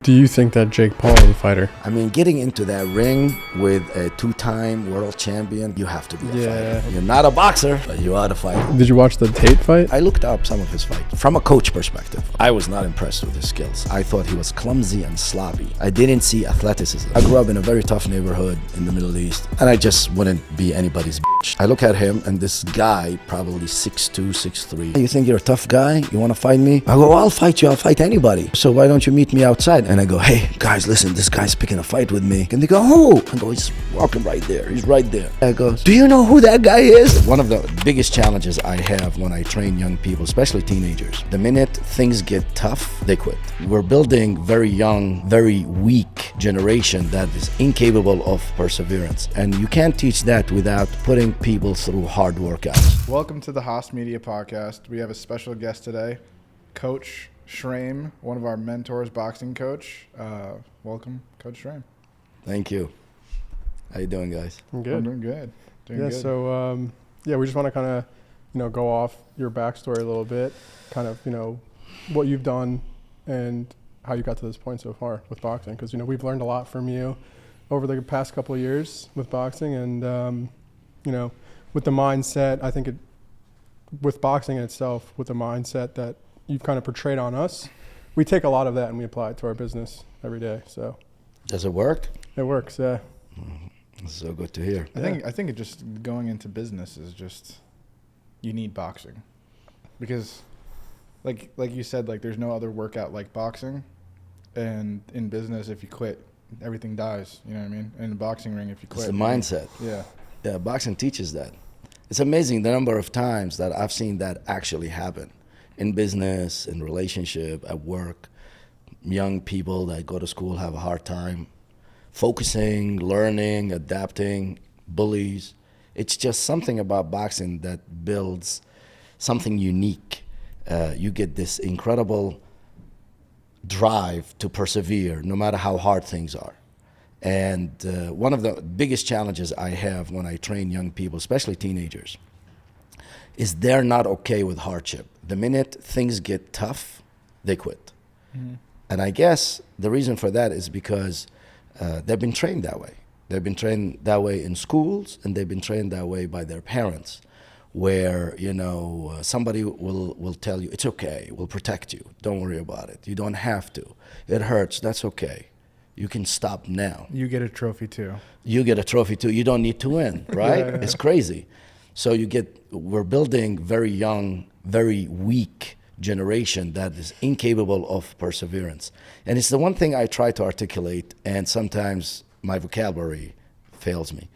Do you think that Jake Paul is a fighter? I mean, getting into that ring with a two-time world champion, you have to be a fighter. You're not a boxer, but you are a fighter. Did you watch the Tate fight? I looked up some of his fights. From a coach perspective, I was not impressed with his skills. I thought he was clumsy and sloppy. I didn't see athleticism. I grew up in a very tough neighborhood in the Middle East, and I just wouldn't be anybody's bitch. I look at him, and this guy, probably 6'2", 6'3". You think you're a tough guy? You want to fight me? I go, well, I'll fight you. I'll fight anybody. So why don't you meet me outside? And I go, hey, guys, listen, this guy's picking a fight with me. And they go, who? I go, he's walking right there. He's right there. I go, do you know who that guy is? One of the biggest challenges I have when I train young people, especially teenagers, the minute things get tough, they quit. We're building very young, very weak generation that is incapable of perseverance. And you can't teach that without putting people through hard workouts. Welcome to the HasMedia Podcast. We have a special guest today, Coach Shraimm, one of our mentors, boxing coach. Welcome, Coach Shraimm. Thank you. How you doing, guys? I'm good. I'm doing good. Good. So we just want to kind of, go off your backstory a little bit, kind of, what you've done and how you got to this point so far with boxing. Because, we've learned a lot from you over the past couple of years with boxing and, with the mindset, I think with boxing in itself, with the mindset that you've kind of portrayed on us, we take a lot of that and we apply it to our business every day. So, does it work? It works, yeah. It's so good to hear. I think it just going into business is just you need boxing because, like you said, like there's no other workout like boxing, and in business, if you quit, everything dies. You know what I mean? In the boxing ring, if you quit, it's the mindset. Yeah, boxing teaches that. It's amazing the number of times that I've seen that actually happen. In business, in relationship, at work, young people that go to school have a hard time focusing, learning, adapting, bullies. It's just something about boxing that builds something unique. You get this incredible drive to persevere no matter how hard things are. And one of the biggest challenges I have when I train young people, especially teenagers, is they're not okay with hardship. The minute things get tough, they quit. Mm-hmm. And I guess the reason for that is because they've been trained that way. They've been trained that way in schools, and they've been trained that way by their parents, where, somebody will tell you, it's okay, we'll protect you, don't worry about it. You don't have to. It hurts, that's okay. You can stop now. You get a trophy too. You get a trophy too. You don't need to win, right? Yeah. It's crazy. So we're building very young, very weak generation that is incapable of perseverance. And it's the one thing I try to articulate, and sometimes my vocabulary fails me.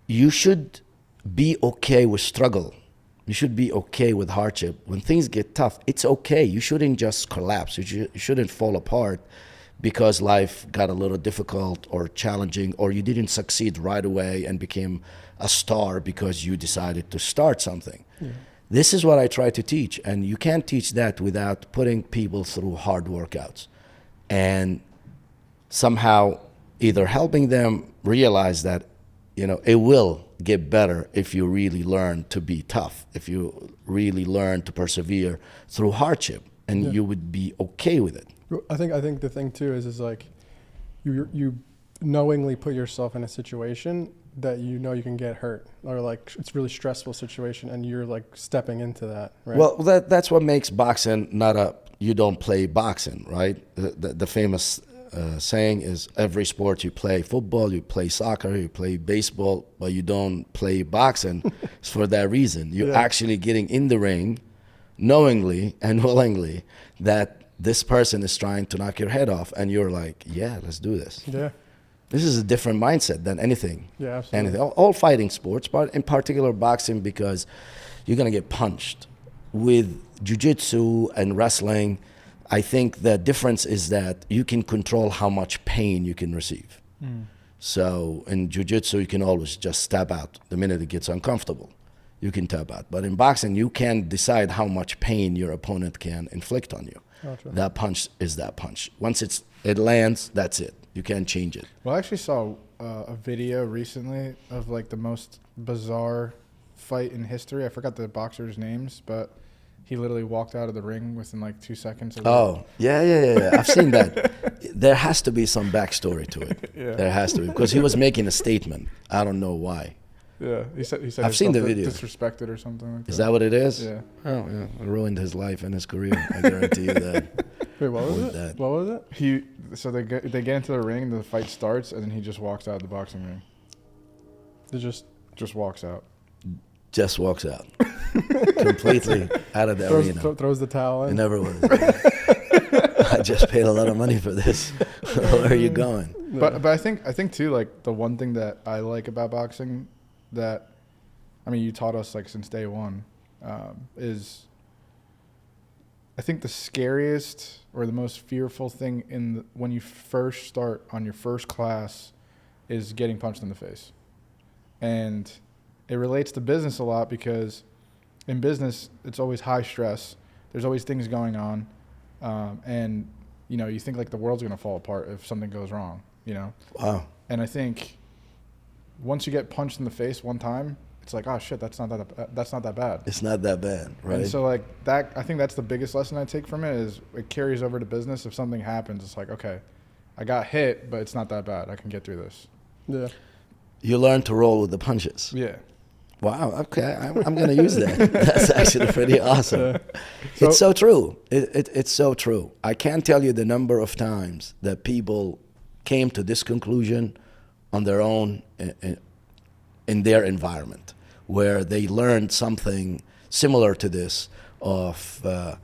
You should be okay with struggle. You should be okay with hardship. When things get tough, it's okay. You shouldn't just collapse. You shouldn't fall apart because life got a little difficult or challenging, or you didn't succeed right away and became a star because you decided to start something. Yeah. This is what I try to teach, and you can't teach that without putting people through hard workouts and somehow either helping them realize that, it will get better if you really learn to be tough, if you really learn to persevere through hardship, and you would be okay with it. I think the thing too is like you knowingly put yourself in a situation that you can get hurt, or like it's a really stressful situation, and you're like stepping into that, right? Well, that's what makes boxing you don't play boxing, right? The famous saying is every sport you play football, you play soccer, you play baseball, but you don't play boxing. It's for that reason. You're actually getting in the ring knowingly and willingly that this person is trying to knock your head off, and you're like, yeah, let's do this. Yeah. This is a different mindset than anything. Yeah, absolutely. Anything. All fighting sports, but in particular boxing, because you're going to get punched. With jiu-jitsu and wrestling, I think the difference is that you can control how much pain you can receive. Mm. So in jiu-jitsu, you can always just tap out the minute it gets uncomfortable. You can tap out. But in boxing, you can decide how much pain your opponent can inflict on you. Gotcha. That punch is that punch. Once it lands, that's it. You can't change it. Well, I actually saw a video recently of like the most bizarre fight in history. I forgot the boxers' names, but he literally walked out of the ring within like 2 seconds. Oh, yeah. I've seen that. There has to be some backstory to it. Yeah. There has to be, because he was making a statement. I don't know why. Yeah, he said I've seen the video. Disrespected or something like that. Is that what it is? Yeah. Oh, yeah. It ruined his life and his career. I guarantee you that. Wait, what was it? That. What was it? So they get into the ring, the fight starts, and then he just walks out of the boxing ring. It just walks out. Just walks out. Completely out of the arena. Throws the towel in. It never was. I just paid a lot of money for this. Where are you going? But I think too, like, the one thing that I like about boxing that, I mean, you taught us like since day one, is I think the scariest or the most fearful thing when you first start on your first class is getting punched in the face. And it relates to business a lot because in business, it's always high stress. There's always things going on. And, you know, you think like the world's going to fall apart if something goes wrong, you know? Wow. And I think once you get punched in the face one time, it's like, oh shit, that's not that bad. It's not that bad, right? And so like that, I think that's the biggest lesson I take from it is it carries over to business. If something happens, it's like, okay, I got hit, but it's not that bad. I can get through this. Yeah. You learn to roll with the punches. Yeah. Wow. Okay. I'm going to use that. That's actually pretty awesome. Yeah. It's so true. It's so true. I can't tell you the number of times that people came to this conclusion on their own in their environment, where they learned something similar to this of, well,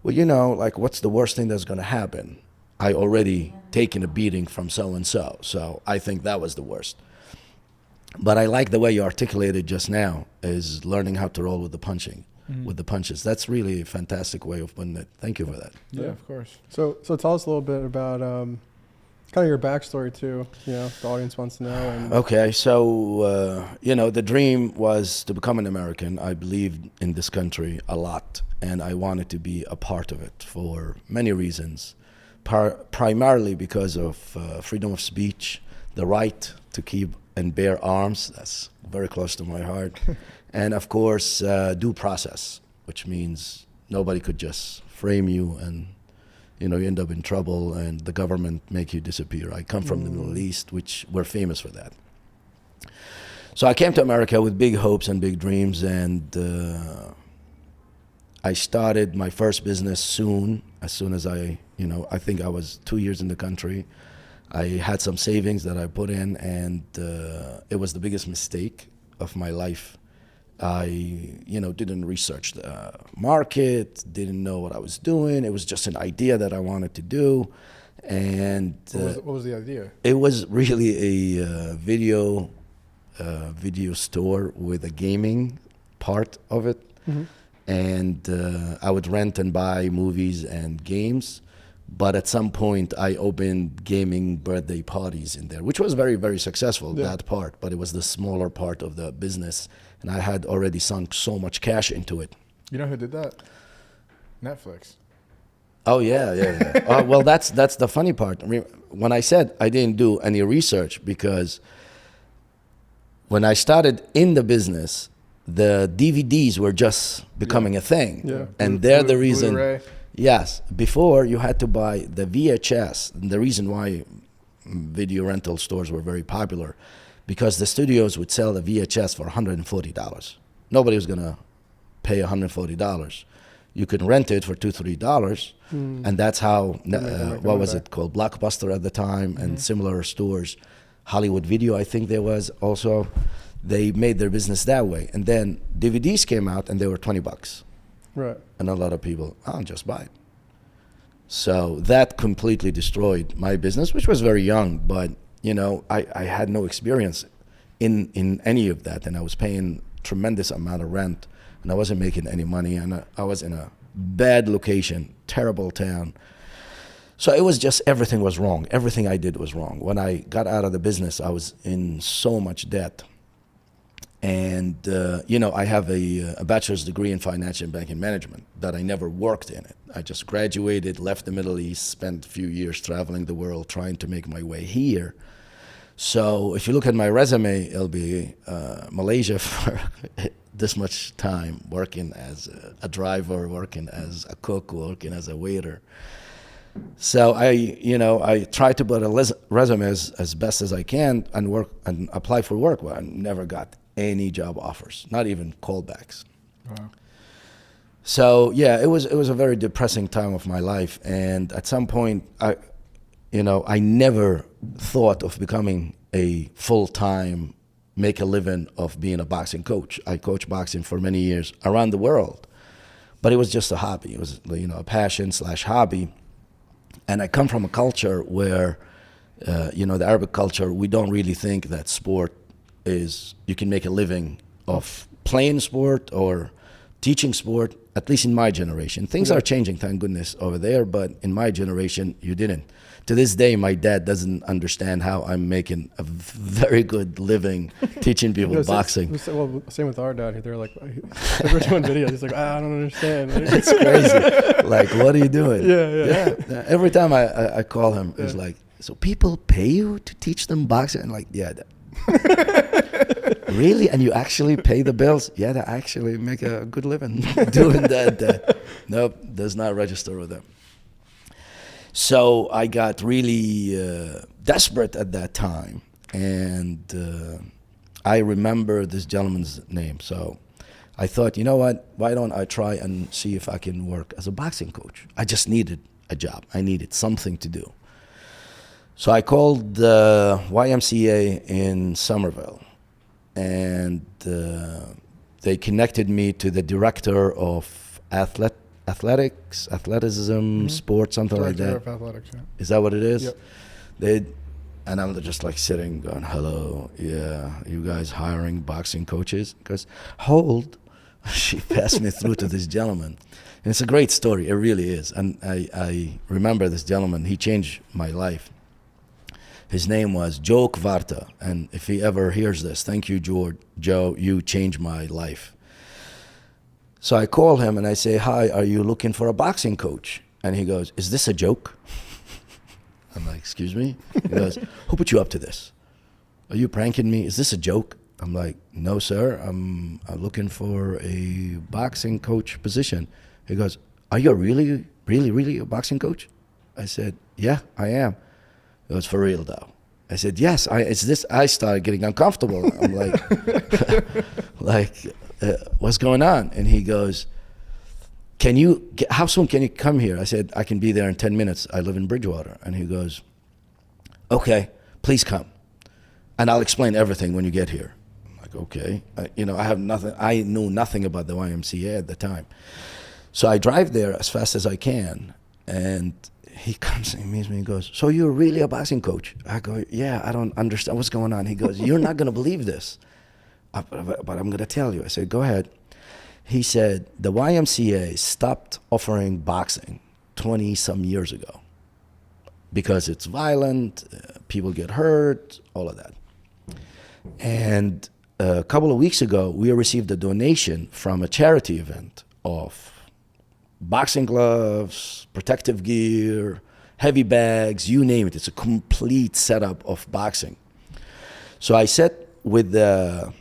you know, like, what's the worst thing that's going to happen? I already taken a beating from so-and-so, so I think that was the worst. But I like the way you articulated just now, is learning how to roll with the punching, with the punches. That's really a fantastic way of putting it. Thank you for that. Yeah, of course. So tell us a little bit about kind of your backstory too. You know, the audience wants to know. And Okay, so, you know, the dream was to become an American. I believed in this country a lot, and I wanted to be a part of it for many reasons. Primarily because of freedom of speech, the right to keep and bear arms. That's very close to my heart. And of course, due process, which means nobody could just frame you and, you know, you end up in trouble and the government make you disappear. I come from the Middle East, which we're famous for that. So I came to America with big hopes and big dreams, and I started my first business as soon as I think I was 2 years in the country. I had some savings that I put in, and it was the biggest mistake of my life. I, didn't research the market, didn't know what I was doing. It was just an idea that I wanted to do. And What was the idea? it was really a video store with a gaming part of it. Mhm. And I would rent and buy movies and games. But at some point, I opened gaming birthday parties in there, which was very, very successful, that part. But it was the smaller part of the business. And I had already sunk so much cash into it. You know who did that? Netflix. Oh, yeah. Well, that's the funny part. I mean, when I said I didn't do any research, because when I started in the business, the DVDs were just becoming a thing. Yeah. And they're the reason. Blu-ray. Yes. Before, you had to buy the VHS. And the reason why video rental stores were very popular, because the studios would sell the VHS for $140. Nobody was going to pay $140. You could rent it for $2-3, and that's how, what was it called, Blockbuster at the time, and similar stores, Hollywood Video, I think there was also. They made their business that way. And then DVDs came out, and they were $20. Right. And a lot of people, I'll just buy it. So that completely destroyed my business, which was very young, but I had no experience in any of that, and I was paying tremendous amount of rent, and I wasn't making any money, and I was in a bad location, terrible town. So it was just, everything was wrong. Everything I did was wrong. When I got out of the business, I was in so much debt. And, I have a bachelor's degree in financial and banking management, that I never worked in it. I just graduated, left the Middle East, spent a few years traveling the world, trying to make my way here. So if you look at my resume, it'll be Malaysia for this much time working as a driver, working as a cook, working as a waiter. So I tried to put a resume as best as I can and work and apply for work, but I never got any job offers, not even callbacks. Wow. So yeah, it was a very depressing time of my life, and at some point, I never thought of becoming a full-time, make a living of being a boxing coach. I coached boxing for many years around the world, but it was just a hobby. It was a passion/hobby, and I come from a culture where, the Arabic culture, we don't really think that sport is you can make a living of playing sport or teaching sport. At least in my generation, things are changing, thank goodness, over there. But in my generation, you didn't. To this day, my dad doesn't understand how I'm making a very good living teaching people boxing. Same with our dad. They're like, we're doing videos. He's like, I don't understand. It's crazy. Like, what are you doing? Yeah. Every time I call him, he's like, so people pay you to teach them boxing? I'm like, yeah, Dad. Really? And you actually pay the bills? Yeah, they actually make a good living doing that. Nope, does not register with them. So I got really desperate at that time, and I remember this gentleman's name. So I thought, you know what? Why don't I try and see if I can work as a boxing coach? I just needed a job. I needed something to do. So I called the YMCA in Somerville, and they connected me to the director of athleticism, sports, something like that. Director of athletics, yeah. Is that what it is? Yep. And I'm just like sitting going, hello, yeah, you guys hiring boxing coaches? Because hold, she passed me through to this gentleman. And it's a great story, it really is. And I remember this gentleman, he changed my life. His name was Joe Kvarta, and if he ever hears this, thank you, Joe, you changed my life. So I call him and I say, hi, are you looking for a boxing coach? And he goes, is this a joke? I'm like, excuse me? He goes, who put you up to this? Are you pranking me? Is this a joke? I'm like, no, sir, I'm looking for a boxing coach position. He goes, are you really a boxing coach? I said, yeah, I am. It was for real though. I said, yes, I started getting uncomfortable. I'm like, what's going on? And he goes, how soon can you come here? I said, I can be there in 10 minutes. I live in Bridgewater. And he goes, okay, please come. And I'll explain everything when you get here. I'm like, okay. I knew nothing about the YMCA at the time. So I drive there as fast as I can. And he comes and meets me and goes, so you're really a boxing coach? I go, yeah, I don't understand what's going on. He goes, you're not going to believe this, but I'm going to tell you. I said, go ahead. He said, the YMCA stopped offering boxing 20-some years ago because it's violent, people get hurt, all of that. And a couple of weeks ago, we received a donation from a charity event of boxing gloves, protective gear, heavy bags, you name it. It's a complete setup of boxing. So I sat with the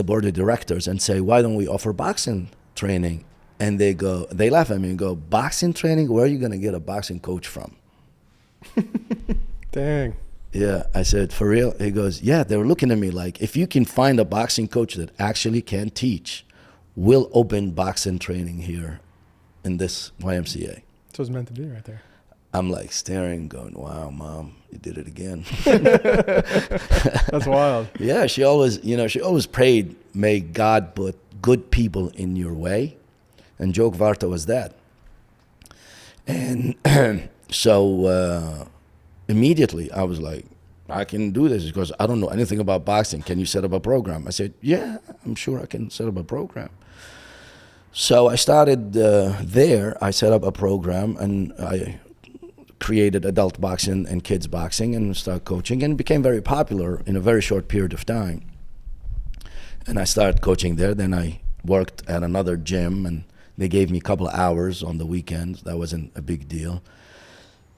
board of directors and say, why don't we offer boxing training? And they laugh at me and go, boxing training? Where are you going to get a boxing coach from? Dang. Yeah, I said, for real? He goes, yeah, they were looking at me like, if you can find a boxing coach that actually can teach, we'll open boxing training here in this YMCA. So it's meant to be right there. I'm like staring, going, wow, Mom, you did it again. That's wild. Yeah, she always prayed, may God put good people in your way. And Joe Kvarta was that. And so immediately I was like, I can do this because I don't know anything about boxing. Can you set up a program? I said, yeah, I'm sure I can set up a program. So I started there. I set up a program and I created adult boxing and kids boxing and started coaching, and became very popular in a very short period of time. And I started coaching there. Then I worked at another gym and they gave me a couple of hours on the weekends. That wasn't a big deal.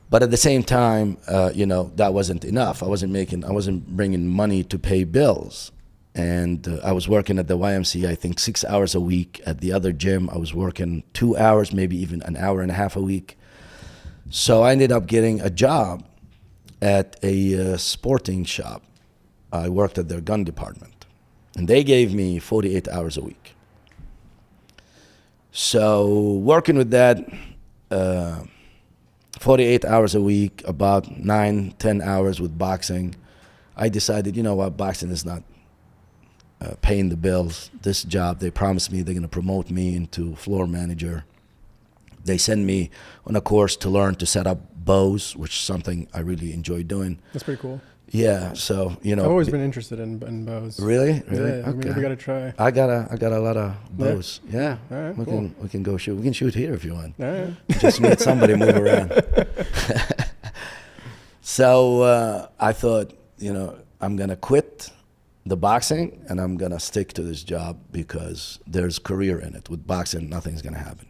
But at the same time, that wasn't enough. I wasn't bringing money to pay bills. And I was working at the YMCA, I think 6 hours a week. At the other gym, I was working 2 hours, maybe even an hour and a half a week. So I ended up getting a job at a sporting shop. I worked at their gun department. And they gave me 48 hours a week. So working with that, 48 hours a week, about 9-10 hours with boxing, I decided, you know what, boxing is not paying the bills. This job, they promised me they're going to promote me into floor manager. They send me on a course to learn to set up bows, which is something I really enjoy doing. That's pretty cool. Yeah, so you know, I've always been interested in bows. Really? Yeah, Okay. I mean, we gotta try. I got a lot of bows. Yeah, All right, we cool. can go shoot. We can shoot here if you want. All right. Just meet somebody, move around. So I thought, you know, I'm gonna quit the boxing and I'm gonna stick to this job because there's career in it. With boxing, nothing's gonna happen.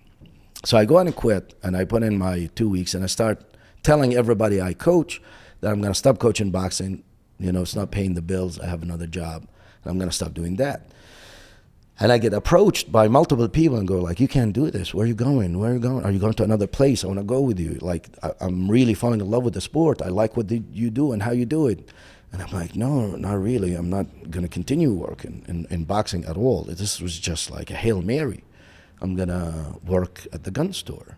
So I go on and quit, and I put in my 2 weeks, and I start telling everybody I coach that I'm gonna stop coaching boxing. You know, it's not paying the bills. I have another job, and I'm gonna stop doing that. And I get approached by multiple people and go like, you can't do this. Where are you going? Where are you going? Are you going to another place? I want to go with you. Like, I'm really falling in love with the sport. I like what you do and how you do it. And I'm like, no, not really. I'm not going to continue working in boxing at all. This was just like a Hail Mary. I'm going to work at the gun store.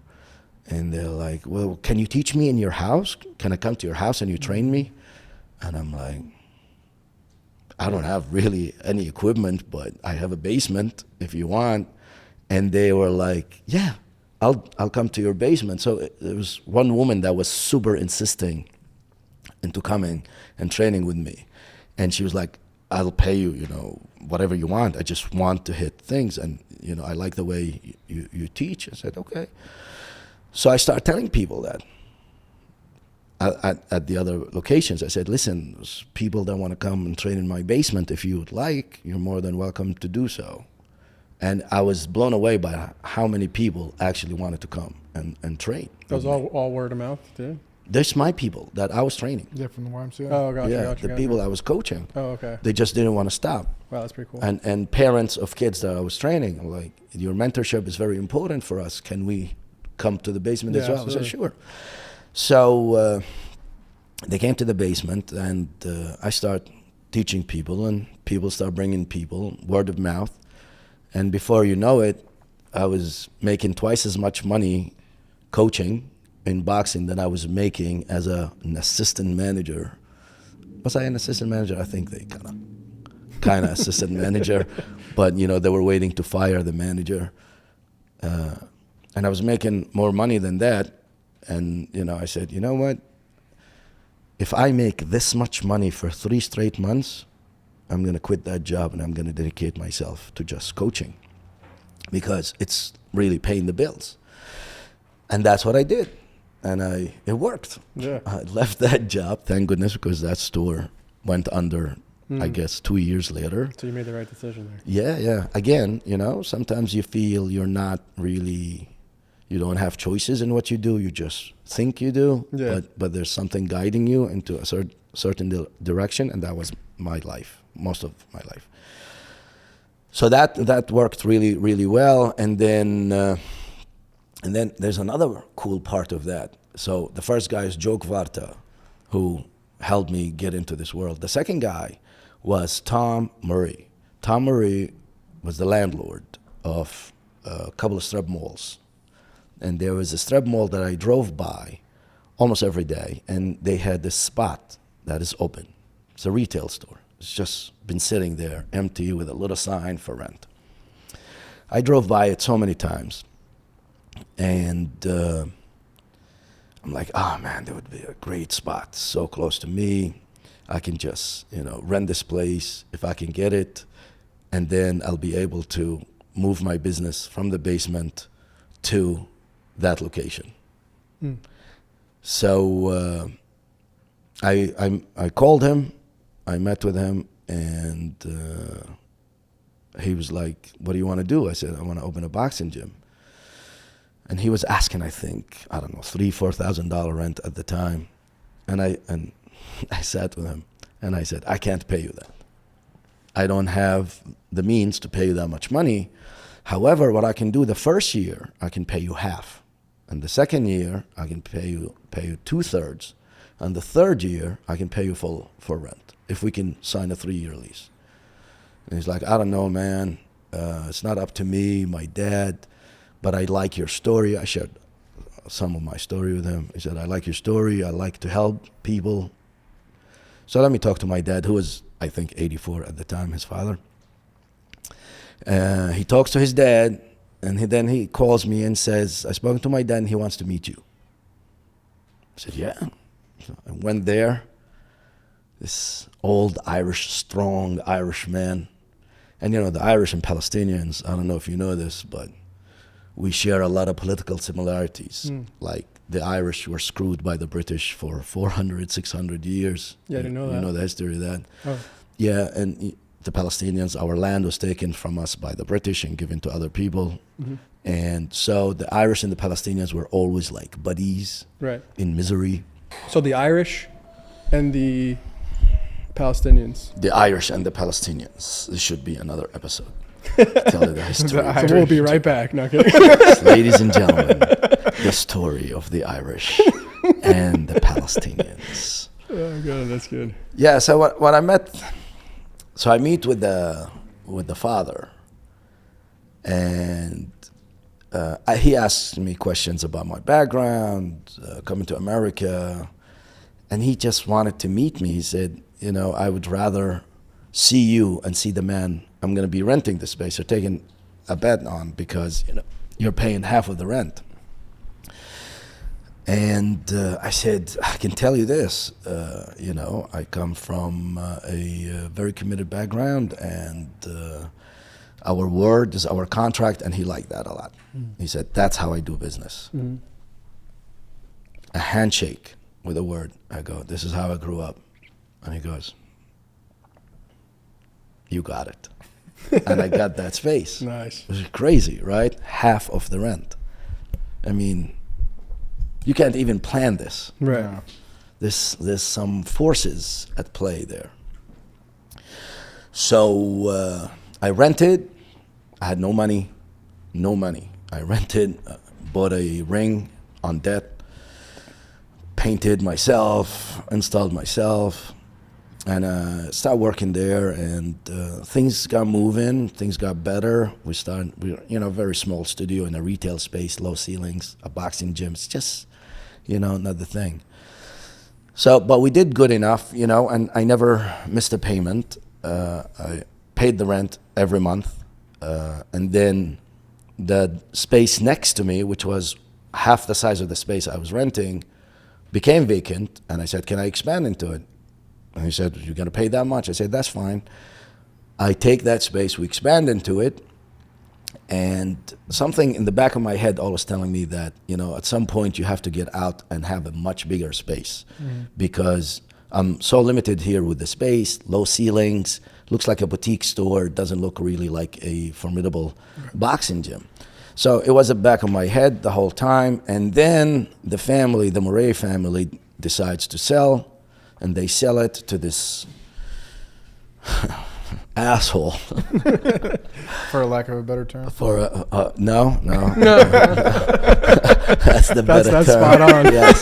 And they're like, well, can you teach me in your house? Can I come to your house and you train me? And I'm like, I don't have really any equipment, but I have a basement if you want. And they were like, yeah, I'll come to your basement. So there was one woman that was super insisting into coming and training with me. And she was like, I'll pay you, you know, whatever you want. I just want to hit things. And, you know, I like the way you teach. I said, okay. So I started telling people that. At the other locations, I said, listen, there's people that want to come and train in my basement. If you would like, you're more than welcome to do so. And I was blown away by how many people actually wanted to come and train. That was all word of mouth, too? There's my people that I was training. Yeah, from the YMCA. Oh, gotcha, Yeah, gotcha, the gotcha. people I was coaching. Oh, okay. They just didn't want to stop. Wow, that's pretty cool. And parents of kids that I was training, I'm like, your mentorship is very important for us. Can we come to the basement as well? Absolutely. I said, sure. So they came to the basement, and I start teaching people, and people start bringing people, word of mouth. And before you know it, I was making twice as much money coaching in boxing than I was making as an assistant manager. Was I an assistant manager? I think they kind of assistant manager, but you know, they were waiting to fire the manager. And I was making more money than that. And, you know, I said, you know what? If I make this much money for 3 straight months, I'm going to quit that job and I'm going to dedicate myself to just coaching because it's really paying the bills. And that's what I did. And it worked. Yeah. I left that job, thank goodness, because that store went under, I guess, 2 years later. So you made the right decision there. Yeah. Again, you know, sometimes you feel you're not really, you don't have choices in what you do. You just think you do. Yeah. But there's something guiding you into a certain direction, and that was my life, most of my life. So that worked really, really well. And then there's another cool part of that. So the first guy is Joe Kvarta, who helped me get into this world. The second guy was Tom Murray. Tom Murray was the landlord of a couple of strip malls. And there was a strip mall that I drove by almost every day, and they had this spot that is open. It's a retail store. It's just been sitting there empty with a little sign for rent. I drove by it so many times. And I'm like, oh man, that would be a great spot, so close to me. I can just, you know, rent this place if I can get it, and then I'll be able to move my business from the basement to that location. So I called him, I met with him, and he was like, what do you want to do? I said, I want to open a boxing gym. And he was asking, I think, I don't know, $3,000-4,000 rent at the time. And I sat with him and I said, I can't pay you that. I don't have the means to pay you that much money. However, what I can do the first year, I can pay you half. And the second year, I can pay you 2/3. And the third year, I can pay you full for rent if we can sign a 3-year lease. And he's like, I don't know, man. It's not up to me, my dad, but I like your story. I shared some of my story with him. He said, I like your story. I like to help people. So let me talk to my dad, who was, I think, 84 at the time, his father. He talks to his dad, and then he calls me and says, I spoke to my dad, and he wants to meet you. I said, yeah. So I went there, this old Irish, strong Irish man. And, the Irish and Palestinians, I don't know if you know this, but we share a lot of political similarities. Like, the Irish were screwed by the British for 400, 600 years. Yeah, I didn't know that. You know the history of that. Oh. Yeah, and the Palestinians, our land was taken from us by the British and given to other people. Mm-hmm. And so the Irish and the Palestinians were always like buddies, right, in misery. So the Irish and the Palestinians. The Irish and the Palestinians. This should be another episode. Tell you the history. So we'll be right back. No kidding. Ladies and gentlemen, the story of the Irish and the Palestinians. Oh god, that's good. Yeah. So what I met. So I meet with the father, and he asked me questions about my background, coming to America, and he just wanted to meet me. He said, I would rather see you and see the man I'm going to be renting the space or taking a bet on, because you're paying half of the rent. And I said, I can tell you this, I come from a very committed background, and our word is our contract, and he liked that a lot. He said, that's how I do business. A handshake with a word. I go, this is how I grew up. And he goes, you got it. And I got that space. Nice. It was crazy, right? Half of the rent. I mean, you can't even plan this. Right. Yeah. There's some forces at play there. So I rented. I had no money. I rented, bought a ring on debt, painted myself, installed myself, and started working there. And things got moving. Things got better. We were, very small studio in a retail space, low ceilings, a boxing gym. It's just, another thing. So, but we did good enough, and I never missed a payment. I paid the rent every month. And then the space next to me, which was half the size of the space I was renting, became vacant. And I said, can I expand into it? And he said, you're going to pay that much? I said, that's fine. I take that space, we expand into it. And something in the back of my head always telling me that, at some point you have to get out and have a much bigger space, because I'm so limited here with the space, low ceilings, looks like a boutique store, doesn't look really like a formidable boxing gym. So it was at the back of my head the whole time. And then the Murray family decides to sell, and they sell it to this asshole. For lack of a better term. No. That's the better that's term. spot on. Yes,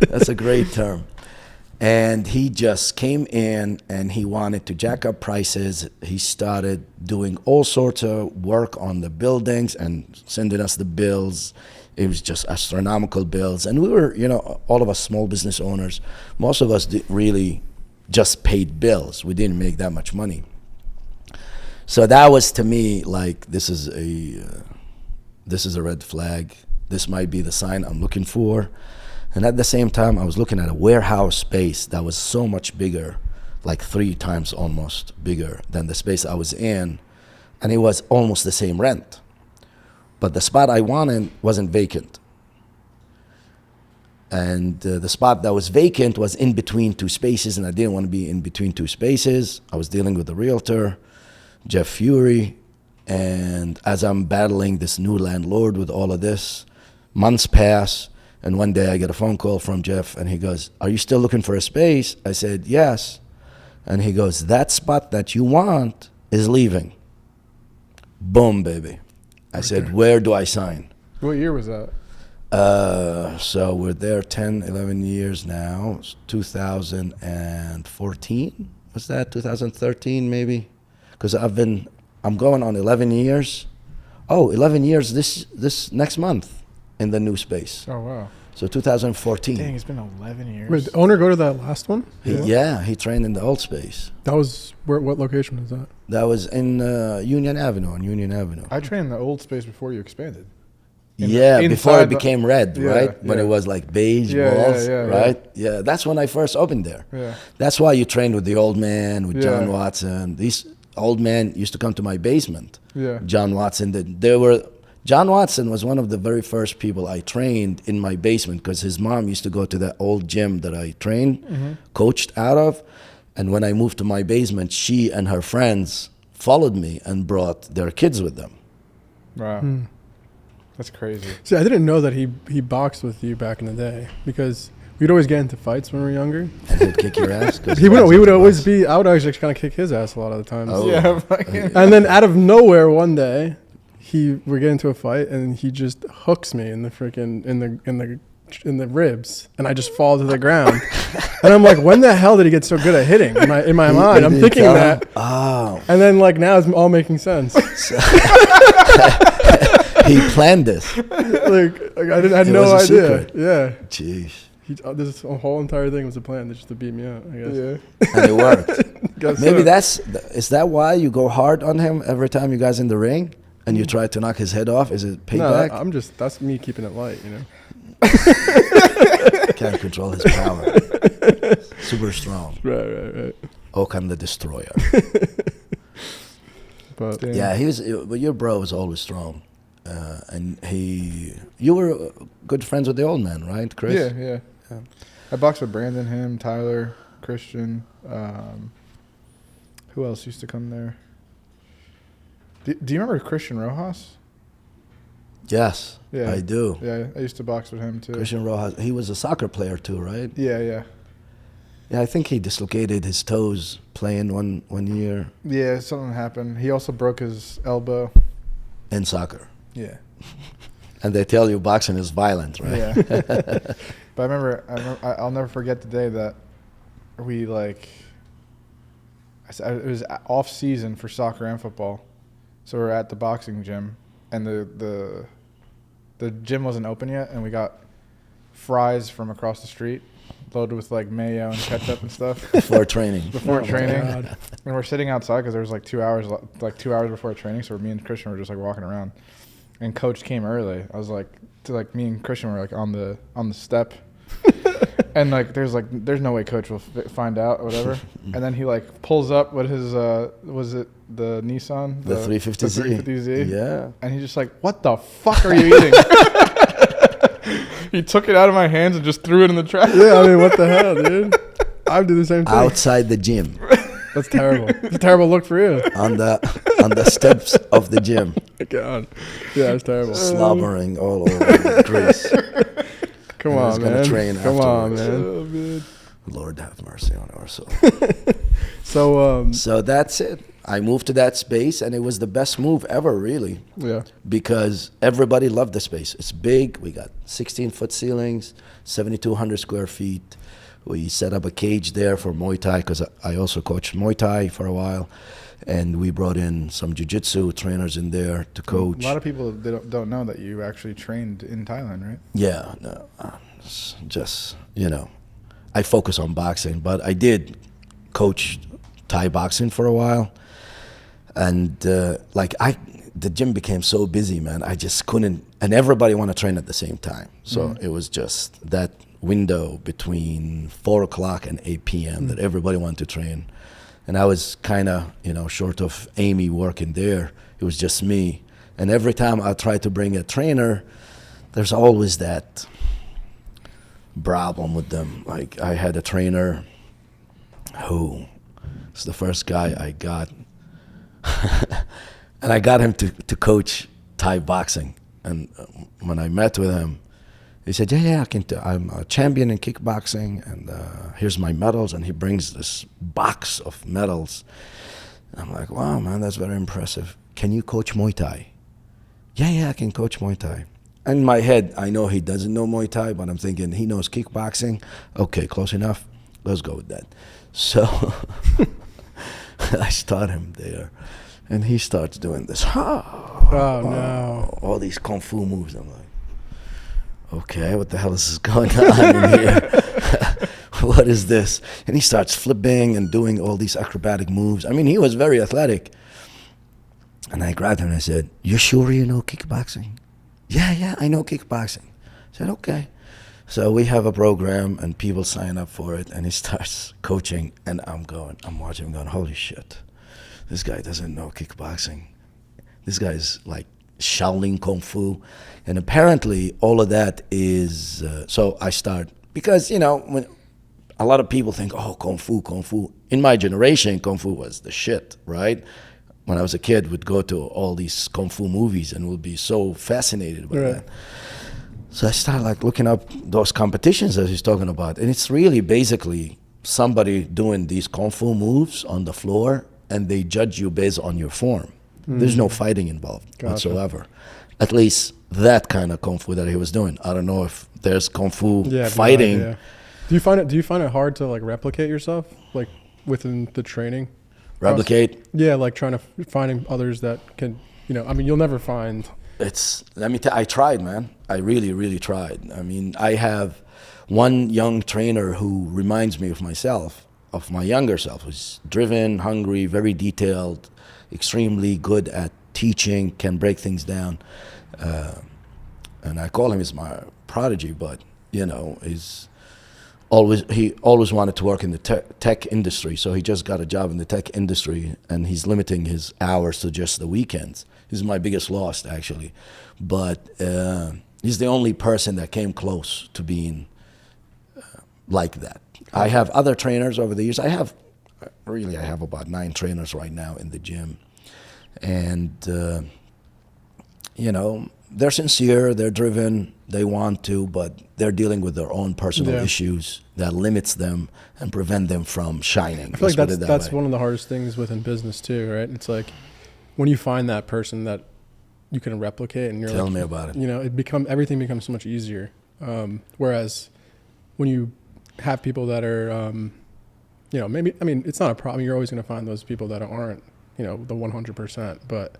that's a great term. And he just came in and he wanted to jack up prices. He started doing all sorts of work on the buildings and sending us the bills. It was just astronomical bills. And we were, all of us small business owners, most of us really just paid bills. We didn't make that much money. So that was, to me, like, this is a red flag. This might be the sign I'm looking for. And at the same time, I was looking at a warehouse space that was so much bigger, like 3 times almost bigger than the space I was in. And it was almost the same rent. But the spot I wanted wasn't vacant. And the spot that was vacant was in between 2 spaces, and I didn't want to be in between 2 spaces. I was dealing with a realtor, Jeff Fury, and as I'm battling this new landlord with all of this, months pass, and one day I get a phone call from Jeff, and he goes, are you still looking for a space? I said, yes. And he goes, that spot that you want is leaving. Boom, baby. I said, where do I sign? What year was that? So we're there 10, 11 years now. It's 2014. Was that 2013 maybe? Because I'm going on 11 years. Oh, 11 years this next month in the new space. Oh, wow. So 2014. Dang, it's been 11 years. Wait, the owner go to that last one? He trained in the old space. That was, what location was that? That was in Union Avenue, on Union Avenue. I trained in the old space before you expanded. Before it became red, Yeah, right? When yeah. it was like beige walls, right? Yeah. Yeah, that's when I first opened there. Yeah. That's why you trained with the old man, with John Yeah. Watson. These old men used to come to my basement. Yeah. John Watson, John Watson was one of the very first people I trained in my basement because his mom used to go to that old gym that I trained, coached out of. And when I moved to my basement, she and her friends followed me and brought their kids with them. Wow. That's crazy. See, I didn't know that he boxed with you back in the day because we'd always get into fights when we were younger. And he'd kick your ass? We would always be, I would always kind of kick his ass a lot of the times. Oh. Yeah. And then out of nowhere one day, we get into a fight and he just hooks me in the freaking, in the ribs, and I just fall to the ground. And I'm like, when the hell did he get so good at hitting? In my mind, I'm thinking that. Oh. And then like now it's all making sense. He planned this. like I had It no was a idea. secret. Yeah. Jeez. This whole entire thing was a plan just to beat me out, I guess. Yeah. And it worked. Guess Maybe so. is that why you go hard on him every time you guys in the ring and you try to knock his head off? Is it payback? No, that's me keeping it light, you know. Can't control his power. Super strong. Right. Okan the Destroyer. But Damn. Yeah, but your bro was always strong. And you were good friends with the old man, right, Chris? Yeah. I boxed with Brandon, him, Tyler, Christian. Who else used to come there? Do you remember Christian Rojas? Yes, Yeah. I do. Yeah, I used to box with him too. Christian Rojas, he was a soccer player too, right? Yeah. Yeah, I think he dislocated his toes playing one year Yeah, something happened. He also broke his elbow. in soccer. Yeah. And they tell you boxing is violent, right? Yeah. But I remember, I'll never forget the day that we it was off season for soccer and football. So we're at the boxing gym and the gym wasn't open yet, and we got fries from across the street loaded with like mayo and ketchup and stuff Before training. before Oh, training. God. And we're sitting outside because there was like 2 hours before training. So me and Christian were just like walking around, and coach came early. I was like, me and Christian were like on the step, and like there's no way coach will find out or whatever. And then he like pulls up with his was it the Nissan, The 350Z. the 350Z. Yeah. And he's just like, what the fuck are you eating? He took it out of my hands and just threw it in the trash. yeah, I mean, what the hell, dude? I would do the same thing. Outside the gym. That's terrible. It's a terrible look for you. on the steps of the gym. God. Yeah, it's terrible. Slobbering all over the grease. Come And on, he's gonna man. train Come on, afterwards. man. Oh, man. Lord have mercy on our soul. So, So that's it. I moved to that space, and it was the best move ever, really, yeah. because everybody loved the space. It's big. We got 16-foot ceilings, 7,200 square feet. We set up a cage there for Muay Thai because I also coached Muay Thai for a while. And we brought in some jiu-jitsu trainers in there to coach. A lot of people don't know that you actually trained in Thailand, right? Yeah, no, it's just, I focus on boxing, but I did coach Thai boxing for a while. And the gym became so busy, man, I just couldn't, and everybody want to train at the same time. So it was just that window between 4 o'clock and 8 p.m. that everybody wanted to train. And I was kind of, short of Amy working there. It was just me. And every time I tried to bring a trainer, there's always that problem with them. Like, I had a trainer who was the first guy I got. And I got him to coach Thai boxing. And when I met with him, He said, yeah, I'm a champion in kickboxing, and here's my medals. And he brings this box of medals. And I'm like, wow, man, that's very impressive. Can you coach Muay Thai? Yeah, I can coach Muay Thai. In my head, I know he doesn't know Muay Thai, but I'm thinking he knows kickboxing. Okay, close enough. Let's go with that. So I start him there, and he starts doing this. Oh, no. All these kung fu moves. I'm like, okay, what the hell is going on in here? What is this? And he starts flipping and doing all these acrobatic moves. I mean, he was very athletic. And I grabbed him and I said, you sure you know kickboxing? Yeah, I know kickboxing. I said, okay. So we have a program and people sign up for it, and he starts coaching, and I'm watching him going, holy shit, this guy doesn't know kickboxing. This guy is like Shaolin Kung Fu. And apparently all of that is, so I start, because, when a lot of people think, oh, Kung Fu. In my generation, Kung Fu was the shit, right? When I was a kid, we'd go to all these Kung Fu movies and would be so fascinated by that. So I started looking up those competitions that he's talking about. And it's really basically somebody doing these Kung Fu moves on the floor, and they judge you based on your form. There's no fighting involved whatsoever. At least that kind of Kung Fu that he was doing. I don't know if there's Kung Fu fighting. No, do you find it hard to replicate yourself within the training? Replicate? Yeah, trying to finding others that can, you'll never find. I tried, man. I really, really tried. I mean, I have one young trainer who reminds me of myself, of my younger self, who's driven, hungry, very detailed, extremely good at teaching, can break things down. And I call him as my prodigy, but, he always wanted to work in the tech industry. So he just got a job in the tech industry, and he's limiting his hours to just the weekends. He's my biggest loss, actually. But he's the only person that came close to being like that. I have other trainers over the years. I have about 9 trainers right now in the gym. And, they're sincere, they're driven, they want to, but they're dealing with their own personal issues that limits them and prevent them from shining. I feel like that's one of the hardest things within business too, right? It's like when you find that person that you can replicate, and you're Tell me about it. Everything becomes so much easier. Whereas when you have people that are, it's not a problem. You're always going to find those people that aren't, the 100%, but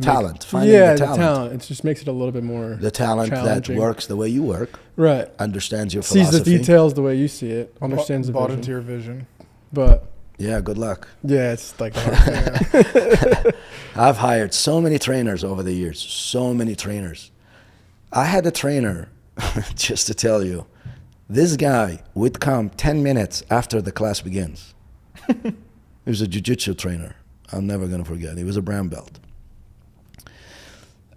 finding the talent. It just makes it a little bit more the talent that works the way you work, right? Understands your philosophy, sees the details the way you see it, understands the bought into your vision. But good luck. Yeah, it's like the hard thing. I've hired so many trainers over the years. So many trainers. I had a trainer, just to tell you, this guy would come 10 minutes after the class begins. He was a jiu-jitsu trainer. I'm never going to forget. He was a brown belt.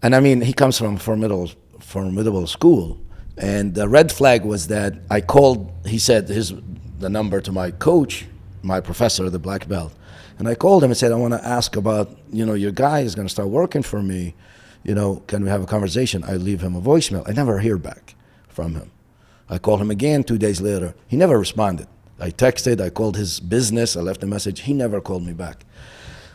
And I mean, he comes from formidable school. And the red flag was that I called, he said the number to my coach, my professor, the black belt. And I called him and said, I want to ask about, your guy is going to start working for me. Can we have a conversation? I leave him a voicemail. I never hear back from him. I called him again 2 days later. He never responded. I texted, I called his business, I left a message. He never called me back.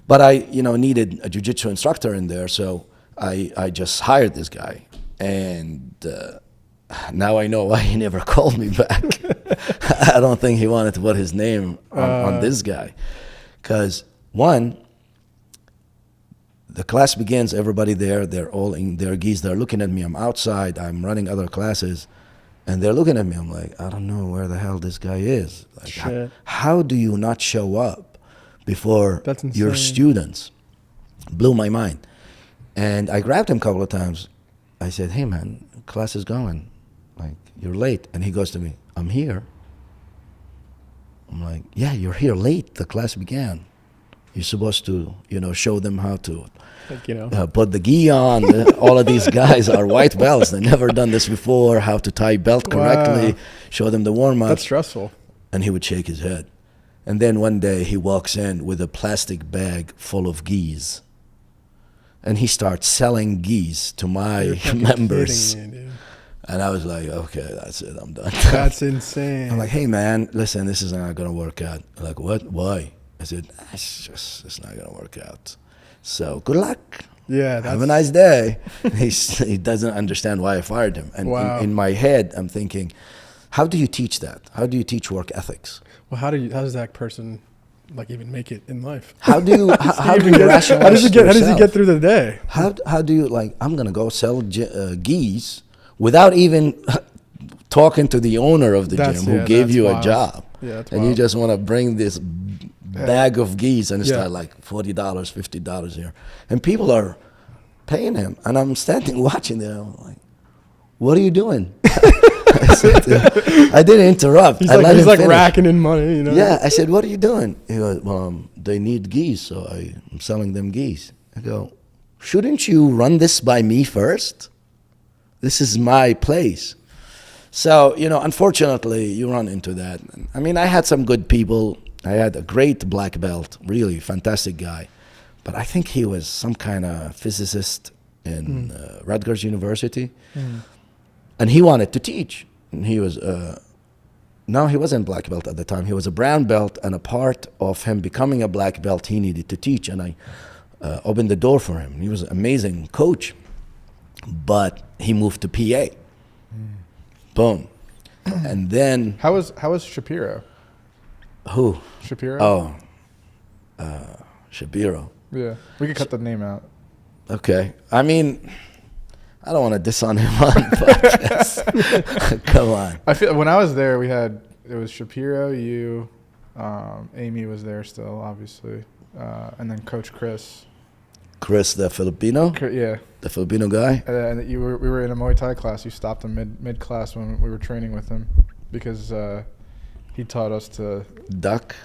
But I, needed a jiu-jitsu instructor in there, so I just hired this guy. And now I know why he never called me back. I don't think he wanted to put his name on this guy. Because, one, the class begins, everybody there, they're all in their gis, they're looking at me. I'm outside, I'm running other classes, and they're looking at me. I'm like, I don't know where the hell this guy is. Like, how do you not show up before your students? Blew my mind. And I grabbed him a couple of times. I said, hey, man, class is going. Like, you're late. And he goes to me, I'm here. I'm like, yeah, you're here late. The class began. You're supposed to, show them how to put the gi on. All of these guys are white belts. They've never done this before, how to tie belt correctly, show them the warm-up. That's stressful. And he would shake his head. And then one day he walks in with a plastic bag full of gis. And he starts selling gis to my members. Me, dude. And I was like, okay, that's it, I'm done. That's insane. I'm like, hey man, listen, this is not gonna work out. I'm like, what? Why? I said, it's not gonna work out. So good luck. Yeah. Have a nice day. He doesn't understand why I fired him. And Wow. in my head, I'm thinking, how do you teach that? How do you teach work ethics? Well, how does that person like even make it in life? How do you rationalize how does he yourself? get through the day? How do you, like, I'm gonna go sell geese without even talking to the owner of the gym who gave you a job, that's and wild. you just want to bring this bag of geese and start like $40, $50 here, and people are paying him, and I'm standing watching there. I'm like, what are you doing? I didn't interrupt. He's I let he's him like finish. racking in money, you know? Yeah, I said, what are you doing? He goes, well, they need geese, so I'm selling them geese. I go, shouldn't you run this by me first? This is my place. So, unfortunately, you run into that. I mean, I had some good people. I had a great black belt, really fantastic guy. But I think he was some kind of physicist in Rutgers University. And he wanted to teach. And he was, no, he wasn't black belt at the time. He was a brown belt, and a part of him becoming a black belt, he needed to teach. And I opened the door for him. He was an amazing coach. But he moved to PA. Boom. And then... How was Shapiro? Who? Shapiro? Oh. Shapiro. Yeah. We could cut the name out. Okay. I mean, I don't want to diss on him on podcast. Come on. I feel when I was there, it was Shapiro, you, Amy was there still, obviously, and then Coach Chris. Chris, the Filipino? Yeah. The Filipino guy? And we were in a Muay Thai class. You stopped him mid class when we were training with him because he taught us to Duck.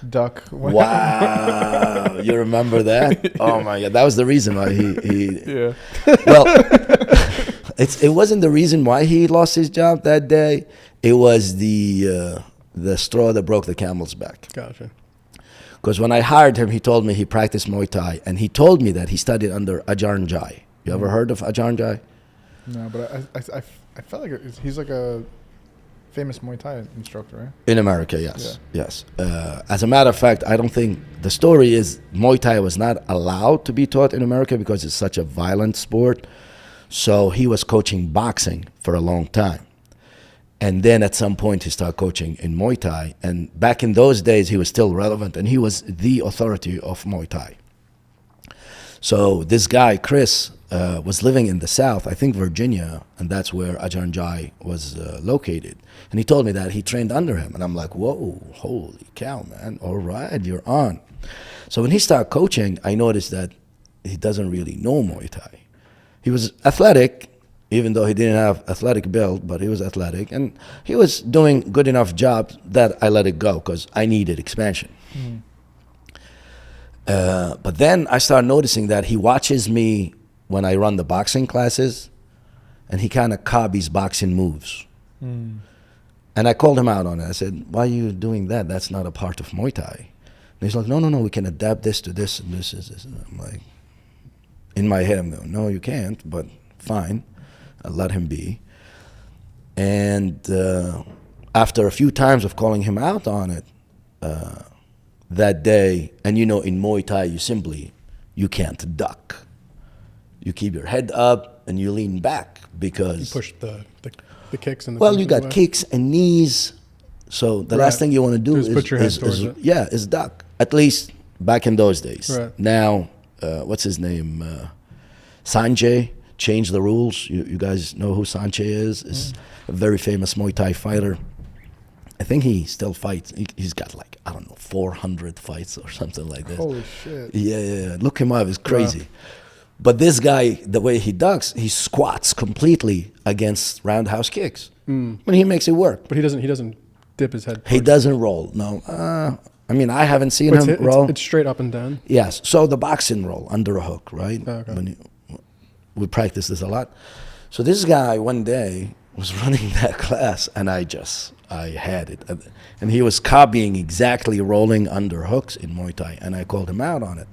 Wow. You remember that? Oh my God. That was the reason why he Yeah. Well, it wasn't the reason why he lost his job that day. It was the straw that broke the camel's back. Gotcha. Because when I hired him, he told me he practiced Muay Thai, and he told me that he studied under Ajahn Jai. You ever heard of Ajahn Jai? No, but I felt like he's like a famous Muay Thai instructor, right? In America, yes. Yeah. Yes. As a matter of fact, I don't think the story is Muay Thai was not allowed to be taught in America because it's such a violent sport. So he was coaching boxing for a long time. And then at some point he started coaching in Muay Thai. And back in those days, he was still relevant, and he was the authority of Muay Thai. So this guy, Chris, was living in the South, I think Virginia, and that's where Ajahn Jai was located. And he told me that he trained under him. And I'm like, whoa, holy cow, man. All right, you're on. So when he started coaching, I noticed that he doesn't really know Muay Thai. He was athletic, even though he didn't have athletic build, but he was athletic. And he was doing good enough job that I let it go because I needed expansion. But then I started noticing that he watches me when I run the boxing classes, and he kind of copies boxing moves. And I called him out on it. I said, why are you doing that? That's not a part of Muay Thai. And he's like, no, we can adapt this to this, and this is this. And I'm like, in my head, I'm going, no, you can't, but fine. I'll let him be. And after a few times of calling him out on it, that day, and in Muay Thai, you can't duck. You keep your head up and you lean back because... You push the kicks and the... Well, you got kicks and knees. So the last thing you want to do is put your head towards it. Yeah, is duck. At least back in those days. Right. Now, what's his name? Sanjay changed the rules. You guys know who Sanjay is? Is a very famous Muay Thai fighter. I think he still fights. He's got 400 fights or something like this. Holy shit. Yeah. Look him up. It's crazy. Wow. But this guy, the way he ducks, he squats completely against roundhouse kicks. When he makes it work. But he doesn't dip his head. He doesn't roll. No. I haven't seen him roll. It's straight up and down. Yes. So the boxing roll under a hook, right? Okay. We practice this a lot. So this guy one day was running that class, and I had it. And he was copying exactly rolling under hooks in Muay Thai, and I called him out on it.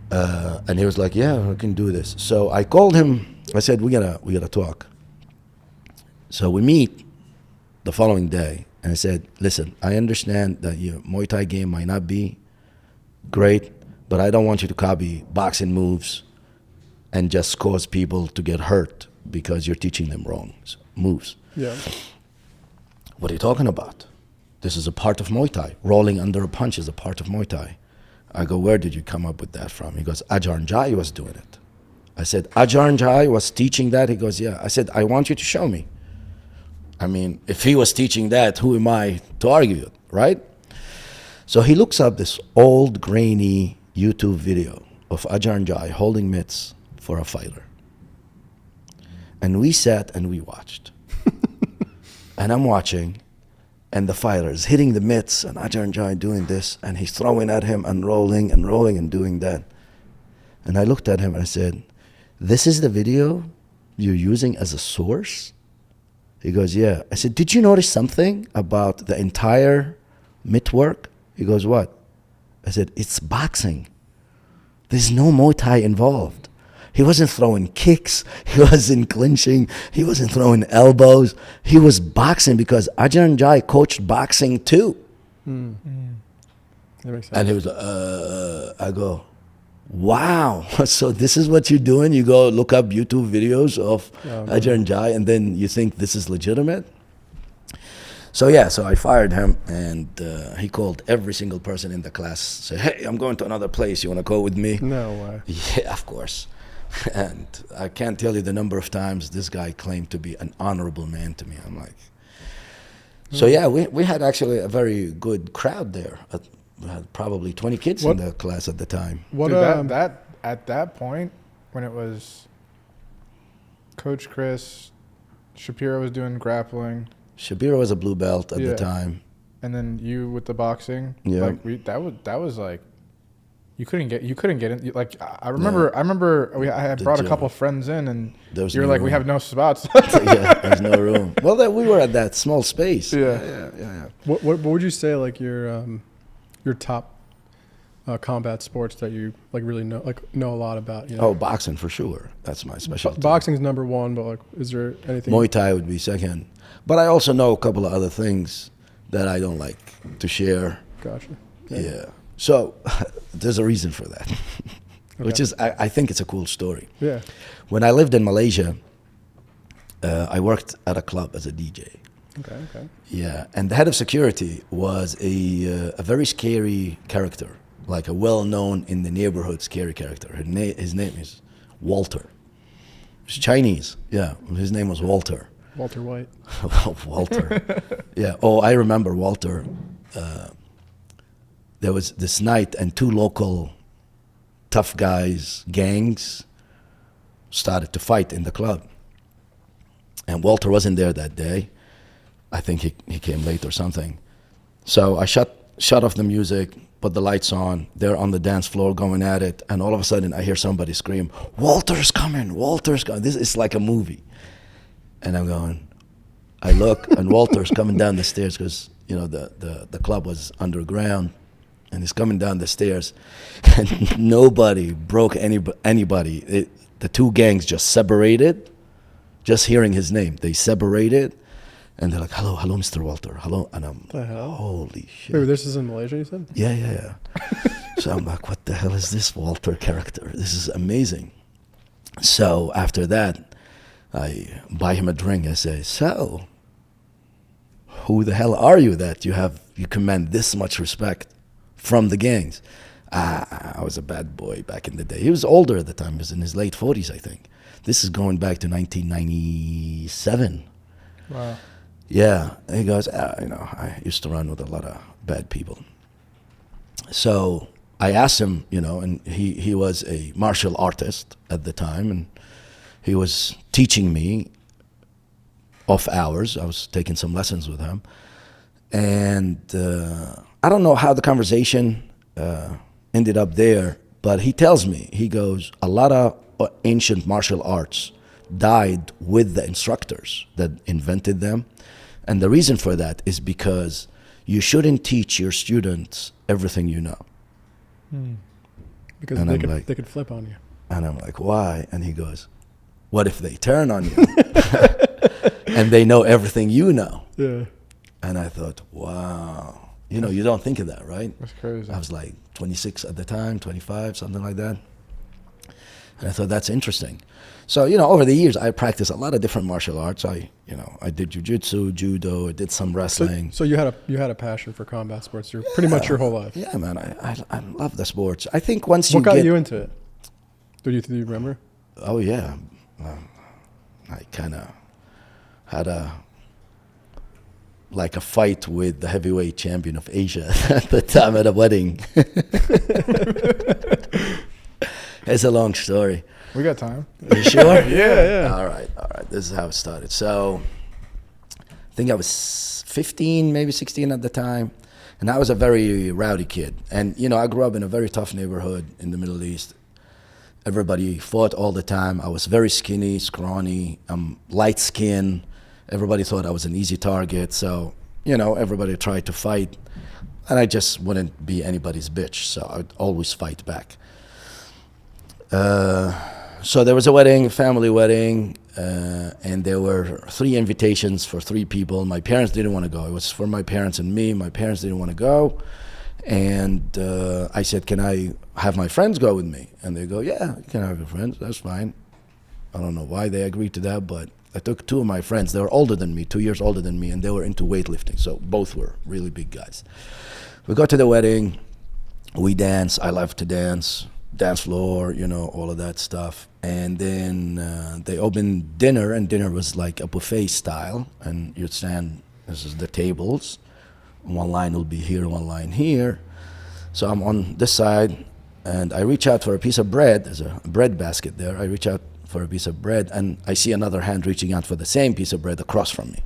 And he was like, yeah, we can do this. So I called him. I said, we gotta talk. So we meet the following day, and I said, listen, I understand that your Muay Thai game might not be great, but I don't want you to copy boxing moves and just cause people to get hurt because you're teaching them wrong moves. Yeah. What are you talking about? This is a part of Muay Thai. Rolling under a punch is a part of Muay Thai. I go, where did you come up with that from? He goes, Ajar Jai was doing it. I said, Ajar Jai was teaching that? He goes, yeah. I said, I want you to show me. I mean, if he was teaching that, who am I to argue it, right? So he looks up this old, grainy YouTube video of Ajar Jai holding mitts for a fighter. And we sat and we watched. And I'm watching, and the fighter is hitting the mitts, and Ajar Jai doing this, and he's throwing at him and rolling and doing that. And I looked at him and I said, this is the video you're using as a source? He goes, yeah. I said, did you notice something about the entire mitt work? He goes, what? I said, it's boxing. There's no Muay Thai involved. He wasn't throwing kicks. He wasn't clinching. He wasn't throwing elbows. He was boxing because Ajahn Jai coached boxing too. Mm. That makes sense. And he was I go, wow. So this is what you're doing? You go look up YouTube videos of Ajahn Jai and then you think this is legitimate? So yeah, so I fired him, and he called every single person in the class, said, hey, I'm going to another place. You want to go with me? No way. Yeah, of course. And I can't tell you the number of times this guy claimed to be an honorable man to me. I'm like, so yeah, we had actually a very good crowd there. We had probably 20 kids in the class at the time. What Dude, that at that point, when it was Coach Chris, Shapiro was doing grappling. Shapiro was a blue belt at the time. And then you with the boxing. Yeah. Like that was like you couldn't get in. Like I remember I had brought a couple friends in, and you were like, we have no spots. Yeah, there's no room. Well, we were at that small space. Yeah. What would you say like your top combat sports that you like really know a lot about? You know? Oh, boxing for sure. That's my specialty. Boxing's number one, but like, is there anything? Muay Thai would be second, but I also know a couple of other things that I don't like to share. Gotcha. Yeah. So there's a reason for that, which is I think it's a cool story. Yeah. When I lived in Malaysia, I worked at a club as a DJ. Okay. Yeah, and the head of security was a very scary character, like a well-known in the neighborhood scary character. His name is Walter. He's Chinese. Yeah, his name was Walter. Walter White. Walter. Yeah. Oh, I remember Walter. There was this night, and two local tough guys, gangs, started to fight in the club. And Walter wasn't there that day. I think he came late or something. So I shut off the music, put the lights on. They're on the dance floor going at it, and all of a sudden I hear somebody scream, "Walter's coming! Walter's coming!" This is like a movie. And I'm going. I look, and Walter's coming down the stairs because the club was underground. And he's coming down the stairs, and nobody broke anybody. The two gangs just separated, just hearing his name. They separated, and they're like, hello, Mr. Walter, hello. And I'm the hell? Holy shit. Wait, this is in Malaysia, you said? Yeah. So I'm like, what the hell is this Walter character? This is amazing. So after that, I buy him a drink. I say, so, who the hell are you that you command this much respect from the gangs? I was a bad boy back in the day. He was older at the time. He was in his late 40s, I think. This is going back to 1997. Wow. Yeah. And he goes, I used to run with a lot of bad people. So I asked him, and he was a martial artist at the time, and he was teaching me off hours. I was taking some lessons with him. And I don't know how the conversation ended up there, but he tells me, he goes, a lot of ancient martial arts died with the instructors that invented them. And the reason for that is because you shouldn't teach your students everything you know. Because they could flip on you. And I'm like, why? And he goes, what if they turn on you? and they know everything you know. Yeah. And I thought, wow, you know, you don't think of that, right? That's crazy. I was like 26 at the time, 25, something like that. And I thought, that's interesting. So, you know, over the years, I practiced a lot of different martial arts. I did jiu-jitsu, judo, I did some wrestling. So you had a passion for combat sports pretty much your whole life. Yeah, man, I love the sports. I think once you What got you into it? Do you remember? Oh, yeah. I kind of had a fight with the heavyweight champion of Asia at the time at a wedding. It's a long story. We got time. You sure? Yeah. All right. This is how it started. So I think I was 15, maybe 16 at the time. And I was a very rowdy kid. And, you know, I grew up in a very tough neighborhood in the Middle East. Everybody fought all the time. I was very skinny, scrawny, light skin. Everybody thought I was an easy target. So, you know, everybody tried to fight. And I just wouldn't be anybody's bitch. So I'd always fight back. So there was a wedding, a family wedding, and there were 3 invitations for 3 people. My parents didn't want to go. It was for my parents and me. My parents didn't want to go. And I said, can I have my friends go with me? And they go, yeah, you can have your friends. That's fine. I don't know why they agreed to that, but I took 2 of my friends. They were older than me, 2 years older than me, and they were into weightlifting. So both were really big guys. We got to the wedding. We danced. I love to dance. Dance floor, you know, all of that stuff. And then they opened dinner, and dinner was like a buffet style. And you'd stand, this is the tables. One line will be here, one line here. So I'm on this side, and I reach out for a piece of bread. There's a bread basket there. I reach out for a piece of bread, and I see another hand reaching out for the same piece of bread across from me.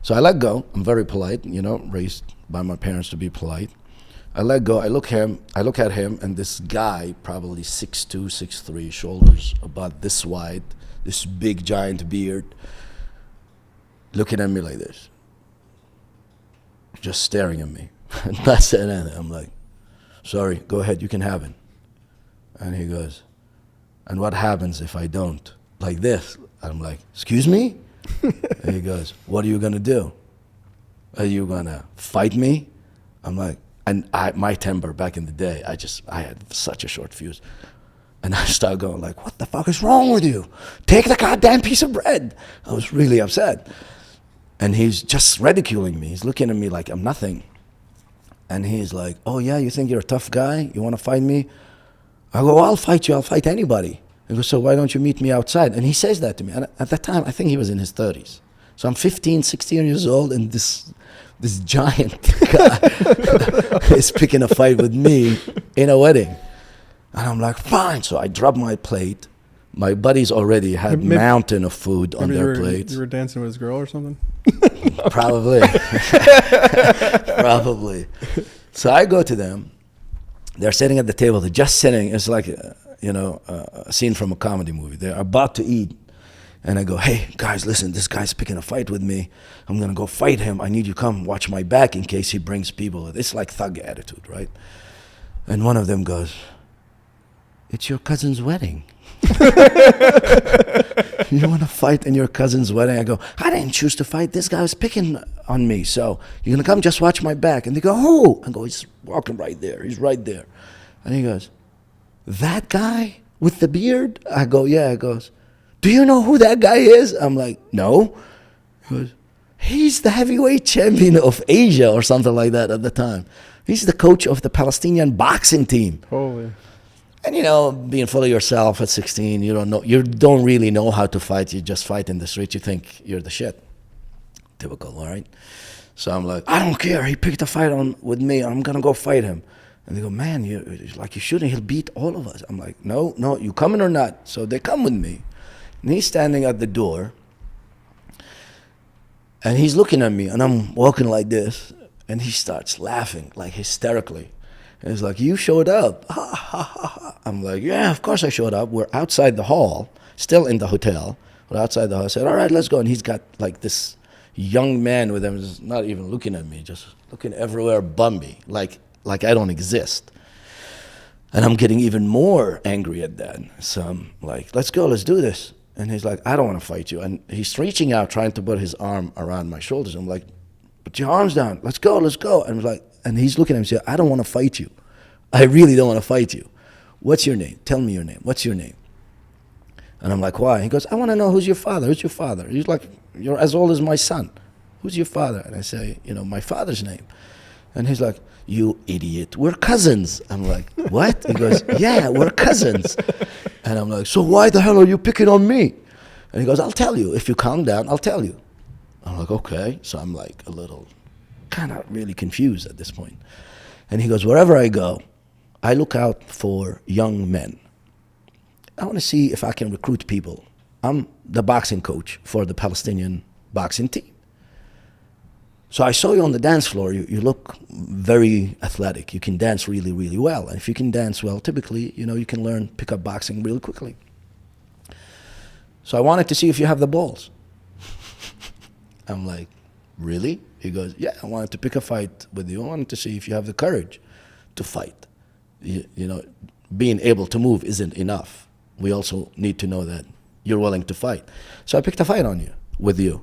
So I let go. I'm very polite, you know, raised by my parents to be polite. I let go. I look at him, and this guy, probably 6'2", 6'3", shoulders about this wide, this big giant beard, looking at me like this, just staring at me. And I said, I'm like, sorry, go ahead, you can have it. And he goes, and what happens if I don't? Like this. I'm like, excuse me? And he goes, what are you gonna do? Are you gonna fight me? I'm like, and my temper back in the day, I had such a short fuse. And I started going like, what the fuck is wrong with you? Take the goddamn piece of bread. I was really upset. And he's just ridiculing me. He's looking at me like I'm nothing. And he's like, oh yeah, you think you're a tough guy? You wanna fight me? I go, well, I'll fight you, I'll fight anybody. He goes, so why don't you meet me outside? And he says that to me. And at that time, I think he was in his 30s. So I'm 15, 16 years old, and this giant guy is picking a fight with me in a wedding. And I'm like, fine. So I drop my plate. My buddies already had mountain of food on their plates. You were dancing with his girl or something? Probably. Probably. So I go to them. They're sitting at the table. They're just sitting. It's like, a scene from a comedy movie. They're about to eat. And I go, hey, guys, listen, this guy's picking a fight with me. I'm going to go fight him. I need you to come watch my back in case he brings people. It's like thug attitude, right? And one of them goes, it's your cousin's wedding. You want to fight in your cousin's wedding? I go, I didn't choose to fight. This guy was picking on me. So you're going to come just watch my back. And they go, who? I go, he's walking right there. He's right there. And he goes, that guy with the beard? I go, yeah. He goes, do you know who that guy is? I'm like, no. He goes, he's the heavyweight champion of Asia or something like that at the time. He's the coach of the Palestinian boxing team. Holy. And being full of yourself at 16, you don't really know how to fight. You just fight in the street. You think you're the shit. Typical, all right? So I'm like, I don't care. He picked a fight with me. I'm going to go fight him. And they go, man, you shouldn't. He'll beat all of us. I'm like, no, you coming or not? So they come with me. And he's standing at the door. And he's looking at me. And I'm walking like this. And he starts laughing, like hysterically. And he's like, you showed up. I'm like, yeah, of course I showed up. We're outside the hall, still in the hotel. We're outside the hall. I said, all right, let's go. And he's got like this young man with him, just not even looking at me, just looking everywhere but me, like I don't exist. And I'm getting even more angry at that. So I'm like, let's go, let's do this. And he's like, I don't want to fight you. And he's reaching out, trying to put his arm around my shoulders. I'm like, put your arms down. Let's go. And and he's looking at me and saying, I don't want to fight you. I really don't want to fight you. What's your name? Tell me your name. What's your name? And I'm like, why? He goes, I want to know who's your father. Who's your father? He's like, you're as old as my son. Who's your father? And I say, my father's name. And he's like, you idiot, we're cousins. I'm like, what? He goes, yeah, we're cousins. And I'm like, so why the hell are you picking on me? And he goes, I'll tell you. If you calm down, I'll tell you. I'm like, okay. So I'm like a little kind of really confused at this point. And he goes, wherever I go, I look out for young men. I want to see if I can recruit people. I'm the boxing coach for the Palestinian boxing team. So I saw you on the dance floor. You look very athletic. You can dance really, really well. And if you can dance well, typically, you can pick up boxing really quickly. So I wanted to see if you have the balls. I'm like, really? He goes, yeah, I wanted to pick a fight with you. I wanted to see if you have the courage to fight. Being able to move isn't enough. We also need to know that you're willing to fight. So I picked a fight with you.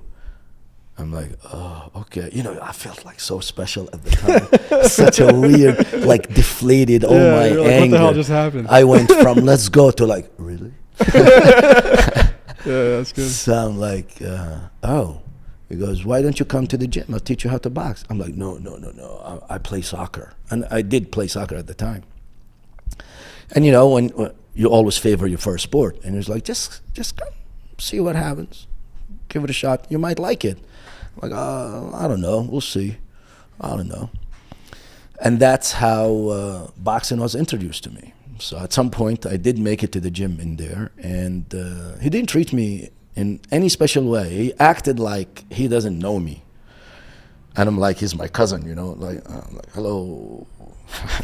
I'm like, oh, okay. I felt like so special at the time. Such a weird, deflated, all my anger. What the hell just happened? I went from let's go to really? Yeah, that's good. So I'm like, oh. He goes, why don't you come to the gym? I'll teach you how to box. I'm like, no. I play soccer. And I did play soccer at the time. And when you always favor your first sport. And he's like, just come, see what happens. Give it a shot. You might like it. I'm like, I don't know. We'll see. I don't know. And that's how boxing was introduced to me. So at some point, I did make it to the gym in there. And he didn't treat me in any special way. He acted like he doesn't know me. And I'm like, he's my cousin, I'm like, hello.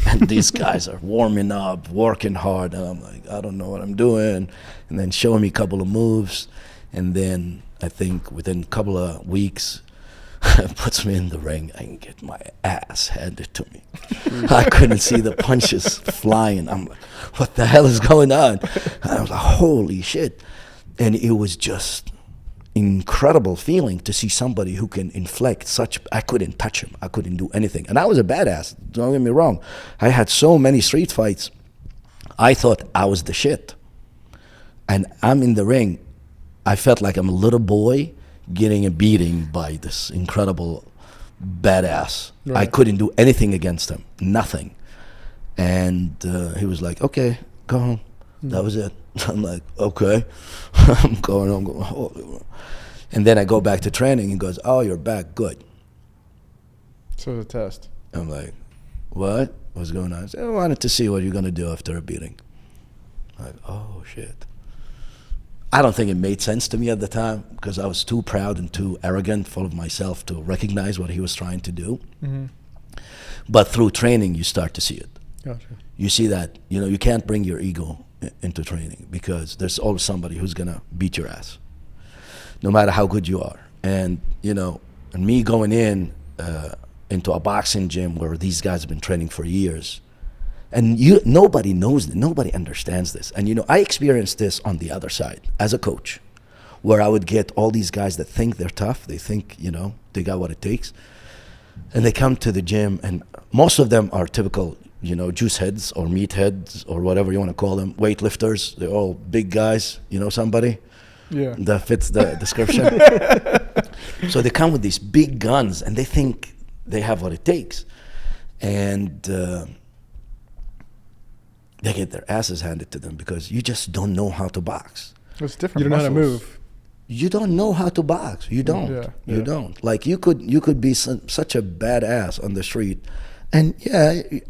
And these guys are warming up, working hard. And I'm like, I don't know what I'm doing. And then showing me a couple of moves. And then I think within a couple of weeks, puts me in the ring and get my ass handed to me. I couldn't see the punches flying. I'm like, what the hell is going on? And I was like, holy shit. And it was just incredible feeling to see somebody who can inflict such. I couldn't touch him. I couldn't do anything. And I was a badass. Don't get me wrong. I had so many street fights. I thought I was the shit. And I'm in the ring. I felt like I'm a little boy getting a beating by this incredible badass. Right. I couldn't do anything against him. Nothing. And he was like, okay, go home. That was it. I'm like, okay. I'm going home. And then I go back to training. He goes, oh, you're back. Good. So the test. I'm like, what? What's going on? I said, I wanted to see what you're going to do after a beating. I'm like, oh, shit. I don't think it made sense to me at the time because I was too proud and too arrogant, full of myself to recognize what he was trying to do. Mm-hmm. But through training, you start to see it. Gotcha. You see that, you can't bring your ego into training because there's always somebody who's going to beat your ass, no matter how good you are. And, and me going into a boxing gym where these guys have been training for years, and nobody knows, nobody understands this. And, I experienced this on the other side as a coach, where I would get all these guys that think they're tough. They think, they got what it takes. And they come to the gym, and most of them are typical, juice heads or meat heads or whatever you want to call them, weightlifters. They're all big guys, somebody that fits the description. So they come with these big guns, and they think they have what it takes. And they get their asses handed to them because you just don't know how to box. It's different. You don't know how to move. You don't know how to box. You don't. You don't. Like you could be such a badass on the street, and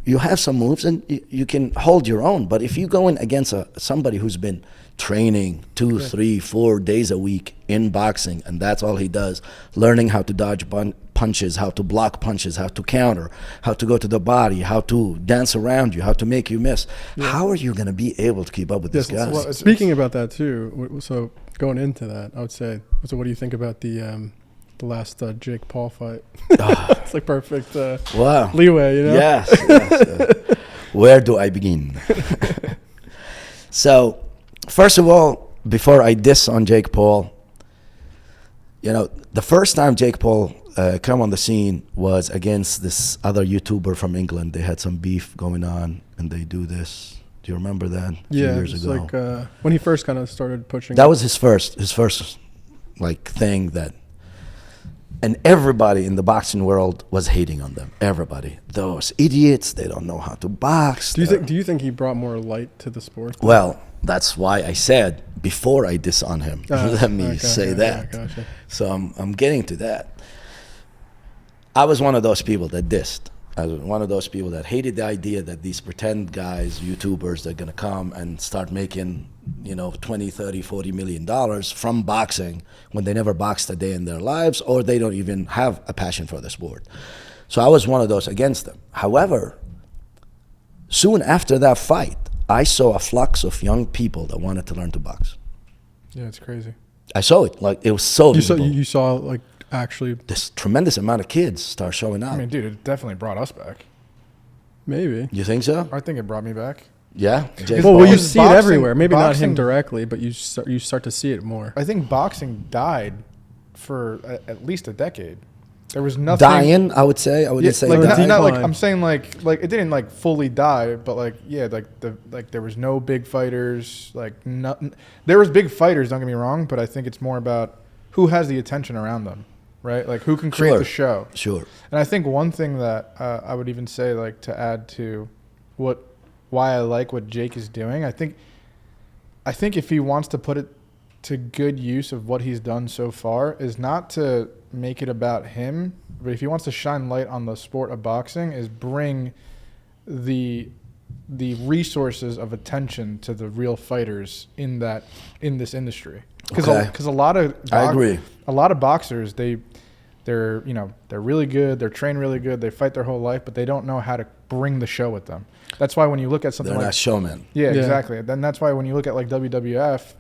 you have some moves and you can hold your own. But if you go in against somebody who's been training 2, 3, 4 days a week in boxing, and that's all he does, learning how to dodge punches, how to block punches, how to counter, how to go to the body, how to dance around you, how to make you miss. How are you going to be able to keep up with this guy? Well, speaking about that too, so going into that, I would say, so what do you think about the last Jake Paul fight? It's like perfect leeway, Yes. Where do I begin? So, first of all, before I diss on Jake Paul, you know, the first time Jake Paul come on the scene was against this other YouTuber from England. They had some beef going on, and they do this. Do you remember that? Yeah, years it's ago. like when he first kind of started pushing. That was his first like thing that, and everybody in the boxing world was hating on them. Everybody, those idiots, they don't know how to box. Do you think he brought more light to the sport? Well, that's why I said before I diss on him. Let me say that. Gotcha. So I'm getting to that. I was one of those people that dissed. I was one of those people that hated the idea that these pretend guys, YouTubers, they're going to come and start making, you know, 20, 30, 40 million dollars from boxing when they never boxed a day in their lives, or they don't even have a passion for the sport. So I was one of those against them. However, soon after that fight, I saw a flux of young people that wanted to learn to box. Yeah, it's crazy. I saw it. Like, it was so visible. You saw like actually This tremendous amount of kids start showing up. I mean, dude, it definitely brought us back. maybe. You think so? I think it brought me back. Yeah? Jake Well, Paul? you Because see it boxing- everywhere. Maybe not him boxing- directly, but you start to see it more. I think boxing died for at least a decade. There was nothing. Dying, I would say. I wouldn't say like dying. not like Decline. I'm saying like it didn't like fully die, but like yeah, like there was no big fighters. Like nothing. There was big fighters. Don't get me wrong, but I think it's more about who has the attention around them, right? Like who can create Sure. the show. Sure. And I think one thing that I would even say, like to add to why I like what Jake is doing, I think if he wants to put it to good use of what he's done so far, is not to make it about him, but if he wants to shine light on the sport of boxing, is bring the resources of attention to the real fighters in this industry. Because Okay. a lot of I agree. a lot of boxers, they're really good, they're trained really good, they fight their whole life, but they don't know how to bring the show with them. That's why when you look at something They're like not showmen. yeah, Yeah. exactly. Then that's why when you look at like WWF,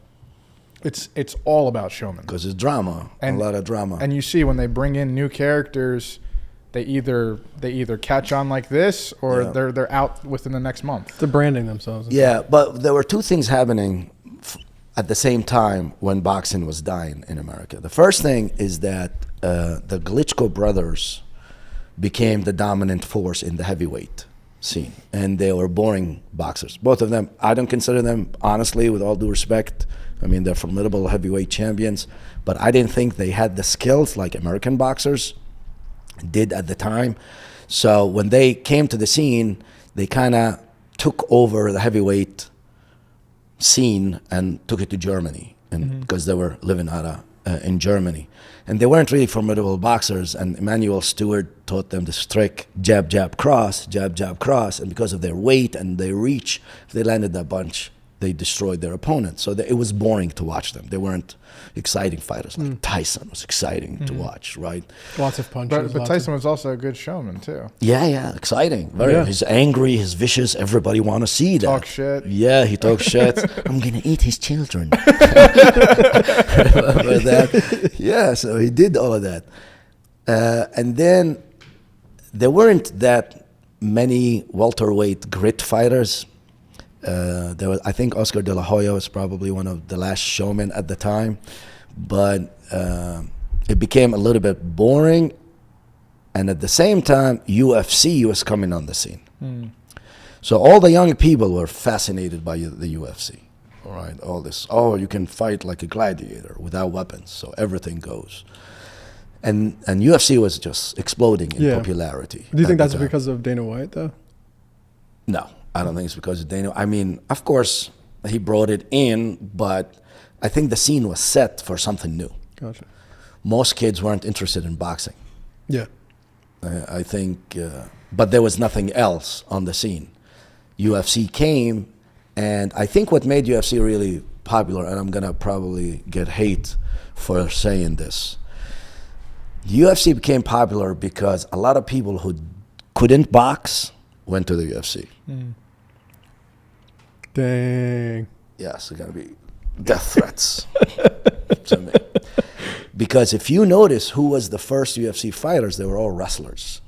it's all about showmen. Because it's drama. And- a lot of drama. And you see when they bring in new characters, they either catch on like this or Yeah. they're out within the next month. They're branding themselves. Yeah, but there were two things happening at the same time when boxing was dying in America. The first thing is that the Glitchko brothers became the dominant force in the heavyweight scene, and they were boring boxers. Both of them, I don't consider them, honestly, with all due respect, I mean, they're formidable heavyweight champions, but I didn't think they had the skills like American boxers did at the time. So when they came to the scene, they kind of took over the heavyweight scene and took it to Germany, and because they were living out of in Germany, and they weren't really formidable boxers. And Emmanuel Stewart taught them this trick: jab, jab, cross, jab, jab, cross. And because of their weight and their reach, if they landed that bunch, they destroyed their opponent. So it was boring to watch them. They weren't exciting fighters. Like Tyson was exciting to watch, right? Lots of punches. But Tyson was also a good showman too. Yeah, exciting. Very. Yeah. He's angry. He's vicious. Everybody want to see that. Talk shit. Yeah, he talks shit. I'm gonna eat his children. Remember that? Yeah, so he did all of that, and then there weren't that many welterweight grit fighters. There was, I think, Oscar De La Hoya was probably one of the last showmen at the time, but it became a little bit boring. And at the same time, UFC was coming on the scene. So all the young people were fascinated by the UFC. All right, all this, you can fight like a gladiator without weapons, so everything goes. And UFC was just exploding in popularity. Do you think at that's the time. because of Dana White though? No, I don't think it's because of Dana. I mean, of course, he brought it in, but I think the scene was set for something new. Gotcha. Most kids weren't interested in boxing. Yeah. I think, but there was nothing else on the scene. UFC came, and I think what made UFC really popular, and I'm gonna probably get hate for saying this, UFC became popular because a lot of people who couldn't box went to the UFC. Dang. Yes, it's gonna be death threats to me. Because if you notice who was the first UFC fighters, they were all wrestlers.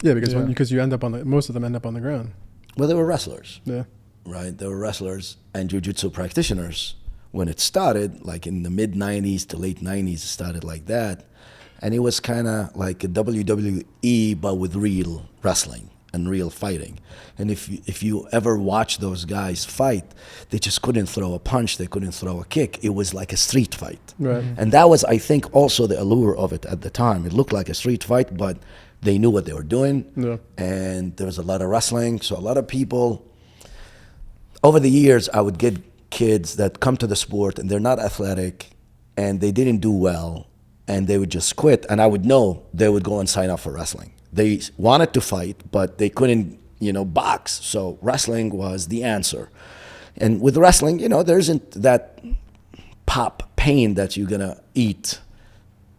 Yeah, because you end up most of them end up on the ground. Well, they were wrestlers. Yeah. right? There were wrestlers and jiu-jitsu practitioners when it started, like in the mid-90s to late 90s, it started like that. And it was kind of like a WWE, but with real wrestling and real fighting. And if you ever watch those guys fight, they just couldn't throw a punch, they couldn't throw a kick. It was like a street fight. Right. And that was, I think, also the allure of it at the time. It looked like a street fight, but they knew what they were doing. Yeah. And there was a lot of wrestling. So a lot of people, over the years, I would get kids that come to the sport and they're not athletic and they didn't do well and they would just quit. And I would know they would go and sign up for wrestling. They wanted to fight, but they couldn't, box. So wrestling was the answer. And with wrestling, there isn't that pop pain that you're going to eat.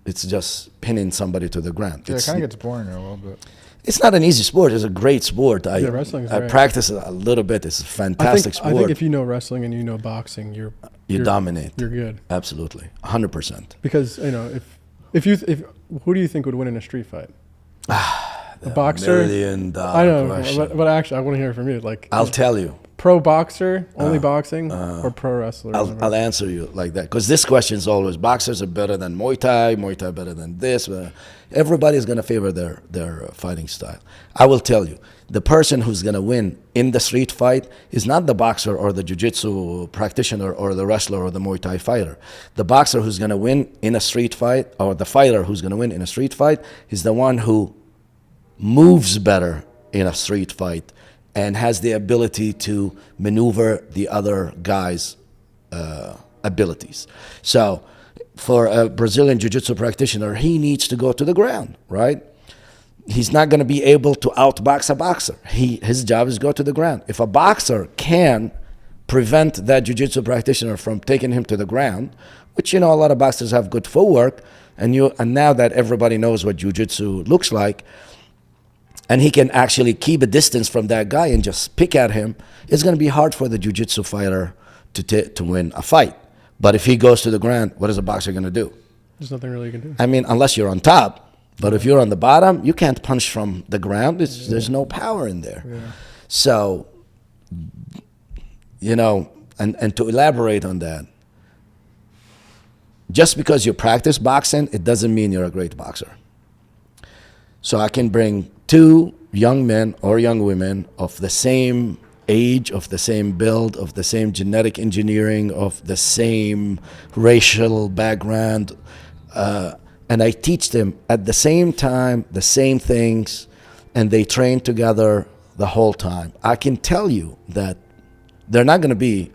It's just pinning somebody to the ground. Yeah, it kind of gets boring a little bit. It's not an easy sport. It's a great sport. Wrestling's I great. practice it a little bit. It's a fantastic sport. I think if you know wrestling and you know boxing, you dominate. You're good. Absolutely, 100%. Because if who do you think would win in a street fight? A boxer. $1 million I know, question. but actually, I want to hear it from you. Like, I'll tell you. pro boxer, only boxing, or pro wrestler? I'll answer you like that because this question is always boxers are better than Muay Thai better than this. Everybody's going to favor their fighting style. I will tell you, the person who's going to win in the street fight is not the boxer or the jiu-jitsu practitioner or the wrestler or the Muay Thai fighter. The boxer who's going to win in a street fight or the fighter who's going to win in a street fight is the one who moves better in a street fight and has the ability to maneuver the other guy's abilities. So for a Brazilian jiu-jitsu practitioner, he needs to go to the ground, right? He's not going to be able to outbox a boxer. His job is go to the ground. If a boxer can prevent that jiu-jitsu practitioner from taking him to the ground, which, a lot of boxers have good footwork, and now that everybody knows what jiu-jitsu looks like, and he can actually keep a distance from that guy and just pick at him, it's going to be hard for the jiu-jitsu fighter to win a fight. But if he goes to the ground, what is a boxer going to do? There's nothing really you can do. I mean, unless you're on top. But if you're on the bottom, you can't punch from the ground. There's no power in there. Yeah. So, and to elaborate on that, just because you practice boxing, it doesn't mean you're a great boxer. So I can bring two young men or young women of the same age, of the same build, of the same genetic engineering, of the same racial background, and I teach them at the same time the same things, and they train together the whole time. I can tell you that they're not going to be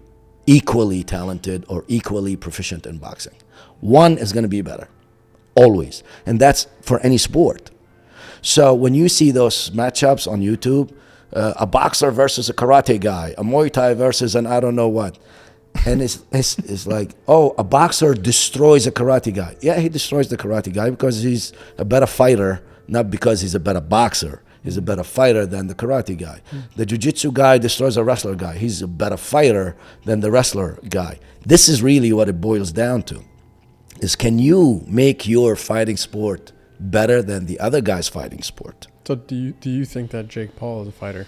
equally talented or equally proficient in boxing. One is going to be better, always, and that's for any sport. So when you see those matchups on YouTube, a boxer versus a karate guy, a Muay Thai versus an I don't know what, and it's like, oh, a boxer destroys a karate guy. Yeah, he destroys the karate guy because he's a better fighter, not because he's a better boxer. He's a better fighter than the karate guy. The jiu-jitsu guy destroys a wrestler guy. He's a better fighter than the wrestler guy. This is really what it boils down to, is can you make your fighting sport better than the other guy's fighting sport? So do you think that Jake Paul is a fighter?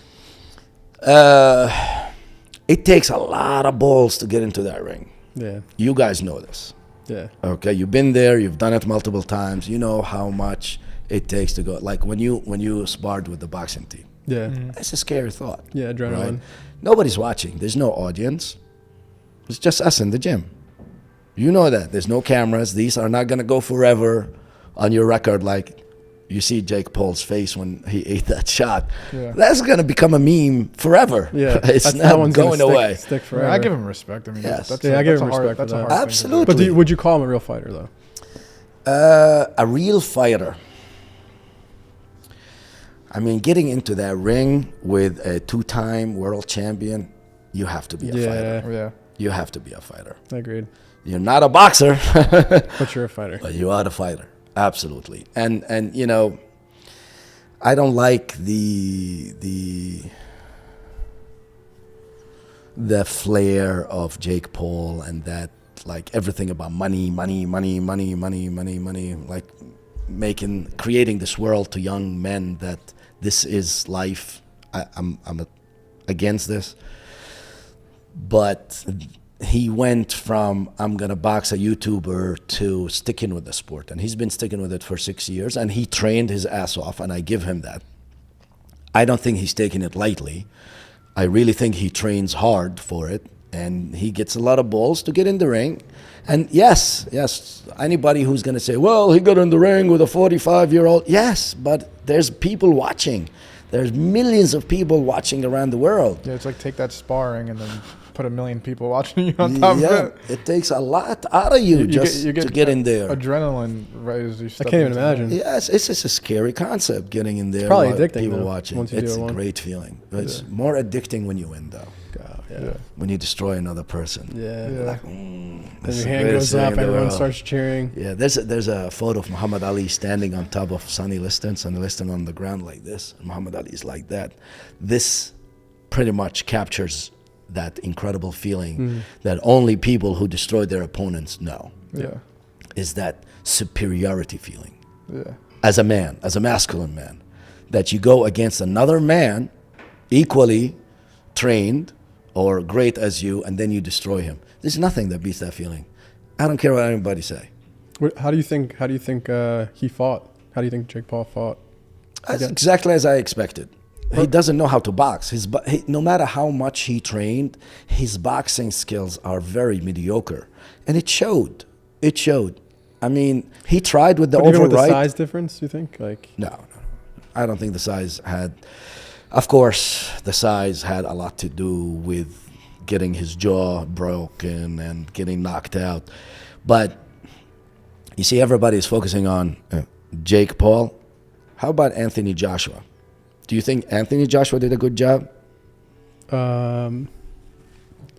It takes a lot of balls to get into that ring. Yeah. You guys know this. Yeah. Okay, you've been there, you've done it multiple times. You know how much it takes to go. Like when you sparred with the boxing team. Yeah. It's a scary thought. Yeah, adrenaline. Right? Nobody's watching. There's no audience. It's just us in the gym. You know that. There's no cameras. These are not going to go forever on your record like you see Jake Paul's face when he ate that shot. Yeah. That's going to become a meme forever. Yeah. It's not going away. Stick forever. I give him respect. I mean, yes. I give him respect for that. Absolutely. But would you call him a real fighter, though? A real fighter. I mean, getting into that ring with a two-time world champion, you have to be a fighter. Yeah. You have to be a fighter. Agreed. You're not a boxer. But you're a fighter. But you are a fighter. Absolutely. And I don't like the flair of Jake Paul and that, like, everything about money, like creating this world to young men that this is life. I'm against this. but he went from I'm gonna box a YouTuber to sticking with the sport, and he's been sticking with it for 6 years, and he trained his ass off, and I give him that. I don't think he's taking it lightly. I really think he trains hard for it, and he gets a lot of balls to get in the ring. And yes, anybody who's going to say, well, he got in the ring with a 45-year-old, yes, but there's people watching. There's millions of people watching around the world. Yeah, it's like take that sparring and then put 1 million people watching you on top of it. It takes a lot out of you to get in there. Adrenaline, right? As you I can't even imagine. Yes, it's just a scary concept getting in there. It's probably addicting. People though, watching. Once you It's do a it great feeling. It's more addicting when you win, though. Yeah. When you destroy another person. Yeah. Like, Then that's your the hand greatest goes up, thing in the everyone world. starts cheering. Yeah, there's a photo of Muhammad Ali standing on top of Sonny Liston on the ground like this. Muhammad Ali is like that. This pretty much captures that incredible feeling that only people who destroy their opponents know. Yeah. Is that superiority feeling. Yeah. As a man, as a masculine man, that you go against another man equally trained or great as you, and then you destroy him. There's nothing that beats that feeling. I don't care what anybody say. How do you think he fought? How do you think Jake Paul fought? Exactly as I expected. He doesn't know how to box. No matter how much he trained, his boxing skills are very mediocre, and it showed. It showed. I mean, he tried with the Even override. with the size difference, you think? No. I don't think the size had. Of course, the size had a lot to do with getting his jaw broken and getting knocked out. But you see, everybody's focusing on Jake Paul. How about Anthony Joshua? Do you think Anthony Joshua did a good job?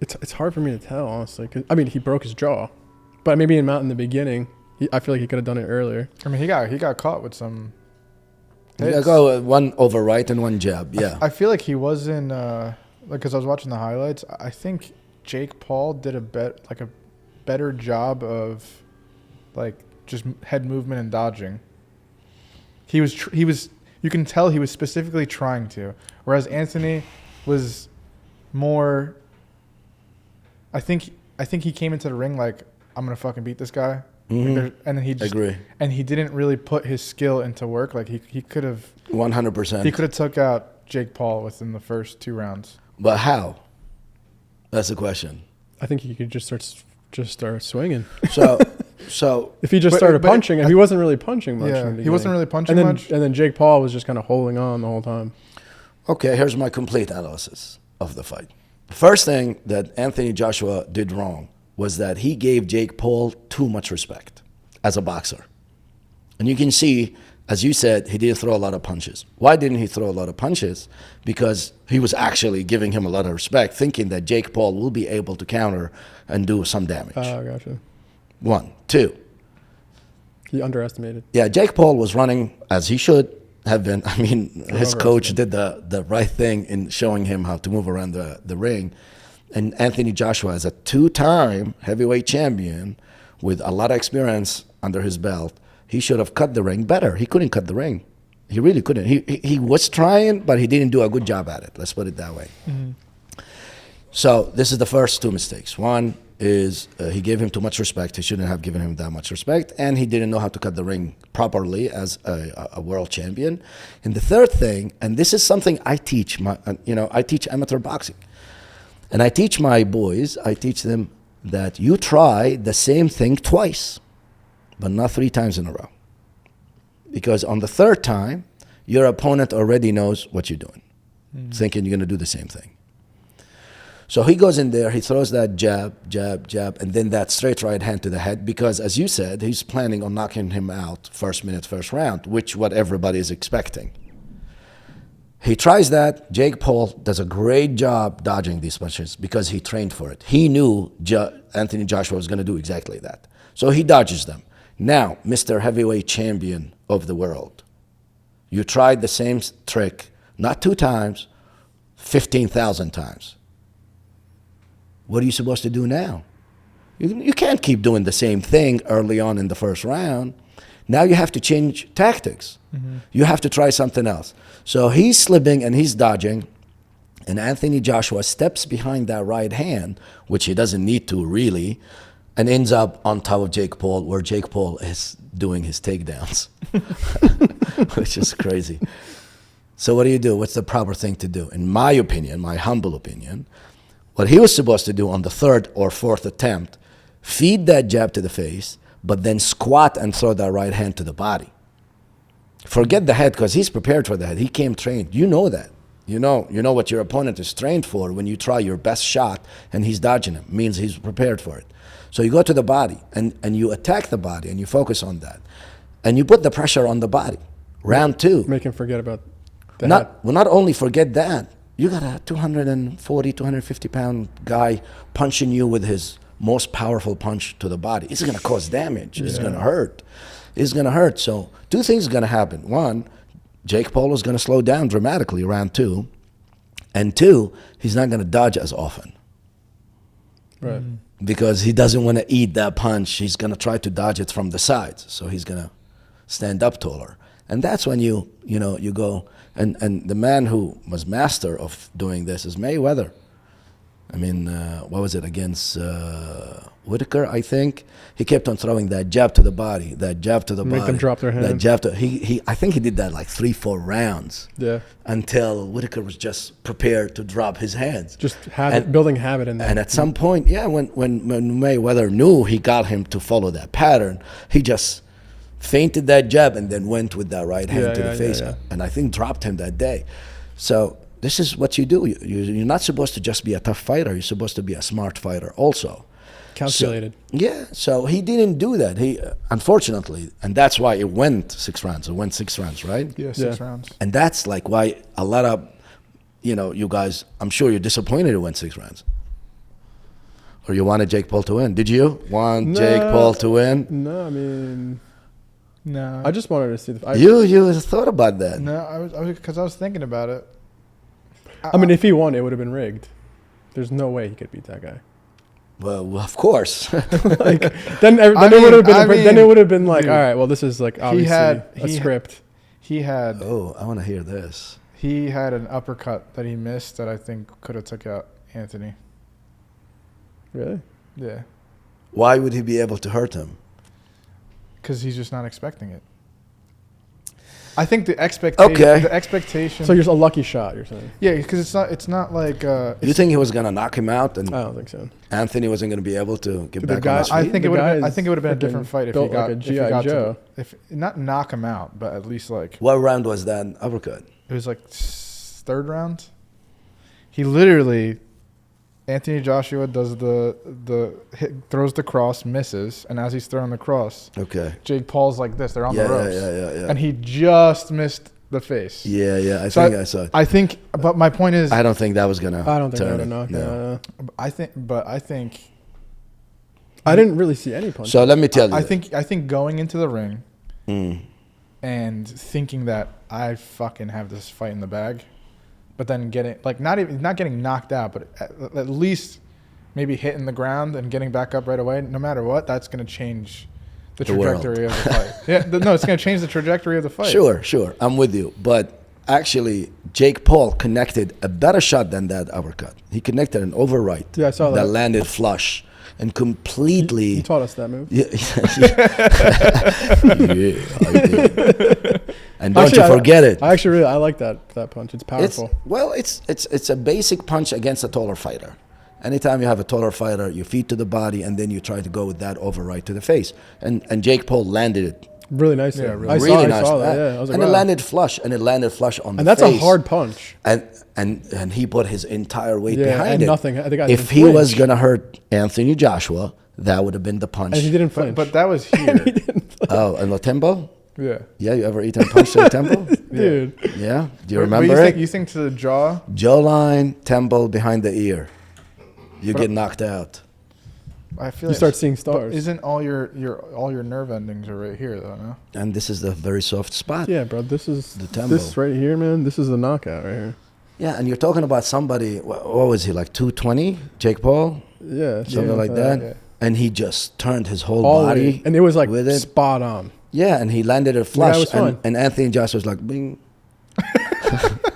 It's hard for me to tell, honestly. 'Cause, I mean, he broke his jaw, but maybe in the beginning, I feel like he could have done it earlier. I mean, he got caught with some. Yeah, go one over right and one jab. Yeah, I feel like he was in because I was watching the highlights. I think Jake Paul did a better job of like just head movement and dodging. He was. You can tell he was specifically trying to, whereas Anthony was more. I think he came into the ring like, I'm gonna fucking beat this guy, and then he just agree. And he didn't really put his skill into work. Like he could have 100%. He could have took out Jake Paul within the first 2 rounds. But how? That's the question. I think he could just start swinging. So if he just started punching, and he wasn't really punching much. Yeah, he wasn't really punching much. And then Jake Paul was just kind of holding on the whole time. Okay, here's my complete analysis of the fight. The first thing that Anthony Joshua did wrong was that he gave Jake Paul too much respect as a boxer. And you can see, as you said, he didn't throw a lot of punches. Why didn't he throw a lot of punches? Because he was actually giving him a lot of respect, thinking that Jake Paul will be able to counter and do some damage. Gotcha. 1, 2. He underestimated. Yeah, Jake Paul was running as he should have been. I mean, his coach did the right thing in showing him how to move around the ring. And Anthony Joshua is a 2-time heavyweight champion with a lot of experience under his belt. He should have cut the ring better. He couldn't cut the ring. He really couldn't. He was trying, but he didn't do a good job at it. Let's put it that way. Mm-hmm. So this is the first 2 mistakes. One is he gave him too much respect. He shouldn't have given him that much respect, and he didn't know how to cut the ring properly as a world champion. And the third thing, and this is something I teach I teach amateur boxing, and I teach my boys. I teach them that you try the same thing twice, but not 3 times in a row, because on the 3rd time, your opponent already knows what you're doing, thinking you're going to do the same thing. So he goes in there, he throws that jab, and then that straight right hand to the head, because as you said, he's planning on knocking him out first minute, first round, which what everybody is expecting. He tries that. Jake Paul does a great job dodging these punches because he trained for it. He knew Anthony Joshua was going to do exactly that. So he dodges them. Now, Mr. Heavyweight Champion of the world, you tried the same trick, not 2 times, 15,000 times. What are you supposed to do now? You can't keep doing the same thing early on in the first round. Now you have to change tactics. Mm-hmm. You have to try something else. So he's slipping and he's dodging. And Anthony Joshua steps behind that right hand, which he doesn't need to really, and ends up on top of Jake Paul, where Jake Paul is doing his takedowns, which is crazy. So what do? What's the proper thing to do? In my opinion, my humble opinion, what he was supposed to do on the third or fourth attempt, feed that jab to the face, but then squat and throw that right hand to the body. Forget the head, because he's prepared for the head. He came trained. You know that. You know what your opponent is trained for when you try your best shot and he's dodging him. Means he's prepared for it. So you go to the body and you attack the body and you focus on that. And you put the pressure on the body. Round 2. Make him forget about the head. Not only forget that, you got a 240, 250 pound guy punching you with his most powerful punch to the body. It's going to cause damage. It's going to hurt. It's going to hurt. So 2 things are going to happen. 1, Jake Paul is going to slow down dramatically round 2. And 2, he's not going to dodge as often. Right. Because he doesn't want to eat that punch. He's going to try to dodge it from the sides. So he's going to stand up taller. And that's when you go, and the man who was master of doing this is Mayweather. I mean, what was it, against Whitaker, I think? He kept on throwing that jab to the body, that jab to the body. Make them drop their hand. That jab to, I think he did that like 3-4 rounds. Yeah. Until Whitaker was just prepared to drop his hands. Just building habit in that. And at some point, when Mayweather knew he got him to follow that pattern, he just feinted that jab and then went with that right hand to the face. And I think dropped him that day. So this is what you do. You're not supposed to just be a tough fighter. You're supposed to be a smart fighter also. Calculated. So he didn't do that. He, unfortunately, and that's why it went 6 rounds. It went 6 rounds, right? Yeah, 6 rounds. And that's like why a lot of, you guys, I'm sure you're disappointed it went 6 rounds. Or you wanted Jake Paul to win. Did you want Jake Paul to win? No, I mean... No. I just wanted to see the... You thought about that. No, because I was thinking about it. I mean, if he won, it would have been rigged. There's no way he could beat that guy. Well, of course. Then it would have been like, dude, all right, well, this is like obviously a script. He had. Oh, I want to hear this. He had an uppercut that he missed that I think could have took out Anthony. Really? Yeah. Why would he be able to hurt him? Because he's just not expecting it. I think the expectation. Okay. The expectation. So you're a lucky shot, you're saying? Yeah, because it's not like. You think he was gonna knock him out, and I don't think so. Anthony wasn't gonna be able to get back on his feet? I think it would have been a different fight if he got like a G.I. Joe. If not knock him out, but at least like. What round was that uppercut? It was like 3rd round. He literally. Anthony Joshua does the hit, throws the cross, misses, and as he's throwing the cross, Jake Paul's like this. They're on the ropes, and he just missed the face. I think I saw it. I think, but my point is, I don't think that was gonna. I don't think turn that would knock. I think. I didn't really see any punches. So let me tell you. I think going into the ring, and thinking that I fucking have this fight in the bag. But then getting not getting knocked out, but at least maybe hitting the ground and getting back up right away. No matter what, that's going to change the trajectory of the fight. It's going to change the trajectory of the fight. Sure, I'm with you. But actually, Jake Paul connected a better shot than that uppercut. He connected an overright. Yeah, I saw that. That landed flush and completely. You taught us that move. Yeah, I did. And don't you forget it. I actually I like that punch. It's powerful. It's a basic punch against a taller fighter. Anytime you have a taller fighter, you feed to the body, and then you try to go with that overright to the face. And Jake Paul landed it really nicely. Yeah, I saw that. Yeah, I was like, and it landed flush, on the face. And that's a hard punch. And he put his entire weight behind it. Nothing. I think if he was gonna hurt Anthony Joshua, that would have been the punch. And he didn't flinch. But that was here. And the tempo? Yeah. Yeah, you ever eaten punch to the temple? Dude. Yeah? Do you remember it? You think to the jaw? Jawline, temple, behind the ear. You get knocked out. I feel you start seeing stars. Isn't all your nerve endings are right here though, no? And this is the very soft spot. Yeah, bro. This is the temple. This right here, man. This is the knockout right here. Yeah, and you're talking about somebody, what was he, like 220? Jake Paul? Yeah. Something like that. Yeah. And he just turned his whole body. And it was like with it. Spot on. Yeah, and he landed it flush. And Anthony Joshua was like, bing.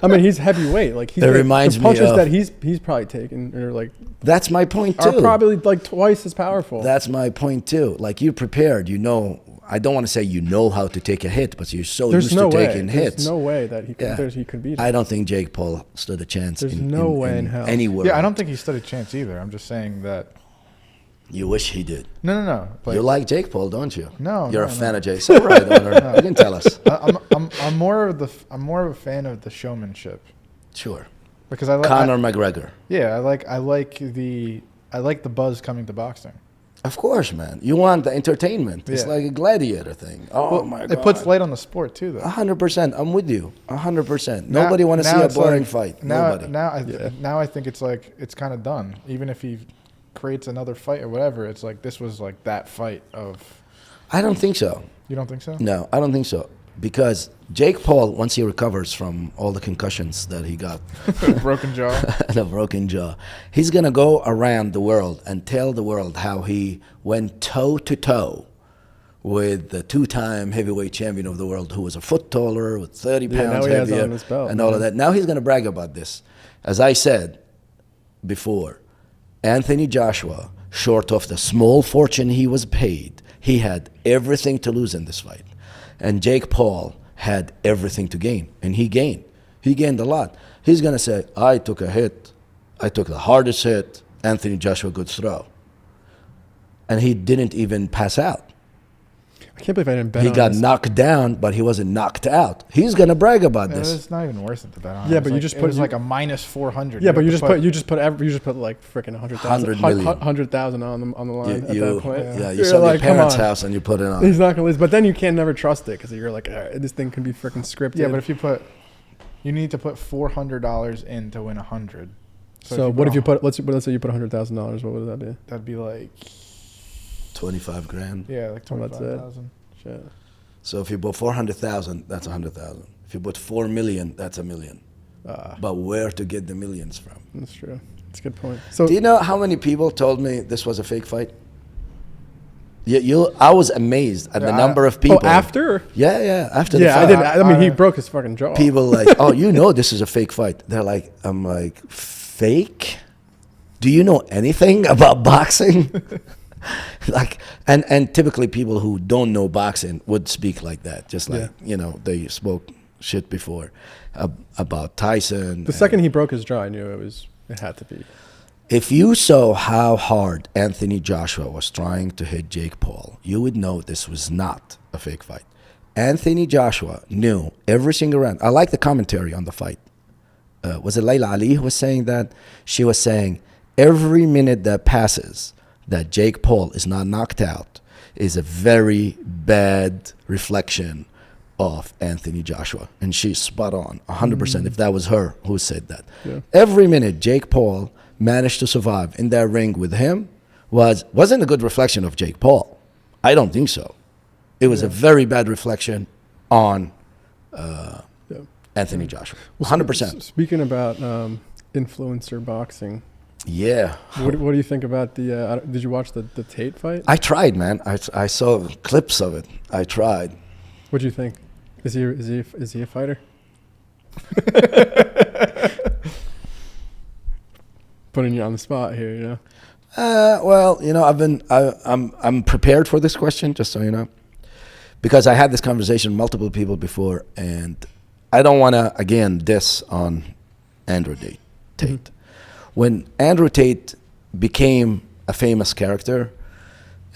I mean, he's heavyweight. Like It reminds the me punches of- that he's probably taken are like That's my point are too. probably like twice as powerful. That's my point too. Like you're prepared, you know. I don't want to say you know how to take a hit, but you're so There's used no to way. taking There's hits. no way that he could, Yeah. he could beat him. I don't think Jake Paul stood a chance. There's no way in hell. Anywhere. Yeah, I don't think he stood a chance either. I'm just saying that. You wish he did. No. You like Jake Paul, don't you? No, You're no, a fan of Jake. So right, Honor. You can tell us. I'm more of a fan of the showmanship Sure. because I like Conor McGregor. I like the buzz coming to boxing. Of course, man. You want the entertainment. It's Yeah. like a gladiator thing. Oh my God. It puts light on the sport too, though. 100%. I'm with you. 100%. Now- Nobody want to now see a it's boring like- fight. Now, Nobody. now I think it's like it's kind of done. Even if he creates another fight or whatever, it's like this was like that fight of. I don't think so. You don't think so? No, I don't think so. Because Jake Paul, once he recovers from all the concussions that he got Broken jaw. and a broken jaw, he's going to go around the world and tell the world how he went toe to toe with the two-time heavyweight champion of the world who was a foot taller, with 30 Yeah, pounds now he has heavier, on his belt, and all of man. that. Now he's going to brag about this. As I said before, Anthony Joshua, short of the small fortune he was paid, he had everything to lose in this fight. And Jake Paul had everything to gain, and he gained. He gained a lot. He's going to say, I took a hit. I took the hardest hit. Anthony Joshua could throw. And he didn't even pass out. I can't believe I didn't bet He on got this. knocked down, but he wasn't knocked out. He's going to brag about this. It's not even worth it to bet on. Yeah, It was but you like- just it put- was you- like a minus 400. Yeah, but you have just to put like freaking 100,000 100 million. 100,000 on the line at You, that point. yeah, you You're sell like, your come parents' on. house and you put it on. He's not gonna lose, but then you can never trust it because you're like, this thing can be freaking scripted. Yeah, but if you need to put $400 in to win 100. So what if you put let's say you put $100,000, what would that be? That'd be like 25 grand. yeah, like Oh, that's it. 25,000. Shit. So if you put 400,000, that's 100,000. If you put 4 million, that's $1 million. But where to get the millions from? That's true. That's a good point. So Do you know how many people told me this was a fake fight? I was amazed at the number of people. after? Yeah, after the Yeah, fight. I didn't. I mean, he broke his fucking jaw. People like, oh, you know this is a fake fight. They're like, I'm like, fake? Do you know anything about boxing? Like, and typically people who don't know boxing would speak like that. Just like, they spoke shit before about Tyson. The second he broke his jaw, I knew it had to be. If you saw how hard Anthony Joshua was trying to hit Jake Paul, you would know this was not a fake fight. Anthony Joshua knew every single round. I like the commentary on the fight. Was it Layla Ali who was saying that? She was saying every minute that passes that Jake Paul is not knocked out is a very bad reflection of Anthony Joshua. And she's spot on, 100%, if that was her who said that. Yeah. Every minute Jake Paul managed to survive in that ring with him wasn't a good reflection of Jake Paul. I don't think so. It was a very bad reflection on Anthony Joshua. 100%. Speaking about influencer boxing, Yeah. what do you think about the? Did you watch the Tate fight? I tried, man. I saw clips of it. I tried. What do you think? Is he a fighter? Putting you on the spot here, you know. Well, I'm prepared for this question, just so you know, because I had this conversation with multiple people before, and I don't want to again diss on Andrew Tate. Mm-hmm. When Andrew Tate became a famous character,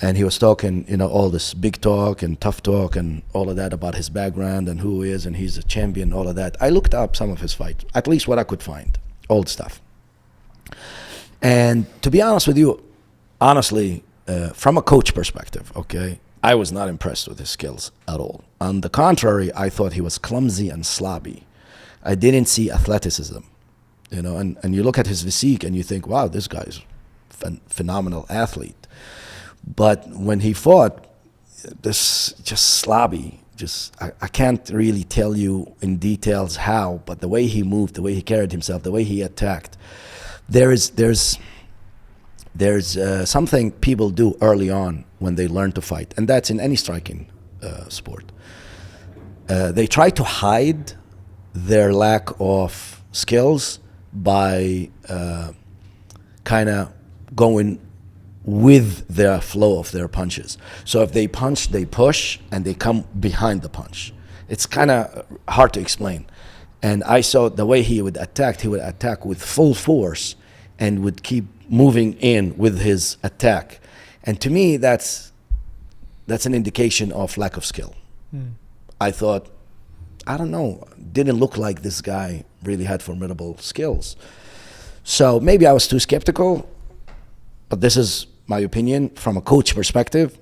and he was talking, all this big talk and tough talk and all of that about his background and who he is, and he's a champion, all of that. I looked up some of his fights, at least what I could find, old stuff. And to be honest with you, honestly, from a coach perspective, okay, I was not impressed with his skills at all. On the contrary, I thought he was clumsy and sloppy. I didn't see athleticism, and you look at his physique and you think, wow, this guy's phenomenal athlete. But when he fought, this just sloppy. I can't really tell you in details how, but the way he moved, the way he carried himself, the way he attacked, there's something people do early on when they learn to fight, and that's in any striking sport. They try to hide their lack of skills by kind of going with the flow of their punches. So if they punch, they push, and they come behind the punch. It's kind of hard to explain. And I saw the way he would attack with full force and would keep moving in with his attack. And to me, that's an indication of lack of skill. I thought, I don't know, didn't look like this guy really had formidable skills. So maybe I was too skeptical, but this is my opinion from a coach perspective.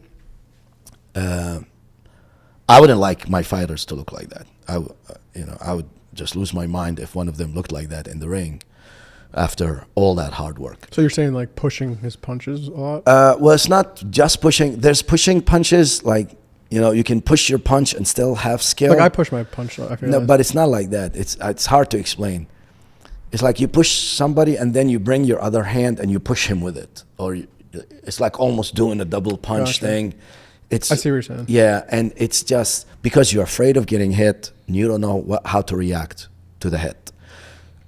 I wouldn't like my fighters to look like that. I would just lose my mind if one of them looked like that in the ring after all that hard work. So you're saying like pushing his punches a lot? Well, it's not just pushing. There's pushing punches, like, you can push your punch and still have skill. Like I push my punch. No, but it's not like that. It's hard to explain. It's like you push somebody and then you bring your other hand and you push him with it. Or it's like almost doing a double punch thing. I see what you're saying. Yeah, and it's just because you're afraid of getting hit, and you don't know how to react to the hit.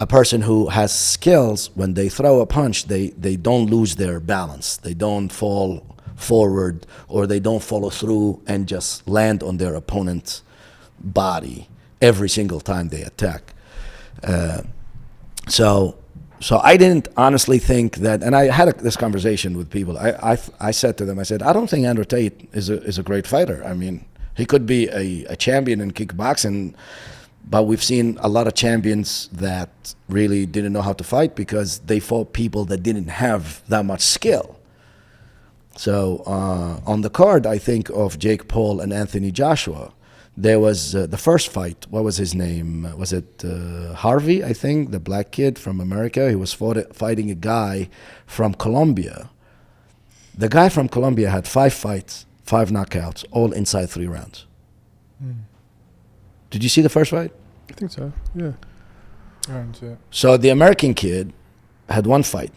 A person who has skills, when they throw a punch, they don't lose their balance. They don't fall forward, or they don't follow through and just land on their opponent's body every single time they attack. So I didn't honestly think that, and I had this conversation with people. I said to them, I said, I don't think Andrew Tate is a great fighter. I mean, he could be a champion in kickboxing, but we've seen a lot of champions that really didn't know how to fight because they fought people that didn't have that much skill. So on the card, I think of Jake Paul and Anthony Joshua. There was the first fight. What was his name? Was it Harvey, I think, the black kid from America? He was fighting a guy from Colombia. The guy from Colombia had 5 fights, 5 knockouts, all inside 3 rounds. Did you see the first fight? I think so, yeah. I didn't see it. So the American kid had 1 fight.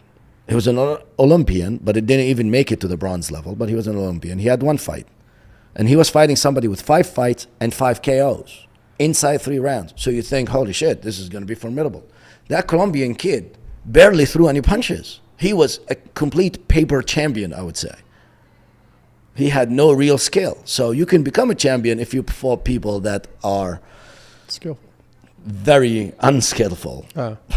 He was an Olympian, but it didn't even make it to the bronze level, but he was an Olympian. He had 1 fight. And he was fighting somebody with 5 fights and 5 KOs inside 3 rounds. So you think, holy shit, this is going to be formidable. That Colombian kid barely threw any punches. He was a complete paper champion, I would say. He had no real skill. So you can become a champion if you fought people that are skillful, very unskillful,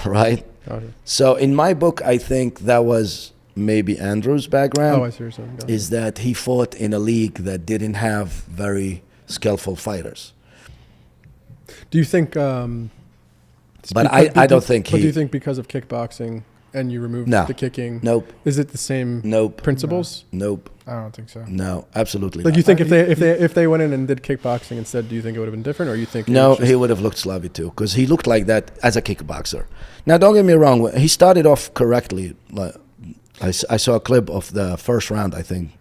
right? Okay. So in my book, I think that was maybe Andrew's background. Oh, I see what you're saying. Is that he fought in a league that didn't have very skillful fighters. Do you think? But I don't think he. But do you think because of kickboxing and you removed the kicking? Nope. Is it the same? Nope. Principles? Nope. I don't think so. No, absolutely like not. you think if they went in and did kickboxing instead, do you think it would have been different, or you think? No, he would have looked Slavi too, because he looked like that as a kickboxer. Now, don't get me wrong. He started off correctly. I saw a clip of the first round, I think,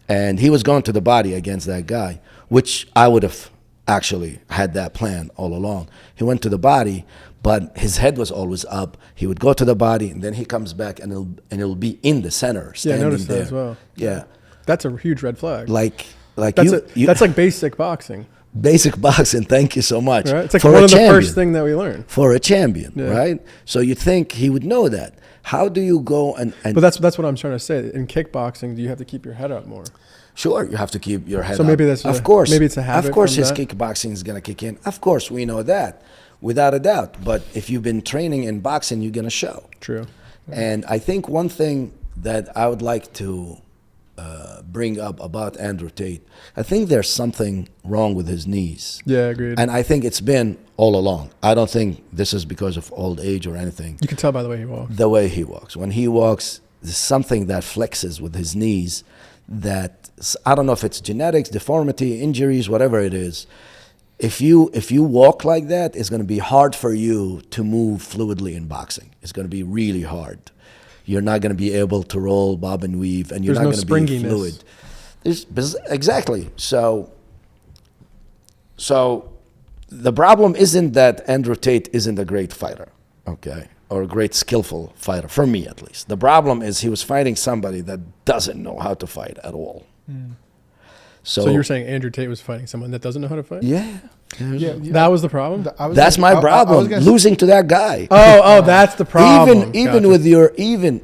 and he was going to the body against that guy, which I would have actually had that plan all along. He went to the body, but his head was always up. He would go to the body, and then he comes back, and it'll be in the center, standing I noticed there. that as well. Yeah, that's a huge red flag. That's like basic boxing. Basic boxing. Thank you so much. Right? It's like one of the first thing that we learn for a champion, right? So you think he would know that. How do you go and But that's what I'm trying to say. In kickboxing, do you have to keep your head up more? Sure, you have to keep your head up. So maybe that's of course. Maybe it's a habit. Of course, his kickboxing is gonna kick in. Of course, we know that, without a doubt. But if you've been training in boxing, you're gonna show. True. And I think one thing that I would like to bring up about Andrew Tate, I think there's something wrong with his knees. Yeah, agreed. And I think it's been all along. I don't think this is because of old age or anything. You can tell by the way he walks. The way he walks. When he walks, there's something that flexes with his knees that, I don't know if it's genetics, deformity, injuries, whatever it is. If you walk like that, it's going to be hard for you to move fluidly in boxing. It's going to be really hard. You're not going to be able to roll, bob, and weave, and you're not going to be fluid. Exactly. So the problem isn't that Andrew Tate isn't a great fighter, okay, or a great skillful fighter, for me at least. The problem is he was fighting somebody that doesn't know how to fight at all. So you're saying Andrew Tate was fighting someone that doesn't know how to fight? Yeah, Yeah, That was the problem. That's my problem. Losing to that guy. Oh, that's the problem. Even with your even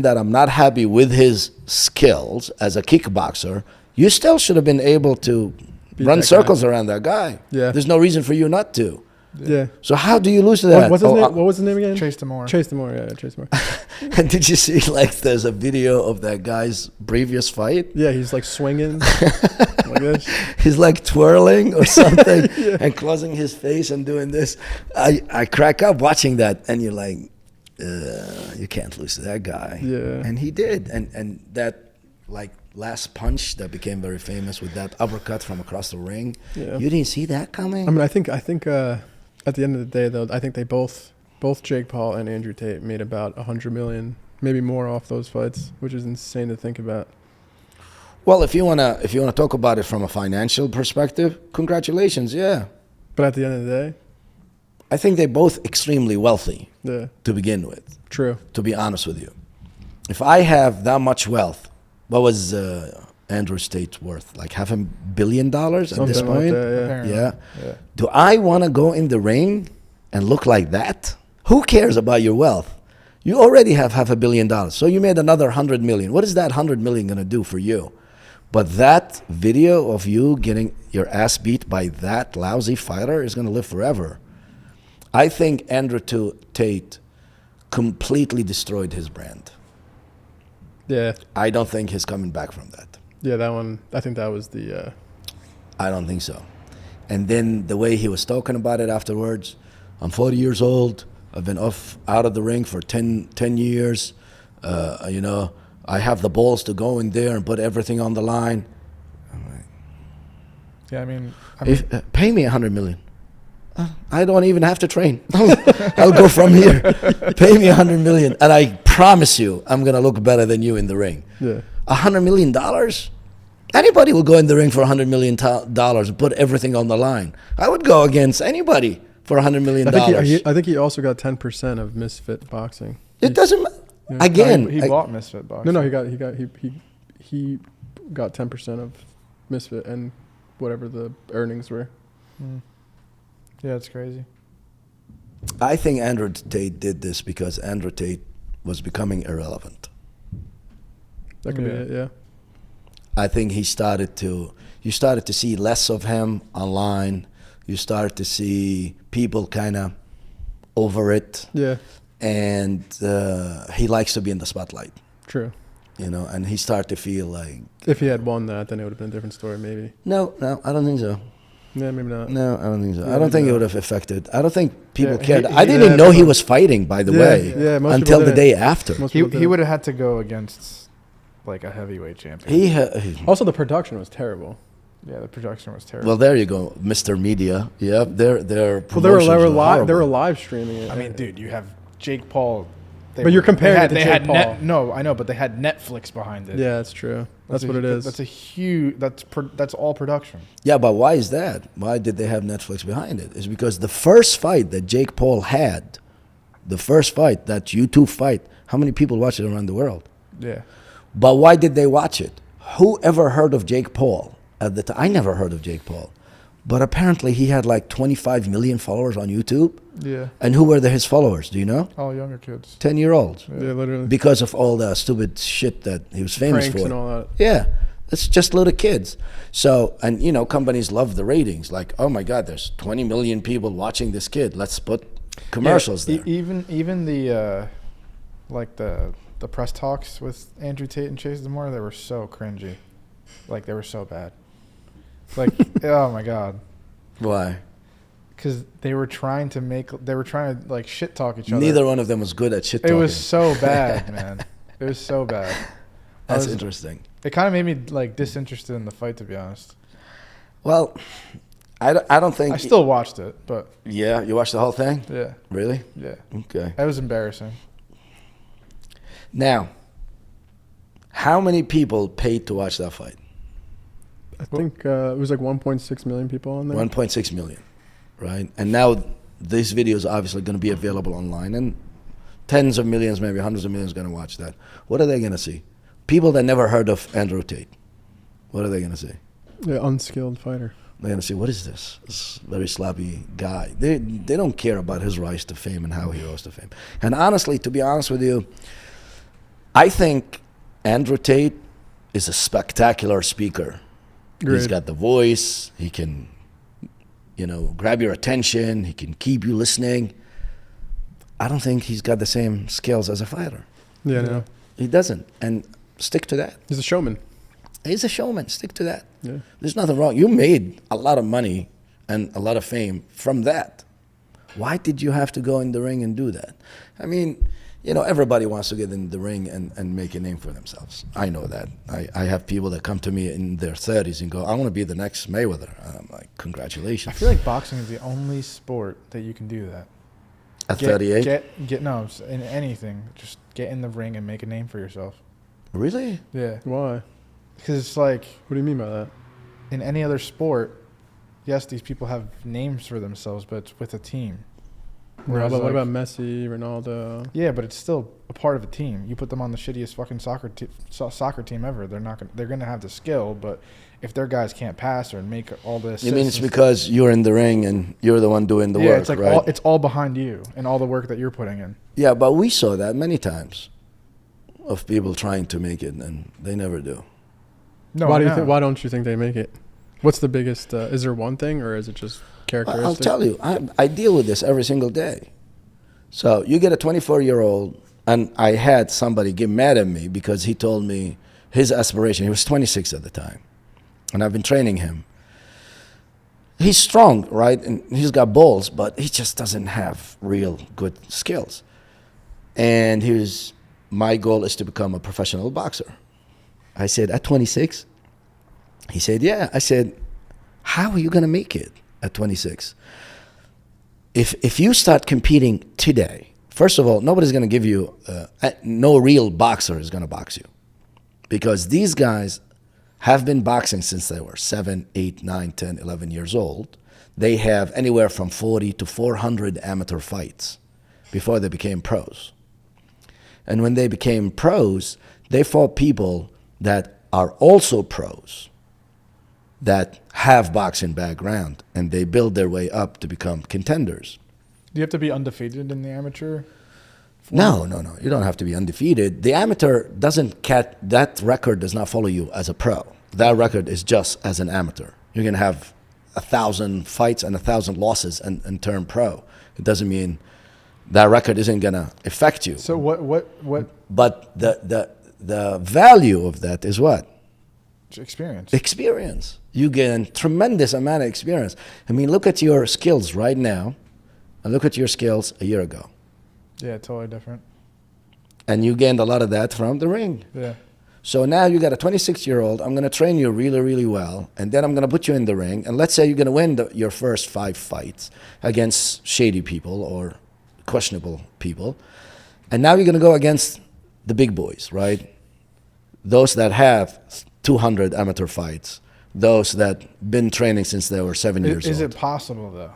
that I'm not happy with his skills as a kickboxer, you still should have been able to run circles around that guy. Yeah. There's no reason for you not to. Yeah. So how do you lose to that? What's his name? What was his name again? Chase Demore. Chase Demore. Yeah, Chase Demore. And did you see, like, there's a video of that guy's previous fight? Yeah, he's like swinging like this. He's like twirling or something and closing his face and doing this. I crack up watching that, and you're like, you can't lose to that guy. Yeah. And he did. And that, like, last punch that became very famous with that uppercut from across the ring. Yeah. You didn't see that coming? I mean, I think at the end of the day, though, I think they both Jake Paul and Andrew Tate made about $100 million, maybe more, off those fights, which is insane to think about. Well, if you wanna talk about it from a financial perspective, congratulations, yeah. But at the end of the day, I think they're both extremely wealthy yeah, to begin with. true. To be honest with you, if I have that much wealth, what was Andrew Tate worth? Like $500 million at this Something like point? that, Yeah. Do I want to go in the ring and look like that? Who cares about your wealth? You already have $500 million, so you made another $100 million. What is that $100 million going to do for you? But that video of you getting your ass beat by that lousy fighter is going to live forever. I think Andrew Tate completely destroyed his brand. Yeah. I don't think he's coming back from that. Yeah, that one, I think that was the... I don't think so. And then the way he was talking about it afterwards, I'm 40 years old. I've been out of the ring for 10 years. You know, I have the balls to go in there and put everything on the line. I'm like, Yeah, I mean pay me $100 million. I don't even have to train. I'll go from here. Pay me $100 million, and I promise you, I'm gonna look better than you in the ring. Yeah. $100 million? Anybody will go in the ring for $100 million and put everything on the line. I would go against anybody for $100 million. I think he also got 10% of Misfit Boxing. It doesn't matter. Yeah. Again, he bought Misfit Boxing. No, he got 10% of Misfit and whatever the earnings were. Yeah, it's crazy. I think Andrew Tate did this because Andrew Tate was becoming irrelevant. That could be it, yeah. I think you started to see less of him online. You started to see people kind of over it. Yeah. And he likes to be in the spotlight. True. You know, and he started to feel like... If he had won that, then it would have been a different story, maybe. No, I don't think so. Yeah, maybe not. No, I don't think so. Yeah, I don't think no. it would have affected. I don't think people Yeah, cared. he- I didn't yeah, even know he people- was fighting, by the way, most until people the didn't. day after. Most He people didn't. would have had to go against like a heavyweight champion. Also, the production was terrible. Yeah, the production was terrible. Well, there you go, Mr. Media. Yep, their Well, they were promotions live. They were horrible. live streaming it. I mean, dude, you have Jake Paul. But you're comparing it to Jake Paul. No, I know, but they had Netflix behind it. Yeah, that's true. That's what it is. That's a huge. That's all production. Yeah, but why is that? Why did they have Netflix behind it? It's because the first fight that Jake Paul had, the first fight, that YouTube fight, how many people watch it around the world? Yeah. But why did they watch it? Who ever heard of Jake Paul at the time? I never heard of Jake Paul. But apparently he had like 25 million followers on YouTube. Yeah. And who were his followers? Do you know? All younger kids. 10-year-olds. Yeah, literally. Because of all the stupid shit that he was famous Pranks for. and all that. Yeah. It's just little kids. So, and you know, companies love the ratings. Like, oh my God, there's 20 million people watching this kid. Let's put commercials there. Even the like the press talks with Andrew Tate and Chase Demore, they were so cringy. Like, they were so bad. Like, oh my God. Why? Because they were trying to like shit talk each other. Neither one of them was good at shit It talking. was so bad, man. It was so bad. That's interesting. It kind of made me like disinterested in the fight, to be honest. Well, I don't think... I still watched it, but Yeah, you watched the whole thing? yeah, Really? yeah. Okay. That was embarrassing. Now, how many people paid to watch that fight? I think it was like 1.6 million people on there. 1.6 million, right? And now this video is obviously going to be available online, and tens of millions, maybe hundreds of millions, going to watch that. What are they going to see? People that never heard of Andrew Tate. What are they going to see? Yeah, unskilled fighter. They're gonna say, "What is this? This very sloppy guy." They don't care about his rise to fame and how he rose to fame. And honestly, to be honest with you, I think Andrew Tate is a spectacular speaker. Great. He's got the voice. He can, grab your attention. He can keep you listening. I don't think he's got the same skills as a fighter. Yeah, no. He doesn't. And stick to that. He's a showman. He's a showman. Stick to that. Yeah. There's nothing wrong. You made a lot of money and a lot of fame from that. Why did you have to go in the ring and do that? I mean, everybody wants to get in the ring and make a name for themselves. I know that. I have people that come to me in their 30s and go, "I want to be the next Mayweather." And I'm like, "Congratulations." I feel like boxing is the only sport that you can do that. At 38? In anything, just get in the ring and make a name for yourself. Really? Yeah. Why? Because it's like, What do you mean by that? in any other sport, yes, these people have names for themselves, but it's with a team. Whereas, What like- about Messi, Ronaldo? Yeah, but it's still a part of a team. You put them on the shittiest fucking soccer team ever. They're gonna have the skill, but if their guys can't pass or make all this, You mean it's because you're in the ring and you're the one doing the work, it's like right? it's all behind you and all the work that you're putting in. Yeah, but we saw that many times of people trying to make it and they never do. No, Why don't you think they make it? What's the biggest? Is there one thing, or is it just characteristic? I'll tell you, I deal with this every single day. So you get a 24-year-old, and I had somebody get mad at me because he told me his aspiration. He was 26 at the time, and I've been training him. He's strong, right? And he's got balls, but he just doesn't have real good skills. And my goal is to become a professional boxer. I said, at 26? He said, yeah. I said, how are you going to make it at 26? If you start competing today, first of all, nobody's going to give you, no real boxer is going to box you. Because these guys have been boxing since they were 7, 8, 9, 10, 11 years old. They have anywhere from 40 to 400 amateur fights before they became pros. And when they became pros, they fought people that are also pros, that have boxing background, and they build their way up to become contenders. Do you have to be undefeated in the amateur? No. You don't have to be undefeated. The amateur that record does not follow you as a pro. That record is just as an amateur. You can have 1,000 fights and 1,000 losses and turn pro. It doesn't mean that record isn't gonna affect you. So what? But the value of that is what? Experience. Experience. You gain tremendous amount of experience. I mean, look at your skills right now, and look at your skills a year ago. Yeah, totally different. And you gained a lot of that from the ring. Yeah. So now you got a 26-year-old. I'm going to train you really, really well, and then I'm going to put you in the ring. And let's say you're going to win your first 5 fights against shady people or questionable people. And now you're going to go against the big boys, right? Those that have 200 amateur fights, those that been training since they were 7 years old. Is it possible, though?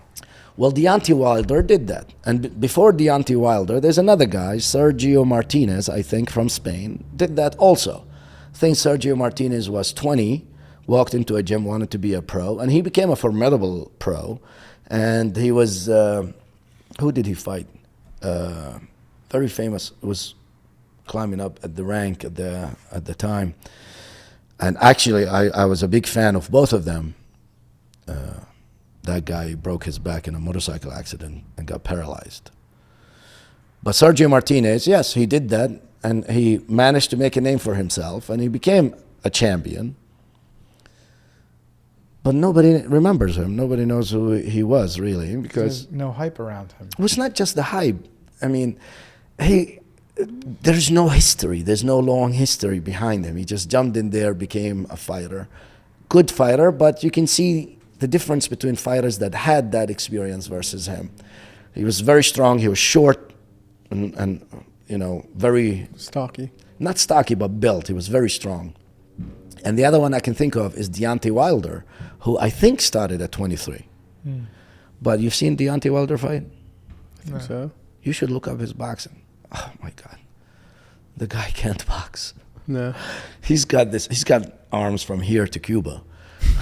Well, Deontay Wilder did that. And before Deontay Wilder, there's another guy, Sergio Martinez, I think, from Spain, did that also. I think Sergio Martinez was 20, walked into a gym, wanted to be a pro, and he became a formidable pro. And he was, who did he fight? Very famous, was climbing up at the rank at the time. And actually, I was a big fan of both of them. That guy broke his back in a motorcycle accident and got paralyzed. But Sergio Martinez, yes, he did that, and he managed to make a name for himself, and he became a champion. But nobody remembers him. Nobody knows who he was, really, because there's no hype around him. It was not just the hype. I mean, there's no history. There's no long history behind him. He just jumped in there, became a fighter. Good fighter, but you can see the difference between fighters that had that experience versus him. He was very strong. He was short and very... Stocky. Not stocky, but built. He was very strong. And the other one I can think of is Deontay Wilder, who I think started at 23. But you've seen Deontay Wilder fight? I think so. You should look up his boxing. Oh, my God. The guy can't box. No. He's got arms from here to Cuba.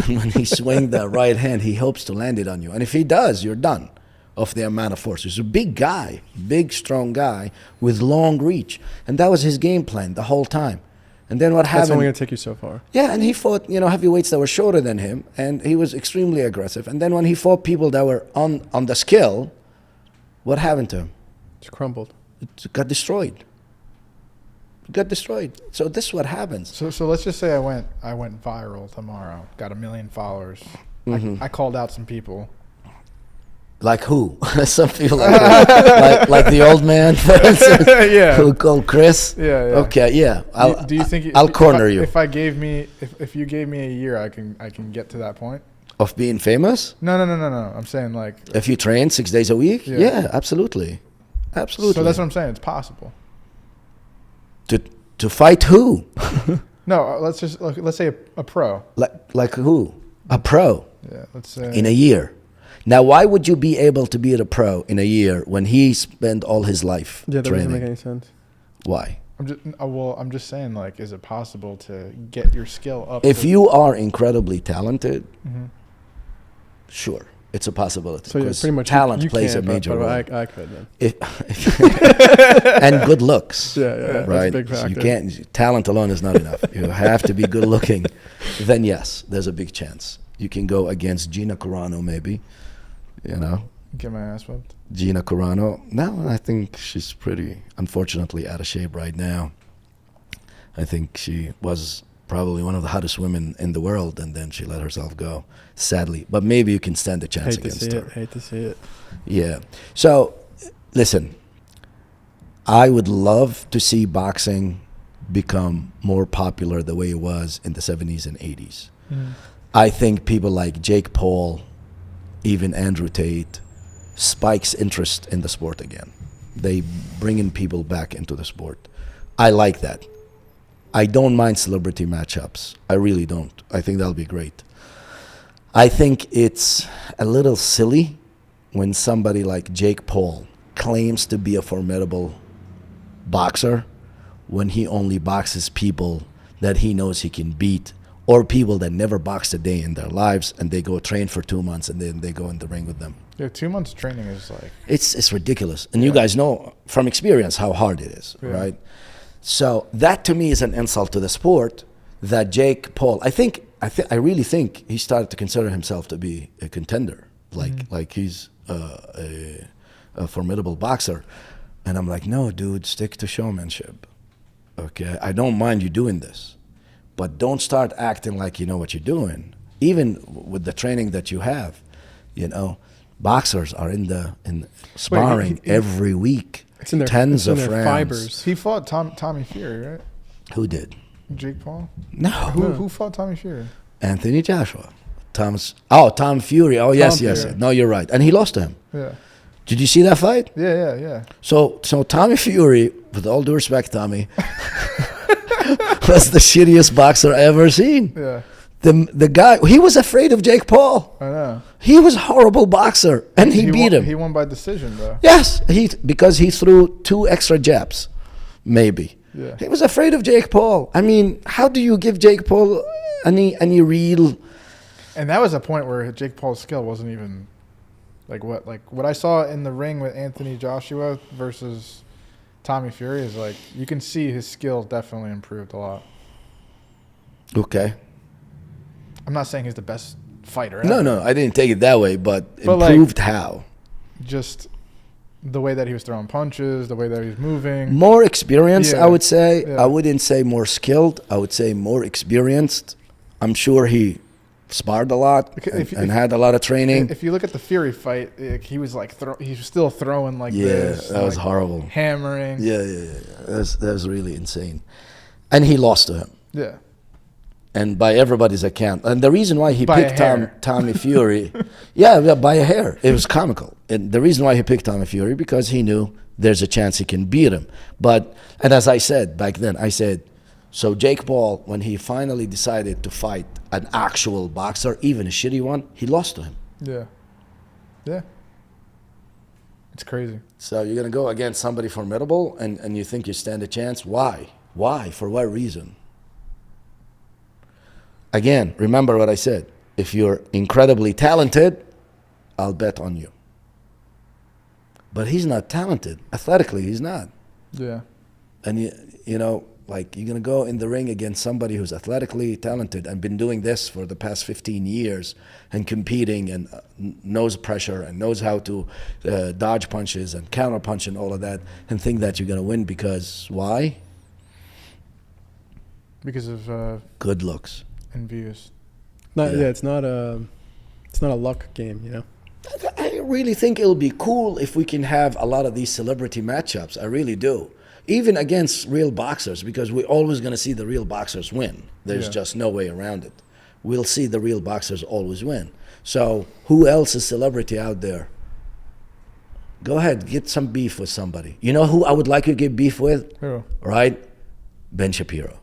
When he swings that right hand, he hopes to land it on you. And if he does, you're done of the amount of force. He's a big guy, big, strong guy with long reach. And that was his game plan the whole time. And then what happened? That's only going to take you so far. Yeah, and he fought, heavyweights that were shorter than him, and he was extremely aggressive. And then when he fought people that were on the skill, what happened to him? It's crumbled. It got destroyed. So this is what happens. So let's just say I went viral tomorrow, got 1 million followers. I called out some people. Like who? Some people like the old man, for instance, Yeah. who called Chris. Yeah. Okay, yeah. Do you think I'll corner you if you gave me a year, I can get to that point? of being famous? No. I'm saying like If you train 6 days a week, yeah, absolutely. So that's what I'm saying. It's possible. To fight who? No, let's say a pro. Like who? A pro Yeah, let's say in a year. Now, why would you be able to beat a pro in a year when he spent all his life Yeah, that training? doesn't make any sense. Why? I'm just saying, like, is it possible to get your skill up? If you are incredibly talented, Mhm. sure, it's a possibility. So yeah, 'Cause pretty much talent you plays a can't, major but role. I could then. And good looks. Yeah, that's Right. a big factor. You can't. Talent alone is not enough. You have to be good looking. Then yes, there's a big chance you can go against Gina Carano, maybe. Get my ass whipped. Gina Carano. No, I think she's pretty, unfortunately, out of shape right now. I think she was probably one of the hottest women in the world, and then she let herself go, sadly. But maybe you can stand a chance against her. Hate to see it. Yeah. So, listen, I would love to see boxing become more popular the way it was in the 70s and 80s. I think people like Jake Paul, even Andrew Tate, spikes interest in the sport again. They bringing people back into the sport. I like that. I don't mind celebrity matchups. I really don't. I think that'll be great. I think it's a little silly when somebody like Jake Paul claims to be a formidable boxer when he only boxes people that he knows he can beat, or people that never boxed a day in their lives, and they go train for 2 months and then they go in the ring with them. Yeah, 2 months training is like It's ridiculous. And you guys know from experience how hard it is, right? So that to me is an insult to the sport that Jake Paul, I really think he started to consider himself to be a contender, like he's a formidable boxer. And I'm like, no, dude, stick to showmanship. Okay, I don't mind you doing this, but don't start acting like you know what you're doing. Even with the training that you have, boxers are in sparring every week. It's in their tens of their rounds. fibers. he fought Tommy Fury, right? Who did? Jake Paul. No, Who fought Tommy Fury? Anthony Joshua. Tom Fury. Oh, yes. Fury. No, you're right. And he lost to him. Yeah. Did you see that fight? Yeah. So Tommy Fury, with all due respect, Tommy, was the shittiest boxer I ever seen. Yeah. The guy, he was afraid of Jake Paul. I know. He was a horrible boxer, and he beat him. He won by decision, though. Yes, because he threw 2 extra jabs, maybe. Yeah. He was afraid of Jake Paul. I mean, how do you give Jake Paul any real? And that was a point where Jake Paul's skill wasn't even what I saw in the ring with Anthony Joshua versus Tommy Fury is like you can see his skill definitely improved a lot. Okay. I'm not saying he's the best fighter ever. No, I didn't take it that way, but improved how? Just the way that he was throwing punches, the way that he was moving. More experienced, Yeah. I would say. Yeah. I wouldn't say more skilled. I would say more experienced. I'm sure he sparred a lot and had a lot of training. If you look at the Fury fight, he was like he was still throwing like this. Yeah, that was horrible. Hammering. Yeah. That was really insane. And he lost to him. Yeah. And by everybody's account. And the reason why he By a picked hair. Tommy Fury, yeah, by a hair. It was comical. And the reason why he picked Tommy Fury, because he knew there's a chance he can beat him. And as I said back then, so Jake Paul, when he finally decided to fight an actual boxer, even a shitty one, he lost to him. Yeah. It's crazy. So you're going to go against somebody formidable and you think you stand a chance? Why? For what reason? Again, remember what I said. if you're incredibly talented, I'll bet on you. But he's not talented. Athletically, he's not. Yeah. And you know, like, you're gonna go in the ring against somebody who's athletically talented and been doing this for the past 15 years and competing and knows pressure and knows how to dodge punches and counter punch and all of that, and think that you're gonna win because why? Because of Good looks. and views. It's not a luck game, you know. I really think it'll be cool if we can have a lot of these celebrity matchups. I really do. Even against real boxers, because we're always going to see the real boxers win. There's just no way around it. We'll see the real boxers always win. So who else is celebrity out there? Go ahead, get some beef with somebody. You know who I would like you to get beef with? Who? Right? Ben Shapiro.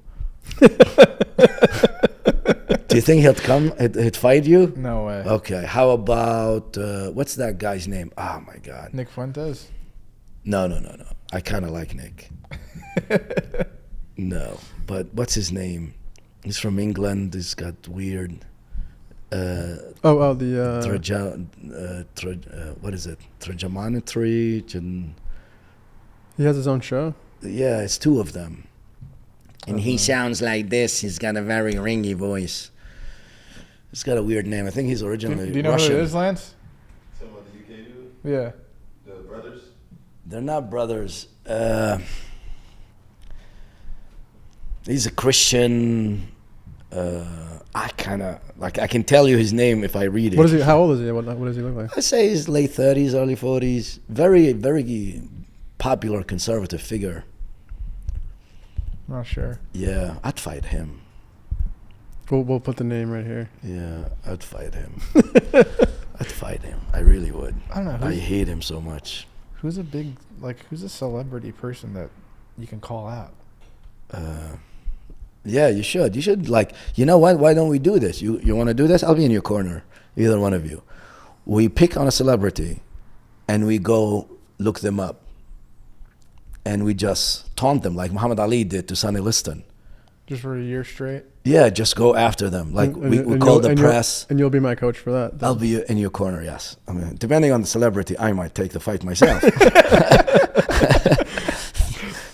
Do you think he'd fight you? No way. Okay, how about, what's that guy's name? Oh my God. Nick Fuentes? No. I kind of like Nick. No, but what's his name? He's from England. He's got weird. What is it? Trigonometry. He has his own show. Yeah, it's two of them. And he sounds like this. He's got a very ringy voice. He's got a weird name. I think he's originally Do you know Russian. who it is, Lance? Some of the UK dude? Yeah. The brothers? They're not brothers. He's a Christian. I can tell you his name if I read it. What is he? How old is he? What does he look like? I say he's late 30s, early 40s. Very, very popular conservative figure. Not sure. Yeah, I'd fight him. We'll put the name right here. Yeah, I'd fight him. I'd fight him. I really would. I don't know. I hate him so much. Who's a celebrity person that you can call out? Yeah, you should. You should, like, you know what? Why don't we do this? You want to do this? I'll be in your corner, either one of you. We pick on a celebrity, and we go look them up, and we just taunt them like Muhammad Ali did to Sonny Liston. Just for a year straight? Yeah, just go after them. Like, we and call the press. And you'll be my coach for that. I'll be in your corner, yes. I mean, depending on the celebrity, I might take the fight myself.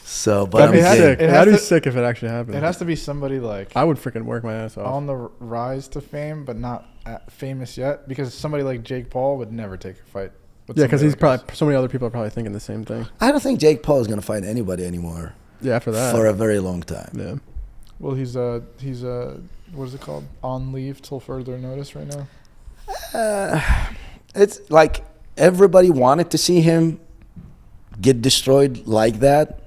So, but That'd be I'm sick. kidding. That'd be sick if it actually happened. It has to be somebody like I would freaking work my ass off. on the rise to fame, but not famous yet. Because somebody like Jake Paul would never take a fight. with Yeah, because somebody he's like probably us. so many other people are probably thinking the same thing. I don't think Jake Paul is going to fight anybody anymore Yeah, after that. for a very long time. Yeah. Well, he's what is it called? On leave till further notice right now. It's like everybody wanted to see him get destroyed like that.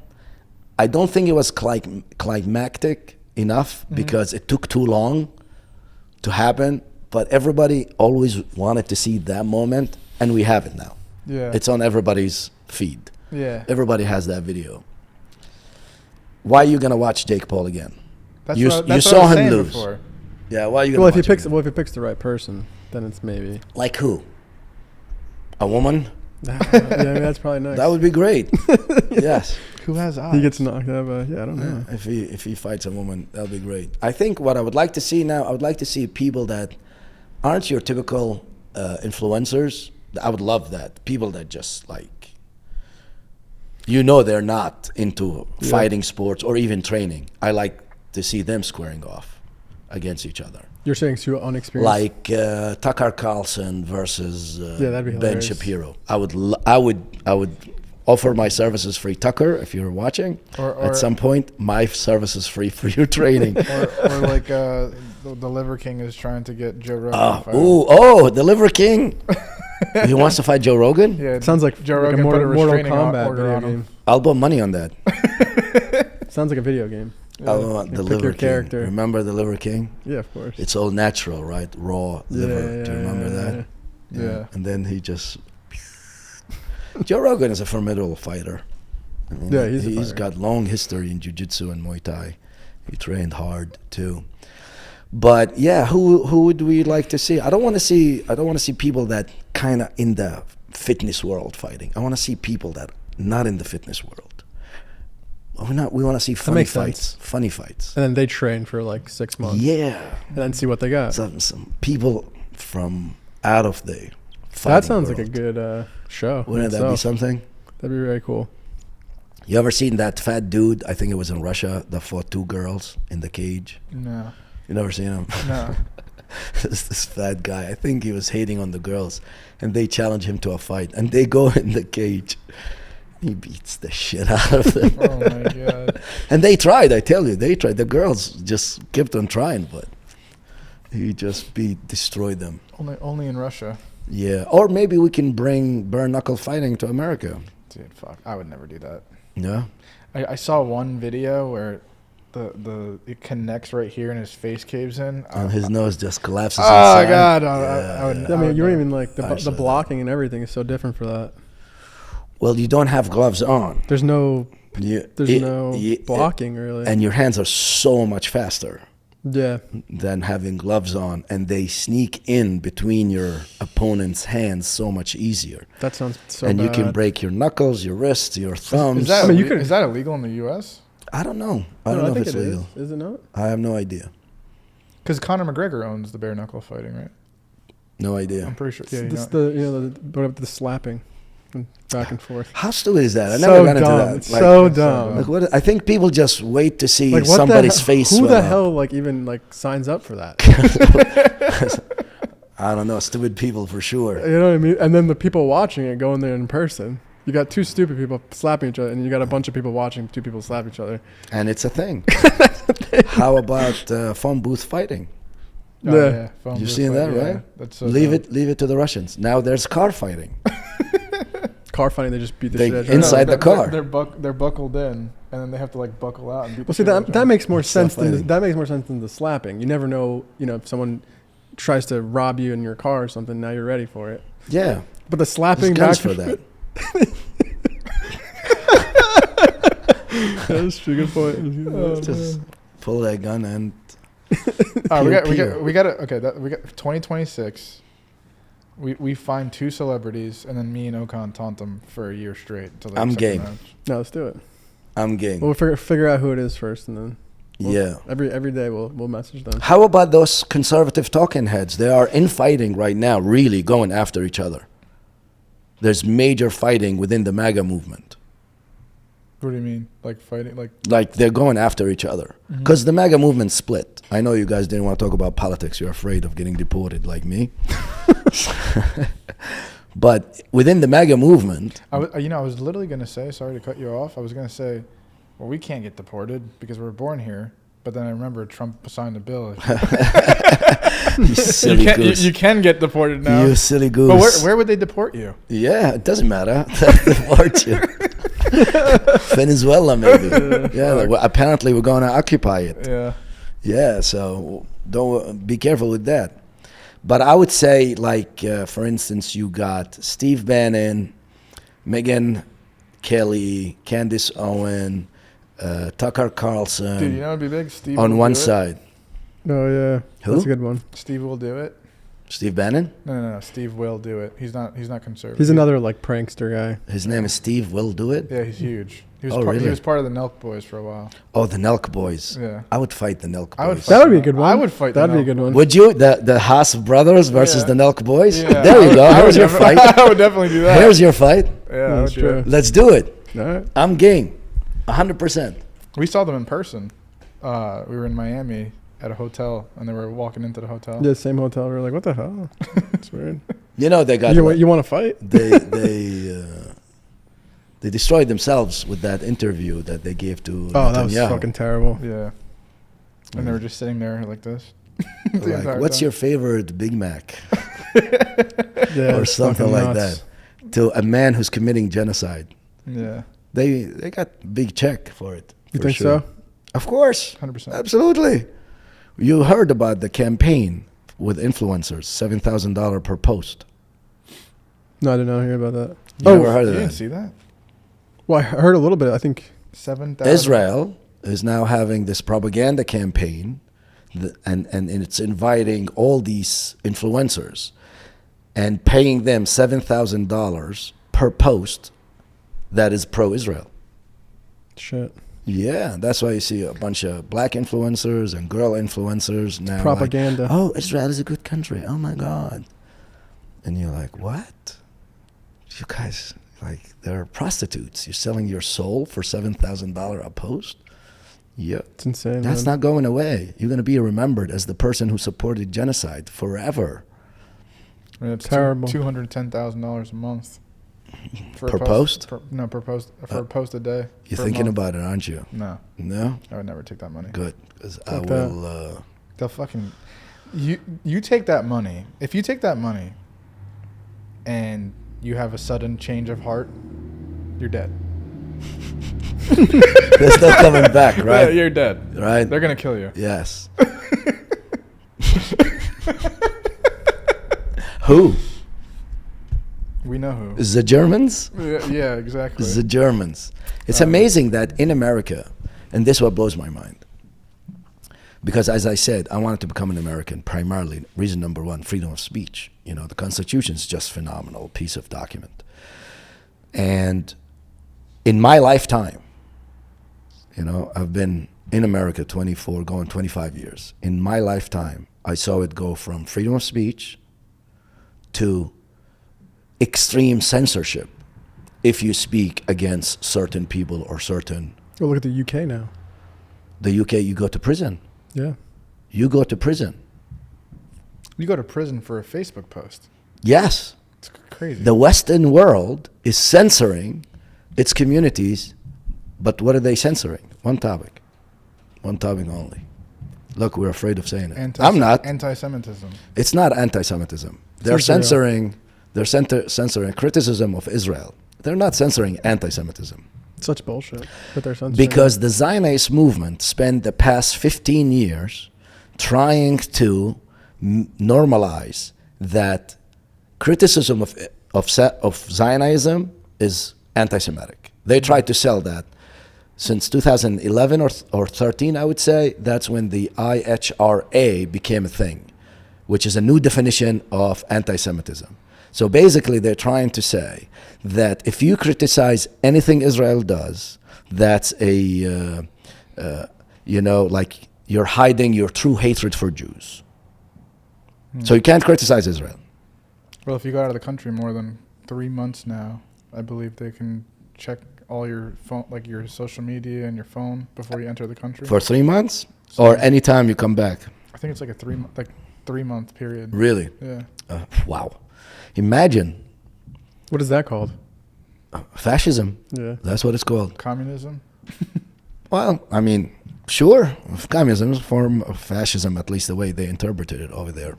I don't think it was climactic enough because it took too long to happen. But everybody always wanted to see that moment, and we have it now. Yeah. It's on everybody's feed. Yeah. Everybody has that video. Why are you gonna watch Jake Paul again? That's you what you I saw was him saying lose. before. Yeah, why are you gonna Well, if he watch picks, him? well, if he picks the right person, then it's maybe. Like who? A woman? Yeah, I mean, that's probably next. That would be great. Yes. Who has eyes? He gets knocked out, but yeah, I don't know. If he fights a woman, that'll be great. I think what I would like to see now, I would like to see people that aren't your typical influencers. I would love that. People that just like, they're not into fighting sports or even training. I like to see them squaring off against each other. You're saying too unexperienced. Like Tucker Carlson versus that'd be Ben hilarious. Shapiro. I would offer my services free. Tucker, if you're watching, Or- at some point, my services free for your training. or like the Liver King is trying to get Joe Rogan. to fight him. The Liver King. He wants to fight Joe Rogan? Yeah, It sounds like Joe like a Rogan put a Mortal restraining Kombat order video on him. game. I'll put money on that. Sounds like a video game. Yeah. The pick Liver your King. character. Remember the Liver King? Yeah, of course. It's all natural, right? Raw liver. Do you remember that? Yeah. And then he just... Joe Rogan is a formidable fighter. I mean, Yeah, he's a he's fighter. got long history in jiu-jitsu and Muay Thai. He trained hard too. But yeah, who would we like to see? I don't want to see people that kind of in the fitness world fighting. I want to see people that not in the fitness world. We want to see funny makes fights. sense. Funny fights. And then they train for like 6 months. Yeah. And then see what they got. Some people from out of the That fighting sounds like a world. good show. in Wouldn't that be itself. something? That'd be very cool. You ever seen that fat dude? I think it was in Russia that fought 2 girls in the cage. No. You never seen him? No. this fat guy. I think he was hating on the girls, and they challenge him to a fight, and they go in the cage. He beats the shit out of them. Oh my god. And they tried. I tell you, they tried. The girls just kept on trying, but he just destroyed them. Only in Russia. Yeah. Or maybe we can bring bare knuckle fighting to America. Dude, fuck. I would never do that. Yeah. I saw one video where it connects right here and his face caves in. And his nose just collapses Oh inside. god. Yeah. I would. I mean, you don't even like I the saw that. blocking and everything is so different for that. Well, you don't have gloves on. There's no There's blocking really. And your hands are so much faster Yeah. than having gloves on, and they sneak in between your opponent's hands so much easier. That sounds so And bad. you can break your knuckles, your wrists, your thumbs. Is that I mean, you ille- could- is that illegal in the U.S.? I don't know. I No, don't know if think it's it legal. is. Is it not? I have no idea. Because Conor McGregor owns the bare knuckle fighting, right? No idea. I'm pretty sure. Yeah, you This know. the slapping and back and forth. How stupid is that? I So never got into dumb. that. It's Like, so it's so dumb. dumb. like what? I think people just wait to see Like, what somebody's the face. Who swell the up. hell like even like signs up for that? I don't know. Stupid people for sure. You know what I mean? And then the people watching it go in there in person. You got 2 stupid people slapping each other, and you got a bunch of people watching 2 people slap each other. And it's a thing. How about phone booth fighting? Oh, Yeah. phone You booth seen fight, that, yeah. right? That's so Leave dumb. it to the Russians. Now there's car fighting. Car fighting, they just beat the They- shit out of each inside other. the they're- car. They're buckled in, and then they have to like buckle out and beat. Well, the see shit out of that each makes more Still sense than fighting. that makes more sense than the slapping. You never know, if someone tries to rob you in your car or something. Now you're ready for it. Yeah. But the slapping There's guns back for that. That's a good point. Oh, Just pull that gun and All right, pew, we got it. Okay, we got 2026. We find 2 celebrities, and then me and Okan taunt them for a year straight until they I'm accept the game. match. No, let's do it. I'm game. We'll figure out who it is first, and then Yeah. every day we'll message them. How about those conservative talking heads? They are infighting right now, really going after each other. There's major fighting within the MAGA movement. What do you mean? Like fighting? Like Like they're going after each other. Because the MAGA movement split. I know you guys didn't want to talk about politics. You're afraid of getting deported like me. But within the MAGA movement, I was literally gonna say. Sorry to cut you off. I was gonna say, well, we can't get deported because we're born here. But then I remember Trump signed a bill. you silly goose. You can get deported now. You silly goose. But where would they deport you? Yeah, it doesn't matter. They'll deport you. Venezuela, maybe. Yeah, well, apparently we're going to occupy it. Yeah. Yeah, so don't be careful with that. But I would say, like, for instance, you got Steve Bannon, Megyn Kelly, Candace Owen, Tucker Carlson Dude, you know it'd be big. Steve on will one do it. side. Oh yeah, Who? that's a good one. Steve will do it. Steve Bannon? No. Steve will do it. He's not conservative. He's another like prankster guy. His name is Steve Will Do It? Yeah, he's huge. He was Oh, really? He was part of the Nelk Boys for a while. Oh, the Nelk Boys. Yeah. I would fight the Nelk Boys. I would fight That would be a them. good one. I would fight. That'd the be a Nelk good one. Would you? The Haas brothers versus Yeah. the Nelk Boys? Yeah, There you go. I Here's would your fight. I would definitely do that. Here's your fight. Yeah, I would That's do true. it. Let's do it. All right. I'm game. 100%. We saw them in person. We were in Miami at a hotel, and they were walking into the hotel. Yeah, same hotel. We were like, what the hell? It's weird. You know they got You want to fight? they destroyed themselves with that interview that they gave to Oh, that was Netanyahu. fucking terrible. Yeah. And they were just sitting there like this. the Like, entire what's time. your favorite Big Mac Yeah, or it's something fucking like nuts. that to a man who's committing genocide? Yeah, They got big check for it. You for think sure. so? Of course. 100%. Absolutely. You heard about the campaign with influencers, $7,000 per post. No, I did not hear about that. You never heard You of didn't that? see that? Well, I heard a little bit. I think 7,000. Israel is now having this propaganda campaign, and it's inviting all these influencers and paying them $7,000 per post that is pro-Israel. shit. Yeah, that's why you see a bunch of black influencers and girl influencers now. Propaganda. Like, oh, Israel is a good country. Oh my God. And you're like, what? You guys, like, they're prostitutes. You're selling your soul for $7,000 a post? Yeah. It's insane. That's man. not going away. You're going to be remembered as the person who supported genocide forever. I mean, it's Terrible. $210,000 a month. For Per a post? For a post a day. You're for a thinking month. about it, aren't you? No, No? I would never take that money. Good. Because I Take that. will... They'll fucking... You take that money. If you take that money and you have a sudden change of heart, you're dead. There's no coming back, right? Yeah, you're dead. Right? They're going to kill you. Yes. Who? We know who. The Germans? Yeah, exactly. The Germans. It's amazing that in America, and this is what blows my mind, because as I said, I wanted to become an American primarily. Reason number one, freedom of speech. You know, the Constitution is just phenomenal piece of document. And in my lifetime, you know, I've been in America 24, going 25 years. In my lifetime, I saw it go from freedom of speech to extreme censorship if you speak against certain people or certain... Well, look at the UK now. The UK, you go to prison. Yeah. You go to prison. You go to prison for a Facebook post. Yes. It's crazy. The Western world is censoring its communities, but what are they censoring? One topic. One topic only. Look, we're afraid of saying it. I'm not. Anti-Semitism. It's not anti-Semitism. They're censoring criticism of Israel. They're not censoring anti-Semitism. Such bullshit that they're censoring. Because the Zionist movement spent the past 15 years trying to normalize that criticism of Zionism is anti-Semitic. They tried to sell that. Since 2011 or 13, I would say, that's when the IHRA became a thing, which is a new definition of anti-Semitism. So basically, they're trying to say that if you criticize anything Israel does, that's like you're hiding your true hatred for Jews. So you can't criticize Israel. Well, if you go out of the country more than 3 months now, I believe they can check all your phone, like your social media and your phone before you enter the country. For 3 months? Or anytime you come back? I think it's like a 3 month period. Really? Yeah. Wow. Imagine What is that called? fascism. Yeah. That's what it's called. Communism. Well, I mean, sure, communism is a form of fascism, at least the way they interpreted it over there.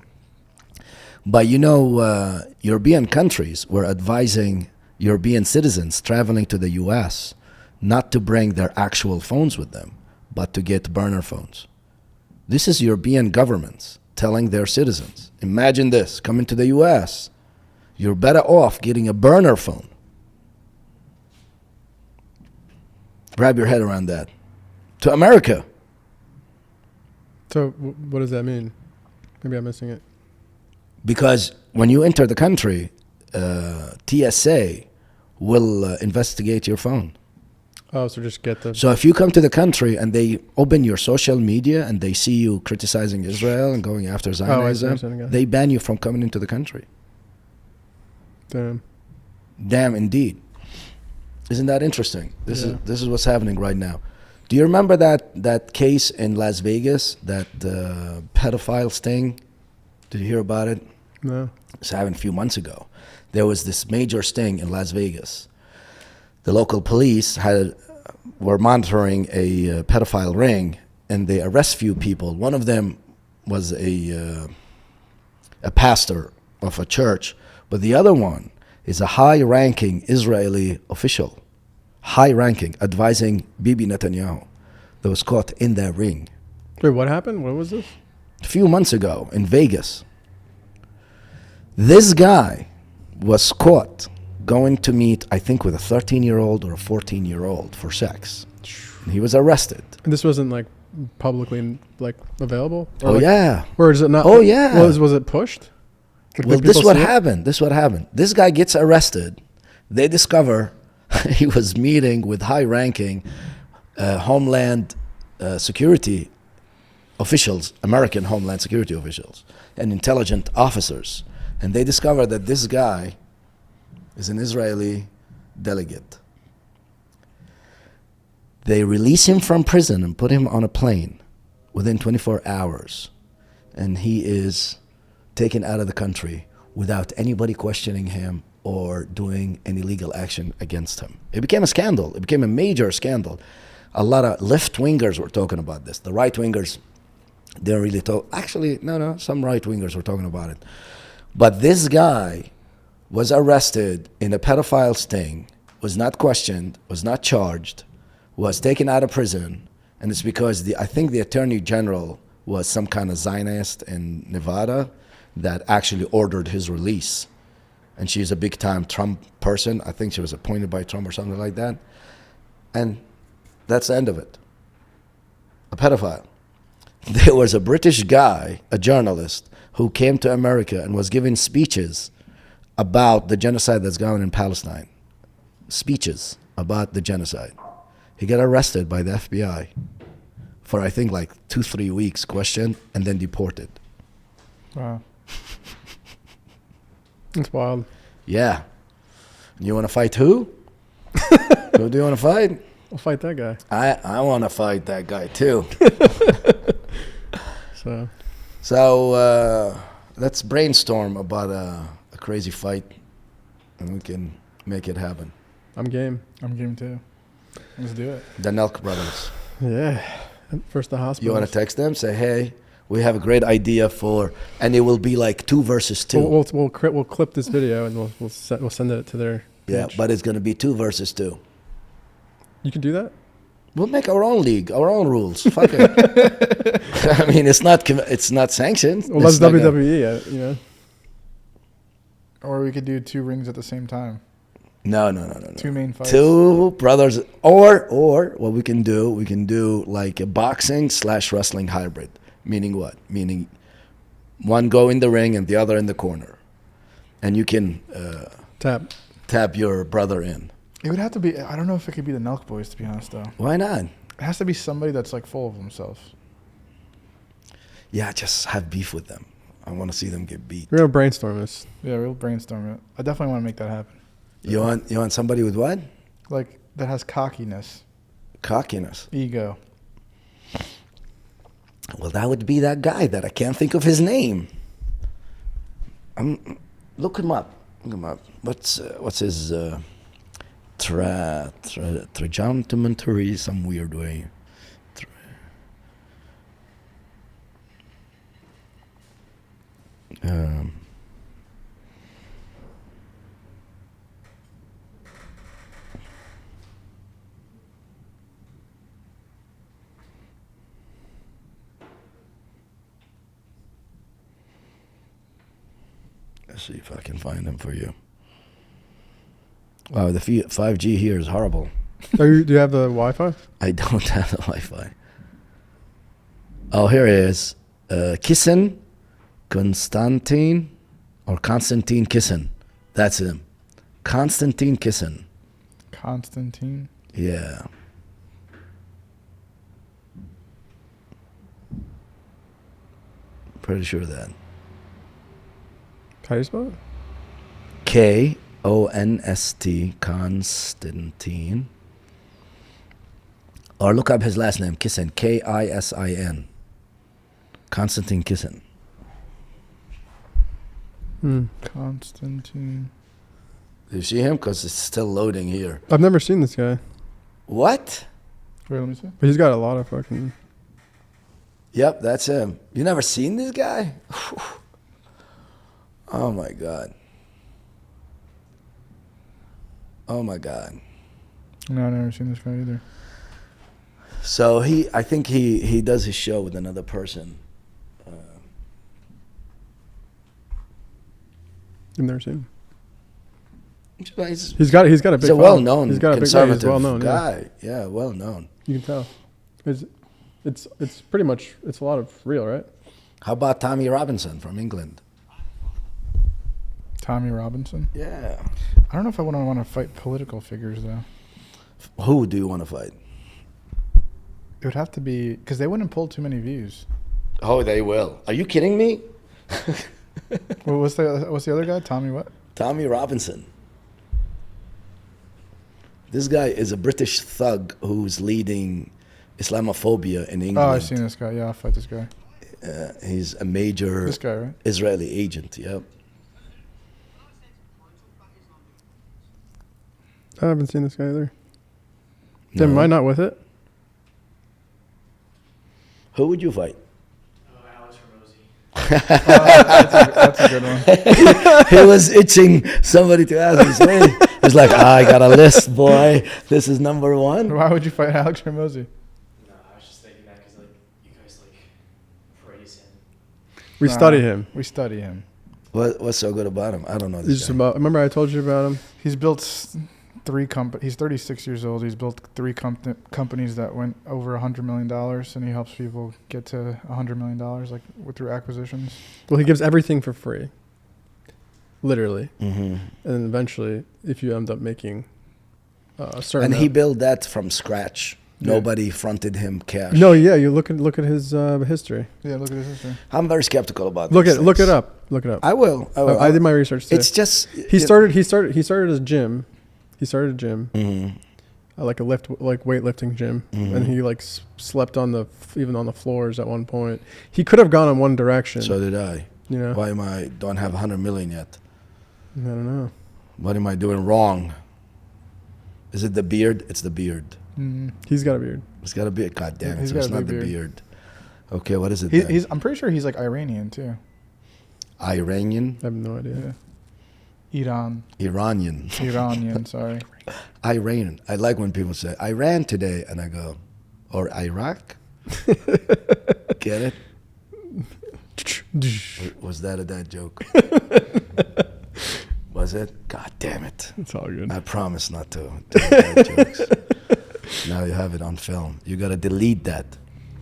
But you know, European countries were advising European citizens traveling to the U.S. not to bring their actual phones with them, but to get burner phones. This is European governments telling their citizens, imagine this, coming to the U.S., you're better off getting a burner phone. Wrap your head around that. To America. So what does that mean? Maybe I'm missing it. Because when you enter the country, TSA will investigate your phone. Oh, so just get the... So if you come to the country and they open your social media and they see you criticizing Israel and going after Zionism, they ban you from coming into the country. Damn. Damn, indeed. Isn't that interesting? This is what's happening right now. Do you remember that case in Las Vegas, that pedophile sting? Did you hear about it? No. This happened a few months ago. There was this major sting in Las Vegas. The local police were monitoring a pedophile ring, and they arrest few people. One of them was a pastor of a church, but the other one is a high-ranking Israeli official, high-ranking, advising Bibi Netanyahu, that was caught in that ring. Wait, what happened? What was this? A few months ago in Vegas. This guy was caught going to meet, I think, with a 13-year-old or a 14-year-old for sex. And he was arrested. And this wasn't like publicly like available? Or Oh, like, yeah. Or is it not? Oh, yeah. Was it pushed? Well, this is what happened. This is what happened. This guy gets arrested. They discover he was meeting with high-ranking Homeland Security officials, American Homeland Security officials, and intelligence officers. And they discovered that this guy is an Israeli delegate. They release him from prison and put him on a plane within 24 hours. And he is taken out of the country without anybody questioning him or doing any legal action against him. It became a scandal. It became a major scandal. A lot of left-wingers were talking about this. The right-wingers didn't really talk. Actually, no, some right-wingers were talking about it. But this guy was arrested in a pedophile sting, was not questioned, was not charged, was taken out of prison, and it's because I think the Attorney General was some kind of Zionist in Nevada that actually ordered his release. And she's a big-time Trump person. I think she was appointed by Trump or something like that. And that's the end of it. A pedophile. There was a British guy, a journalist, who came to America and was giving speeches about the genocide that's going on in Palestine. Speeches about the genocide. He got arrested by the FBI for, I think, like 2-3 weeks, questioned, and then deported. Wow. It's wild. Yeah. You want to fight who? Who do you want to fight? I'll fight that guy. I want to fight that guy too. So let's brainstorm about a crazy fight, and we can make it happen. I'm game. I'm game too. Let's do it. The Nelk brothers. Yeah. First the hospital. You want to text them? Say, hey, we have a great idea for, and it will be like 2 versus 2. We'll clip this video and we'll send it to their page. Yeah, but it's going to be 2 versus 2. You can do that? We'll make our own league, our own rules. Fuck it. I mean, it's not sanctioned. Well, that's WWE, you know. Or we could do 2 rings at the same time. No. 2 main fights. 2 brothers, or what we can do like a boxing / wrestling hybrid. Meaning what? Meaning one go in the ring and the other in the corner, and you can tap your brother in. It would have to be. I don't know if it could be the Nelk Boys, to be honest, though. Why not? It has to be somebody that's like full of themselves. Yeah, just have beef with them. I want to see them get beat. We're gonna brainstorm this. Yeah, we'll brainstorm it. I definitely want to make that happen. You want somebody with what? Like that has cockiness, Cockiness. ego. Well, that would be that guy that I can't think of his name. Look him up. What's his trajectory some weird way. Let's see if I can find him for you. Wow, the 5G here is horrible. Do you have the Wi-Fi? I don't have the Wi-Fi. Oh, here he is. Kissen, Konstantin Kissen. That's him. Konstantin Kissen. Constantine. Yeah. Pretty sure of that. How do you spell it? Konst, Konstantin. Or look up his last name, Kissen, Kisin. Konstantin Kissen. Constantine. Do you see him? Because it's still loading here. I've never seen this guy, What? Wait, let me see. but he's got a lot of fucking. Yep, that's him. You never seen this guy? Oh my God. Oh my God. No, I've never seen this guy either. So I think he does his show with another person. I've never seen him. He's He's got a big. a following. well-known He's got a big. conservative He's well-known, guy. Yeah, well-known. You can tell. It's pretty much it's a lot of real, right? How about Tommy Robinson from England? Tommy Robinson. Yeah. I don't know if I want to fight political figures though. Who do you want to fight? It would have to be because they wouldn't pull too many views. Oh, they will. Are you kidding me? What's the other guy? Tommy what? Tommy Robinson. This guy is a British thug who's leading Islamophobia in England. Oh, I've seen this guy. Yeah, I'll fight this guy. He's a major This guy, right? Israeli agent. Yep. I haven't seen this guy either. Tim, am No. I not with it? Who would you fight? That's a good one. He was itching somebody to ask his name. He's like, I got a list, boy. This is number one. Why would you fight Alex Hormozy? No, I was just thinking that because like you guys like praise him. We Nah, study him. We study him. What's so good about him? I don't know He's this just guy. about. Remember I told you about him? He's built three companies. He's 36 years old. He's built three companies that went over $100 million, and he helps people get to $100 million like through acquisitions. Well, he gives everything for free. Literally. Mm-hmm. And then eventually, if you end up making a certain And he amount- built that from scratch. Yeah. Nobody fronted him cash. No, yeah, you look at his history. Yeah, look at his history. I'm very skeptical about Look these it things. up. Look it up. I will. I will. I did my research too. It's just He started his gym. He started a gym, Mm-hmm. like a weightlifting gym, Mhm. and he like slept on even on the floors at one point. He could have gone in one direction. So did I. You know, Why am I don't have 100 million yet? I don't know. What am I doing wrong? Is it the beard? It's the beard. Mm. He's got a beard. It's got to be. God damn it! He's So got it's a not big the beard. beard. Okay, what is it? then? I'm pretty sure he's like Iranian too. Iranian, I have no idea. Yeah. Iranian, sorry. Iran. I like when people say I ran today, and I go, or Iraq. Get it? Was that a dad joke? Was it? God damn it! It's all good. I promise not to do dad jokes. Now you have it on film. You gotta delete that.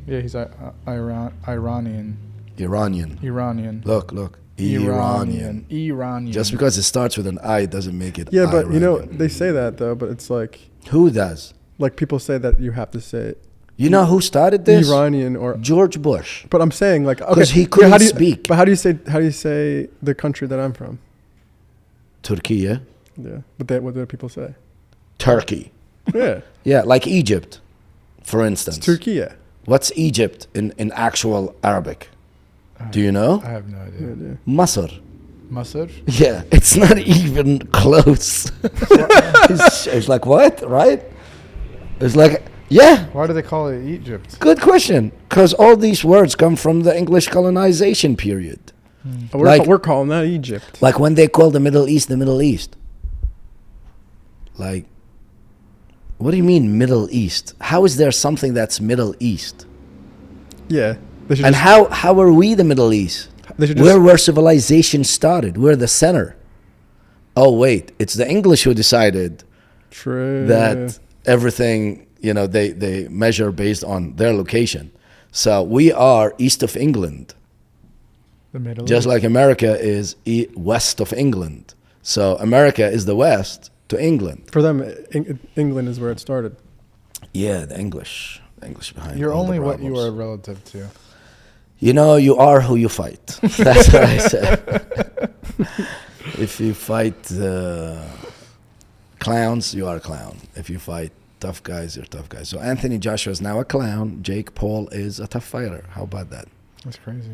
Yeah, he's Iranian. Iranian. Look. Iranian. Iranian. Just because it starts with an I doesn't make it. Yeah, but you know Iranian. they say that though, but it's like Who does? people say that you have to say You know who started this? Iranian or. George Bush. But I'm saying like okay, 'Cause he couldn't how do you, speak. But how do you say the country that I'm from? Turkey. Yeah, but what do people say? Turkey. Yeah, Yeah, like Egypt, for it's instance. Turkey. What's Egypt in actual Arabic? Do you know? I have no idea. Yeah. Masr. Masr? Yeah, it's not even close. it's like, what? Right? It's like, yeah, Why do they call it Egypt? good question. Because all these words come from the English colonization period. We're calling that Egypt. Like when they call the Middle East. Like, what do you mean Middle East? How is there something that's Middle East? Yeah, they should And just, how are we the Middle East? they should Where civilization started. We're the center. Oh, wait. It's the English who decided true that everything, they measure based on their location. So we are east of England, The Middle just East. like America is west of England. So America is the west to England. for them. England is where it started. Yeah, the English behind You're all the only what you problems. are relative to. You are who you fight. That's what I say. If you fight clowns, you are a clown. If you fight tough guys, you're tough guys. So Anthony Joshua is now a clown. Jake Paul is a tough fighter. How about that? That's crazy.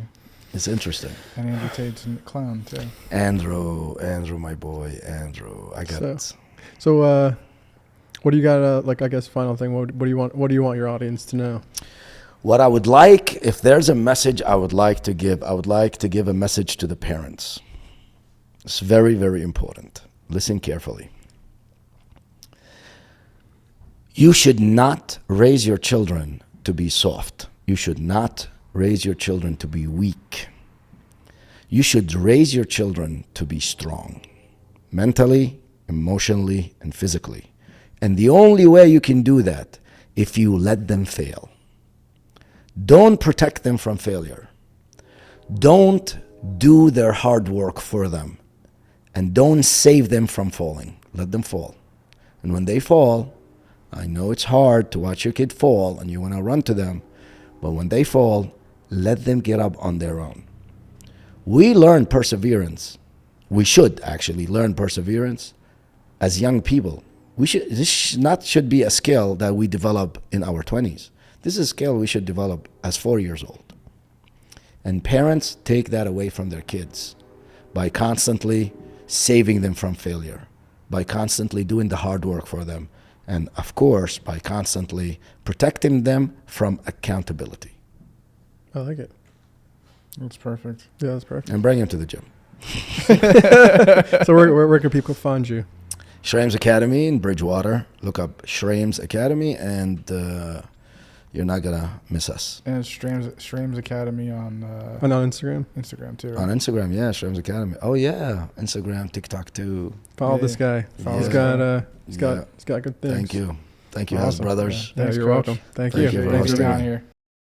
It's interesting. And Andrew Tate's a clown too. Andrew, my boy, Andrew. I got it. So, what do you got? I guess final thing. What do you want? What do you want your audience to know? What I would like, if there's a message I would like to give a message to the parents. It's very, very important. Listen carefully. You should not raise your children to be soft. You should not raise your children to be weak. You should raise your children to be strong, mentally, emotionally, and physically. And the only way you can do that, if you let them fail. Don't protect them from failure. Don't do their hard work for them. And don't save them from falling. Let them fall. And when they fall, I know it's hard to watch your kid fall and you want to run to them, but when they fall, let them get up on their own. We learn perseverance. We should actually learn perseverance as young people. This should be a skill that we develop in our 20s. This is a skill we should develop as 4 years old. And parents take that away from their kids by constantly saving them from failure, by constantly doing the hard work for them, and of course, by constantly protecting them from accountability. I like it. That's perfect. Yeah, that's perfect. And bring them to the gym. So where can people find you? Shraim's Academy in Bridgewater. Look up Shraim's Academy, and you're not going to miss us. And it's Shraim's Academy on And on Instagram? Instagram too. On Instagram, yeah, Shraim's Academy. Oh, yeah, Instagram, TikTok, too. Follow Yeah. this guy. Follow He's this got Yeah. he's got good things. Thank you. Thank you, house Awesome. brothers. Yeah, Thanks, you're Coach. welcome. Thank Thank you. you for Thanks for hosting being me. here.